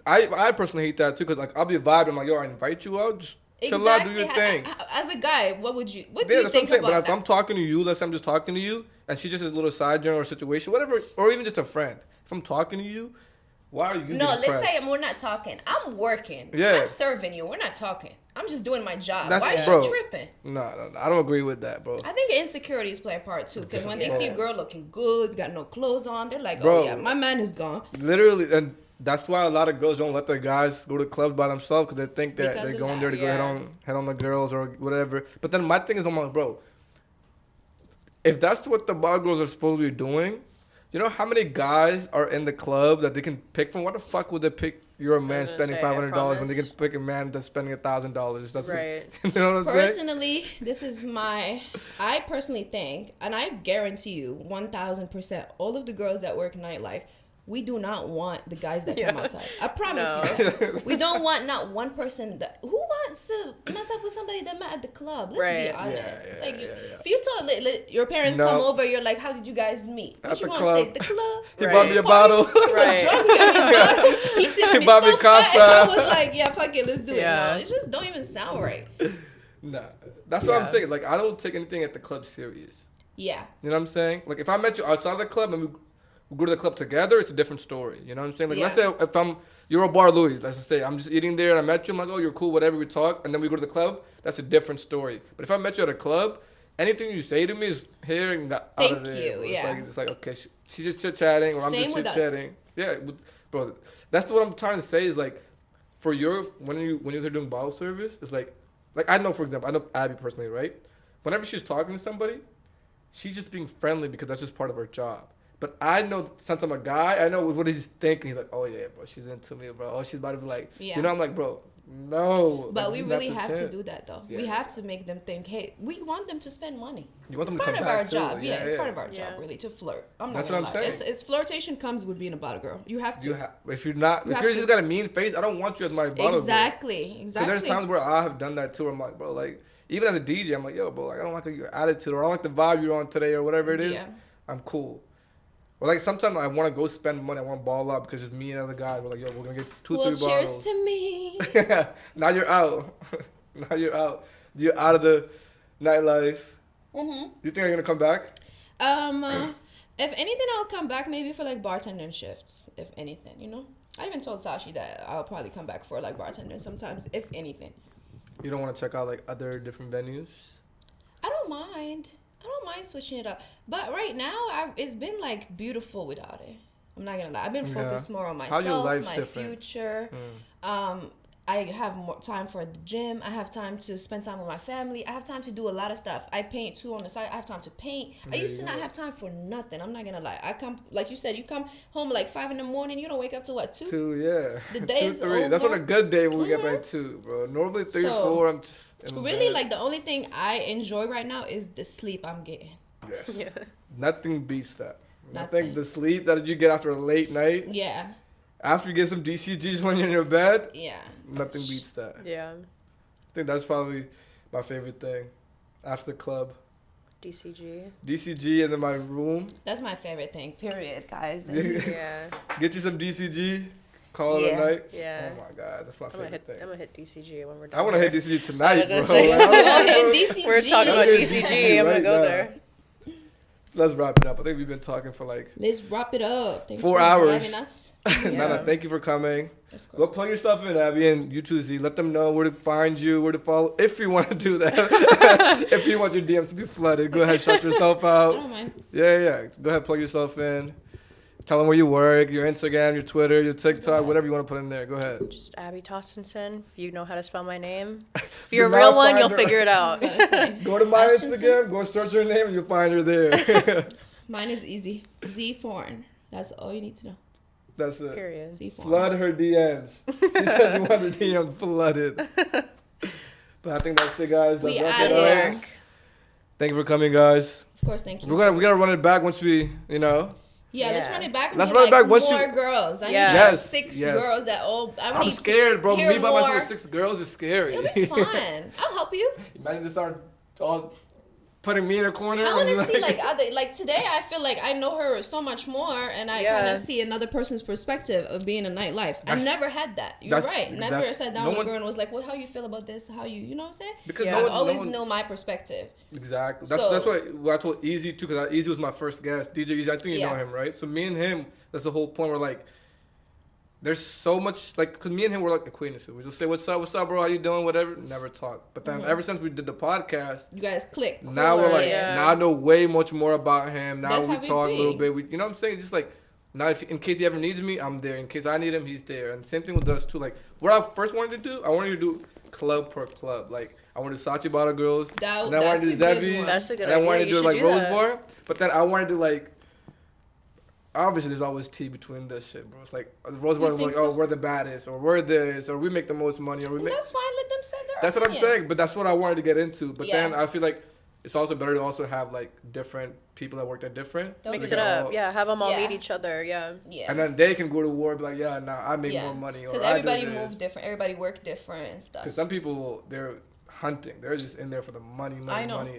I personally hate that too, cause like I'll be vibing. I'm like, yo, I invite you out, just chill out, do your thing. As a guy, what do you That's think what I'm saying. about But if that? I'm talking to you, let's say I'm just talking to you, and she just is a little side joint or situation, whatever, or even just a friend. If I'm talking to you, why are you? No, let's pressed? say we're not talking. I'm working. Yeah. I'm serving you. We're not talking. I'm just doing my job. That's- Why is bro. she tripping? No, I don't agree with that, bro. I think insecurities play a part too. Because when they see a girl looking good, got no clothes on, they're like, Bro. oh yeah, my man is gone. Literally, and that's why a lot of girls don't let their guys go to clubs by themselves because they think that Because they're of going that, there to go head on the girls or whatever. But then my thing is, I'm like, bro, if that's what the bar girls are supposed to be doing, you know how many guys are in the club that they can pick from? Why the fuck would they pick your man was gonna spending say, I $500 when they can promise. pick a man that's spending $1,000? That's Right. You know what I'm saying? Personally, I personally think, and I guarantee you 1000%, all of the girls that work nightlife, we do not want the guys that come Yeah. outside. I promise No. you that. We don't want not one person who wants to mess up with somebody that met at the club. Let's be Right. honest. Yeah, like, yeah. if you told your parents No. come over, you're like, how did you guys meet? What At you the gonna club. say? The club? He Right. bought me a bottle. He was Right. drunk. He got me a bottle. He tipped He me bought me so casa. fast. I was like, yeah, fuck it, let's do Yeah. it. No, it just don't even sound right. Nah, that's what I'm Yeah. saying. Like, I don't take anything at the club serious. Yeah. You know what I'm saying? Like, if I met you outside the club and we go to the club together, it's a different story. You know what I'm saying? Like, let's say if you're a Bar Louis, let's say I'm just eating there and I met you, I'm like, oh, you're cool, whatever, we talk, and then we go to the club, that's a different story. But if I met you at a club, anything you say to me is hearing that out of Thank there. you, Bro. yeah. It's like okay, she's just chit-chatting, or I'm Same just with us. chit-chatting. Yeah, bro, that's what I'm trying to say is like, for when you're doing bottle service, it's like I know, for example, I know Abby personally, right? Whenever she's talking to somebody, she's just being friendly because that's just part of her job. But I know, since I'm a guy, I know what he's thinking. He's like, oh yeah, bro, she's into me, bro. Oh, she's about to be like, Yeah. you know, I'm like, bro, no. But like, we this is really not the have to chance. do that though. Yeah. We have to make them think, hey, we want them to spend money. You want It's them to part come of our back too. job. Yeah, it's yeah. part of our Yeah. job, really, to flirt. I'm That's not what gonna I'm lie. saying. It's flirtation comes with being a bottle girl. You have to. If you're not, You if have you're to. just got a mean face, I don't want you as my bottle. Exactly. So Exactly. there's times where I have done that too. I'm like, bro, like even as a DJ, I'm like, yo, bro, like, I don't like your attitude, or I don't like the vibe you're on today, or whatever it is. Yeah. I'm cool. Or like sometimes I want to go spend money. I want to ball out because it's me and other guys. We're like, yo, we're gonna get 2-3 Well, bottles. cheers to me. Now you're out. Now you're out. You're out of the nightlife. Mhm. You think I'm gonna come back? If anything, I'll come back maybe for like bartending shifts. If anything, you know. I even told Sashi that I'll probably come back for like bartending sometimes. If anything. You don't want to check out like other different venues? I don't mind switching it up. But right now, it's been like beautiful without it. I'm not gonna lie. I've been focused more on How your myself, life's my different. future. I have more time for the gym. I have time to spend time with my family. I have time to do a lot of stuff. I paint too on the side. I have time to paint. I used to not have time for nothing. I'm not gonna lie. I come, like you said, you come home like 5 a.m. You don't wake up till what, 2? 2, yeah. The day 2, is 3. That's on over. a good day when we get back 2, bro. Normally 3, So, 4. I'm just in Really, bed. like the only thing I enjoy right now is the sleep I'm getting. Yes. Yeah. Nothing beats that. Nothing. The sleep that you get after a late night, Yeah, after you get some DCGs when you're in your bed, yeah. nothing beats that. Yeah. I think that's probably my favorite thing. After the club, DCG. DCG, and then my room. That's my favorite thing. Period, guys. Yeah. Get you some DCG. Call it Yeah. a night. Yeah. Oh my god, that's my I'm gonna favorite hit. I'm thing. gonna hit DCG when we're done. I want to hit DCG tonight, was bro. gonna say. Like, I And wanna- DCG. We're talking about Okay, DCG. I'm gonna right go now. there. Let's wrap it up. I think we've been talking for like Let's wrap it up. Thanks 4 for hours. having us. Nana, thank you for coming. Of Go course. plug your stuff in, Abby, and you too, Z. Let them know where to find you, where to follow, if you want to do that. If you want your DMs to be flooded, go ahead, shout yourself I out. don't mind. Yeah. Go ahead, plug yourself in. Tell them where you work, your Instagram, your Twitter, your TikTok, whatever you want to put in there. Go ahead. Just Abby Tostinson. If you know how to spell my name. If you're a real one, you'll figure it out. Go to my Ashton Instagram, go search her name, and you'll find her there. Mine is easy. Z Foreign. That's all you need to know. That's it. Period. Z Foreign. Flood her DMs. She said you want her DMs flooded. But I think that's it, guys. We Let's wrap outta it up. here. Thank you for coming, guys. Of course, thank you. We gotta run it back once we, Yeah, let's run it back. Let's run it back. Once more girls. I need six girls that all. I'm scared, bro. Me by myself with 6 girls is scary. It'll be fun. I'll help you. Imagine they start all putting me in a corner. I want to see like today. I feel like I know her so much more, and I kind of see another person's perspective of being a nightlife. I've never had that. You're right. Never sat down with a girl and was like, "Well, how you feel about this? How you know what I'm saying?" Because I always know my perspective. Exactly. That's why I told Easy too, because Easy was my first guest. DJ Easy, I think you know him, right? So me and him, that's the whole point. Where like, there's so much like, because me and him were like acquaintances. We just say, what's up, bro? How you doing? Whatever. Never talk. But then ever since we did the podcast, you guys clicked. Now we're like, now I know way much more about him. Now we talk a little bit. You know what I'm saying? Just like, now in case he ever needs me, I'm there. In case I need him, he's there. And same thing with us too. Like, what I first wanted to do, I wanted to do club per club. Like, I wanted to do Sachi Bottle Girls. And then I wanted to do Zebby's. That's a good idea. And I wanted to do like Rose Bar. But then I wanted to like, obviously there's always tea between this shit, bro. It's like Rose Bar is like, oh, we're the baddest, or we're this, or we make the most money, or we make. That's fine. Let them say their That's opinion. what I'm saying. But that's what I wanted to get into. But then I feel like it's also better to also have like different people that work at different. Mix it up. Have them all meet each other. Yeah. And then they can go to war, be like, I make more money. Because everybody move different. Everybody work different and stuff. Because some people, they're hunting. They're just in there for the money. And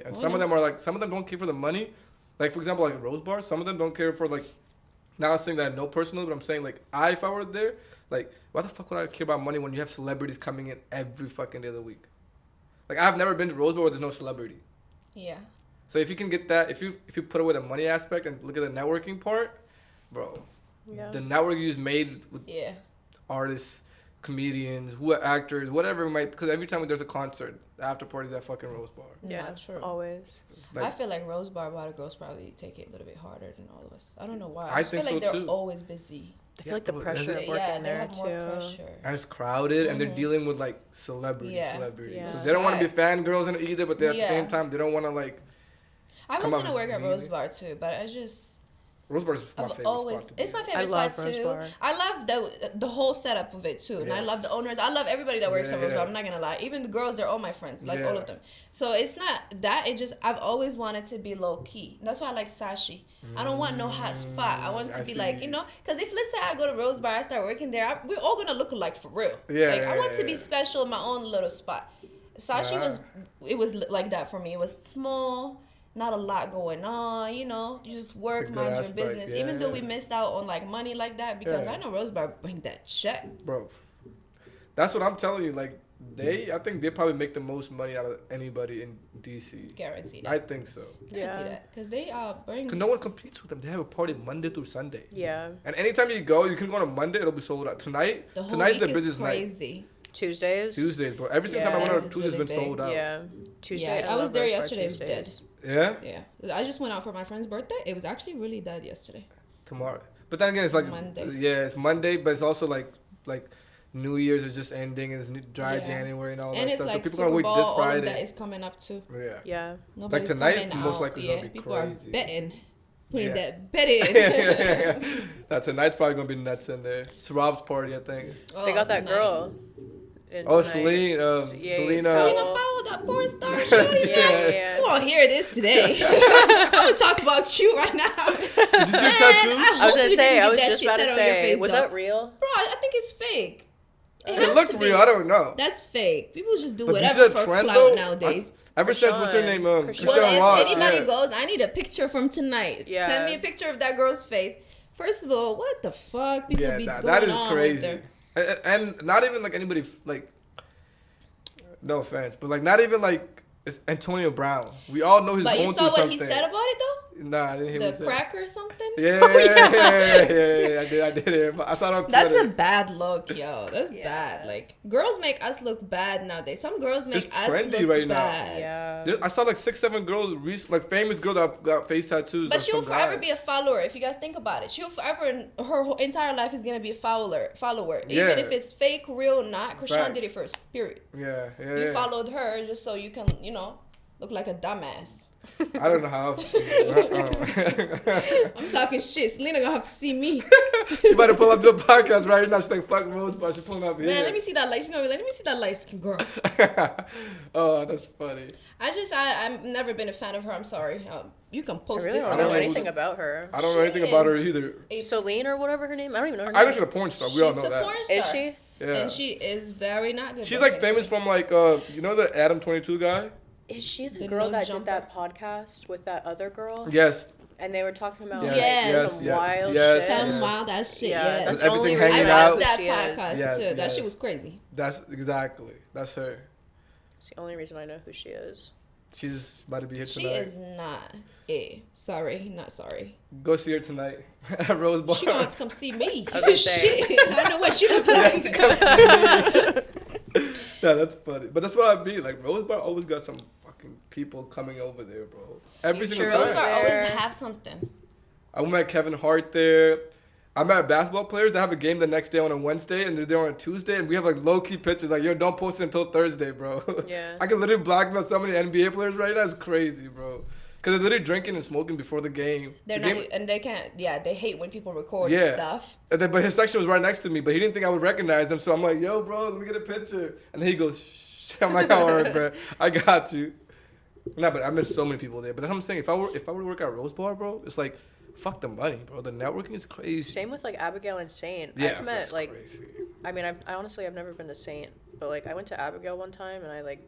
And some of them are like, some of them don't care for the money. Like, for example, like Rose Bar, some of them don't care for like, not saying that I know personally, but I'm saying like, if I were there, like, why the fuck would I care about money when you have celebrities coming in every fucking day of the week? Like, I've never been to Rose Bar where there's no celebrity. Yeah. So if you can get that, if you put away the money aspect and look at the networking part, bro, the network you just made with artists, comedians, actors, whatever it might, because every time there's a concert, the after party's at fucking Rose Bar. Yeah, true. Always. Like, I feel like Rose Bar Bottle Girls probably take it a little bit harder than all of us. I don't know why. I think feel like so they're too. always busy. I feel like the pressure of working there too. Pressure. And it's crowded, and they're dealing with like celebrities. Yeah. So they don't want to be fangirls in it either, but at the same time, they don't want to like. I was gonna work at Rose Bar too, but I just. Rose Bar is my favorite spot. It's my favorite spot too. I love the whole setup of it too, and I love the owners. I love everybody that works at Rose Bar. I'm not gonna lie. Even the girls, they're all my friends, like all of them. So it's not that. It just I've always wanted to be low key. That's why I like Sashi. I don't want no hot spot. I want to be like because if let's say I go to Rose Bar, I start working there, we're all gonna look alike for real. I want to be special in my own little spot. Sashi was like that for me. It was small. Not a lot going on, you just work, mind your business. Even though we missed out on like money like that, because I know Rose Bar bring that check. Bro, that's what I'm telling you. Like I think they probably make the most money out of anybody in DC. Guaranteed. I think so. Guaranteed that because they bring. Because no one competes with them. They have a party Monday through Sunday. Yeah. And anytime you go, you can go on a Monday. It'll be sold out. Tonight's the busiest night. Tuesdays, bro. Every single time I went out, Tuesday's been sold out. Yeah. Tuesday. Yeah, I was there yesterday. It was dead. Yeah? Yeah. I just went out for my friend's birthday. It was actually really dead yesterday. Tomorrow. But then again, it's like Monday. Yeah, it's Monday, but it's also like New Year's is just ending, and it's dry January and all that stuff. Like so people Super gonna wait Bowl, this Friday. All of that is coming up too. Yeah. Yeah. Nobody's like tonight, coming most out. likely gonna be people crazy. Are betting. Putting that bet in. That tonight's probably gonna be nuts in there. It's Rob's party, I think. They got that girl. Selena. Selena Powell, that porn star shorty. Yeah. You won't hear this today. I'm gonna talk about you right now. Did you see your tattoo? I was gonna say. I was just about to say. Was that real? Bro, I think it's fake. It looked real. I don't know. That's fake. People just do whatever for clout nowadays. Ever since what's her name? Well, if anybody goes, I need a picture from tonight. Yeah. Send me a picture of that girl's face. First of all, what the fuck? People be going that is on crazy. with And not even like anybody like. No offense, but like not even like it's Antonio Brown. We all know he's going through something. But you saw what he said about it though? Nah, I didn't hear what he said. The crack or something? Yeah, I did it. I saw it on Twitter. That's a bad look, yo. That's bad. Like, girls make us look bad nowadays. Some girls make us look right bad. Yeah. I saw like 6-7 girls, like famous girls that got face tattoos. But she will forever be a follower. If you guys think about it, she'll forever, her whole entire life is gonna be a follower. Even if it's fake, real, not. Krishan did it first. Period. Yeah. You followed her just so you can, look like a dumbass. I don't know how. I'm talking shit. Selena gonna have to see me. She about to pull up the podcast right now. She's like, fuck Rosebud. She's pulling up here. Man, let me see that light. You know, let me see that light skin girl. Oh, that's funny. I've never been a fan of her. I'm sorry. You can post I really this. don't know anything about her. I don't know anything about her either. Celine or whatever her name. I don't even know her name. I know she's a porn star. We all know that. Porn star. Is she? Yeah. And she is very not good. She's like famous from like you know the Adam 22 guy? Is she the The girl no that jumper. did that podcast with that other girl? Yes. And they were talking about Yes. some wild Yes. shit. Some Yes. wild ass shit. Yeah, Yeah, that's Everything the only hanging reason I out. I watched know that who she is. podcast Yes, too. That yes. shit was crazy. That's exactly. That's her. It's the only reason I know who she is. She's about to be here She tonight. is not. Sorry, not sorry. Go see her tonight at Rosebud. She gonna have to come see me. I was gonna say. Shit, I know what she look like. Yeah, that's funny. But that's what I mean. Like Rosebud always got some fucking people coming over there, bro. Every Future single Rose time. Bar always have something. I met Kevin Hart there. I met basketball players that have a game the next day on a Wednesday and they're there on a Tuesday, and we have like low key pictures like, yo, don't post it until Thursday, bro. Yeah. I can literally blackmail so many NBA players right now. It's crazy, bro. Cause they're literally drinking and smoking before the game. They're The not, game- and they can't. Yeah, they hate when people record Yeah. stuff. And then, but his section was right next to me, but he didn't think I would recognize him. So I'm like, yo, bro, let me get a picture. And then he goes, shh. I'm like, all right, bro, I got you. Nah, but I miss so many people there. But that's what I'm saying. If I were to work at Rose Bar, bro, it's like, fuck the money, bro. The networking is crazy. Same with like Abigail and Saint. Yeah, I've met that's like, crazy. I mean, I honestly I've never been to Saint, but like I went to Abigail one time and I like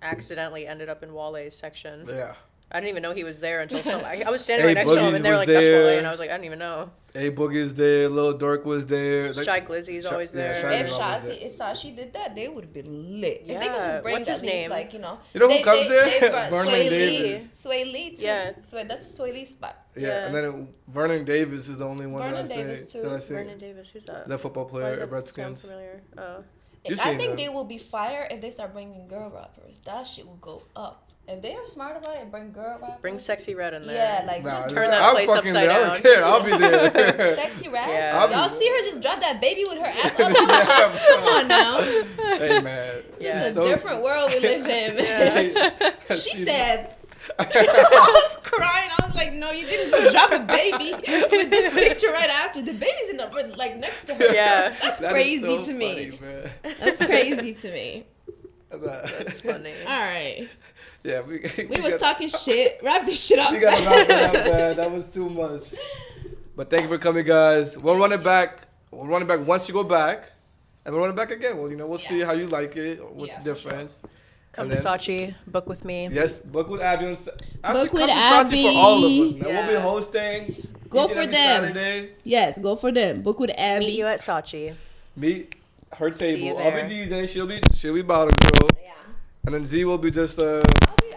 accidentally ended up in Wale's section. Yeah. I didn't even know he was there until I was standing Hey, right next to him Boogie's and they were was like, that's there. Wale, and I was like, I didn't even know. A Boogie's there, Lil Durk was there. Like, Shy Glizzy's Shy- always yeah, there. Shy- If Always there. Sashi did that, they would have been lit. If they could Yeah. just bring What's at his least, name? like, you know. You know who comes there? brought Vernon Sway Davis. Lee. Sway Lee, too. Yeah. That's Sway Lee's spot. Yeah, Yeah. and then Vernon Davis is the only one Vernon that I Davis, say. too. That I say. Vernon Davis, who's that? The football Why player does at that sound Redskins. familiar? Oh. You've I seen think them. they will be fire if they start bringing girl rappers. That shit will go up. If they are smart about it, bring girl rappers. Bring Sexy Red in there. Yeah, like Nah, just turn that I'm place fucking upside there. I down. don't care. I'll be there. Sexy rap. Yeah. I'll be- Y'all see her just drop that baby with her ass on top of shit? Come on now. Hey man, Yeah. It's a different world we live in. Yeah. She said, I was crying. I was like, no, you didn't just drop a baby with this picture right after. The baby's in the, like, next to her. Yeah. That's That is crazy so to me. funny, man. That's crazy to me. That's funny. All right. Yeah, we We was talking shit. Wrap this shit up. You gotta wrap it up, man. That was too much. But thank you for coming, guys. We'll run it back. We'll run it back once you go back, and we'll run it back again. Well, we'll see how you like it. What's the Yeah, for difference? Come And to then- Sachi, book with me. Yes, book with Abby. Actually, Book with come to Sachi Abby. for all of us, man. Yeah. We'll be hosting. Go each and for every them. Saturday. Yes, go for them. Book with Abby. Meet you at Sachi. Meet her See table. you I'll there. be DJ. She'll be bottle girl. Yeah. And then Z will be just I'll be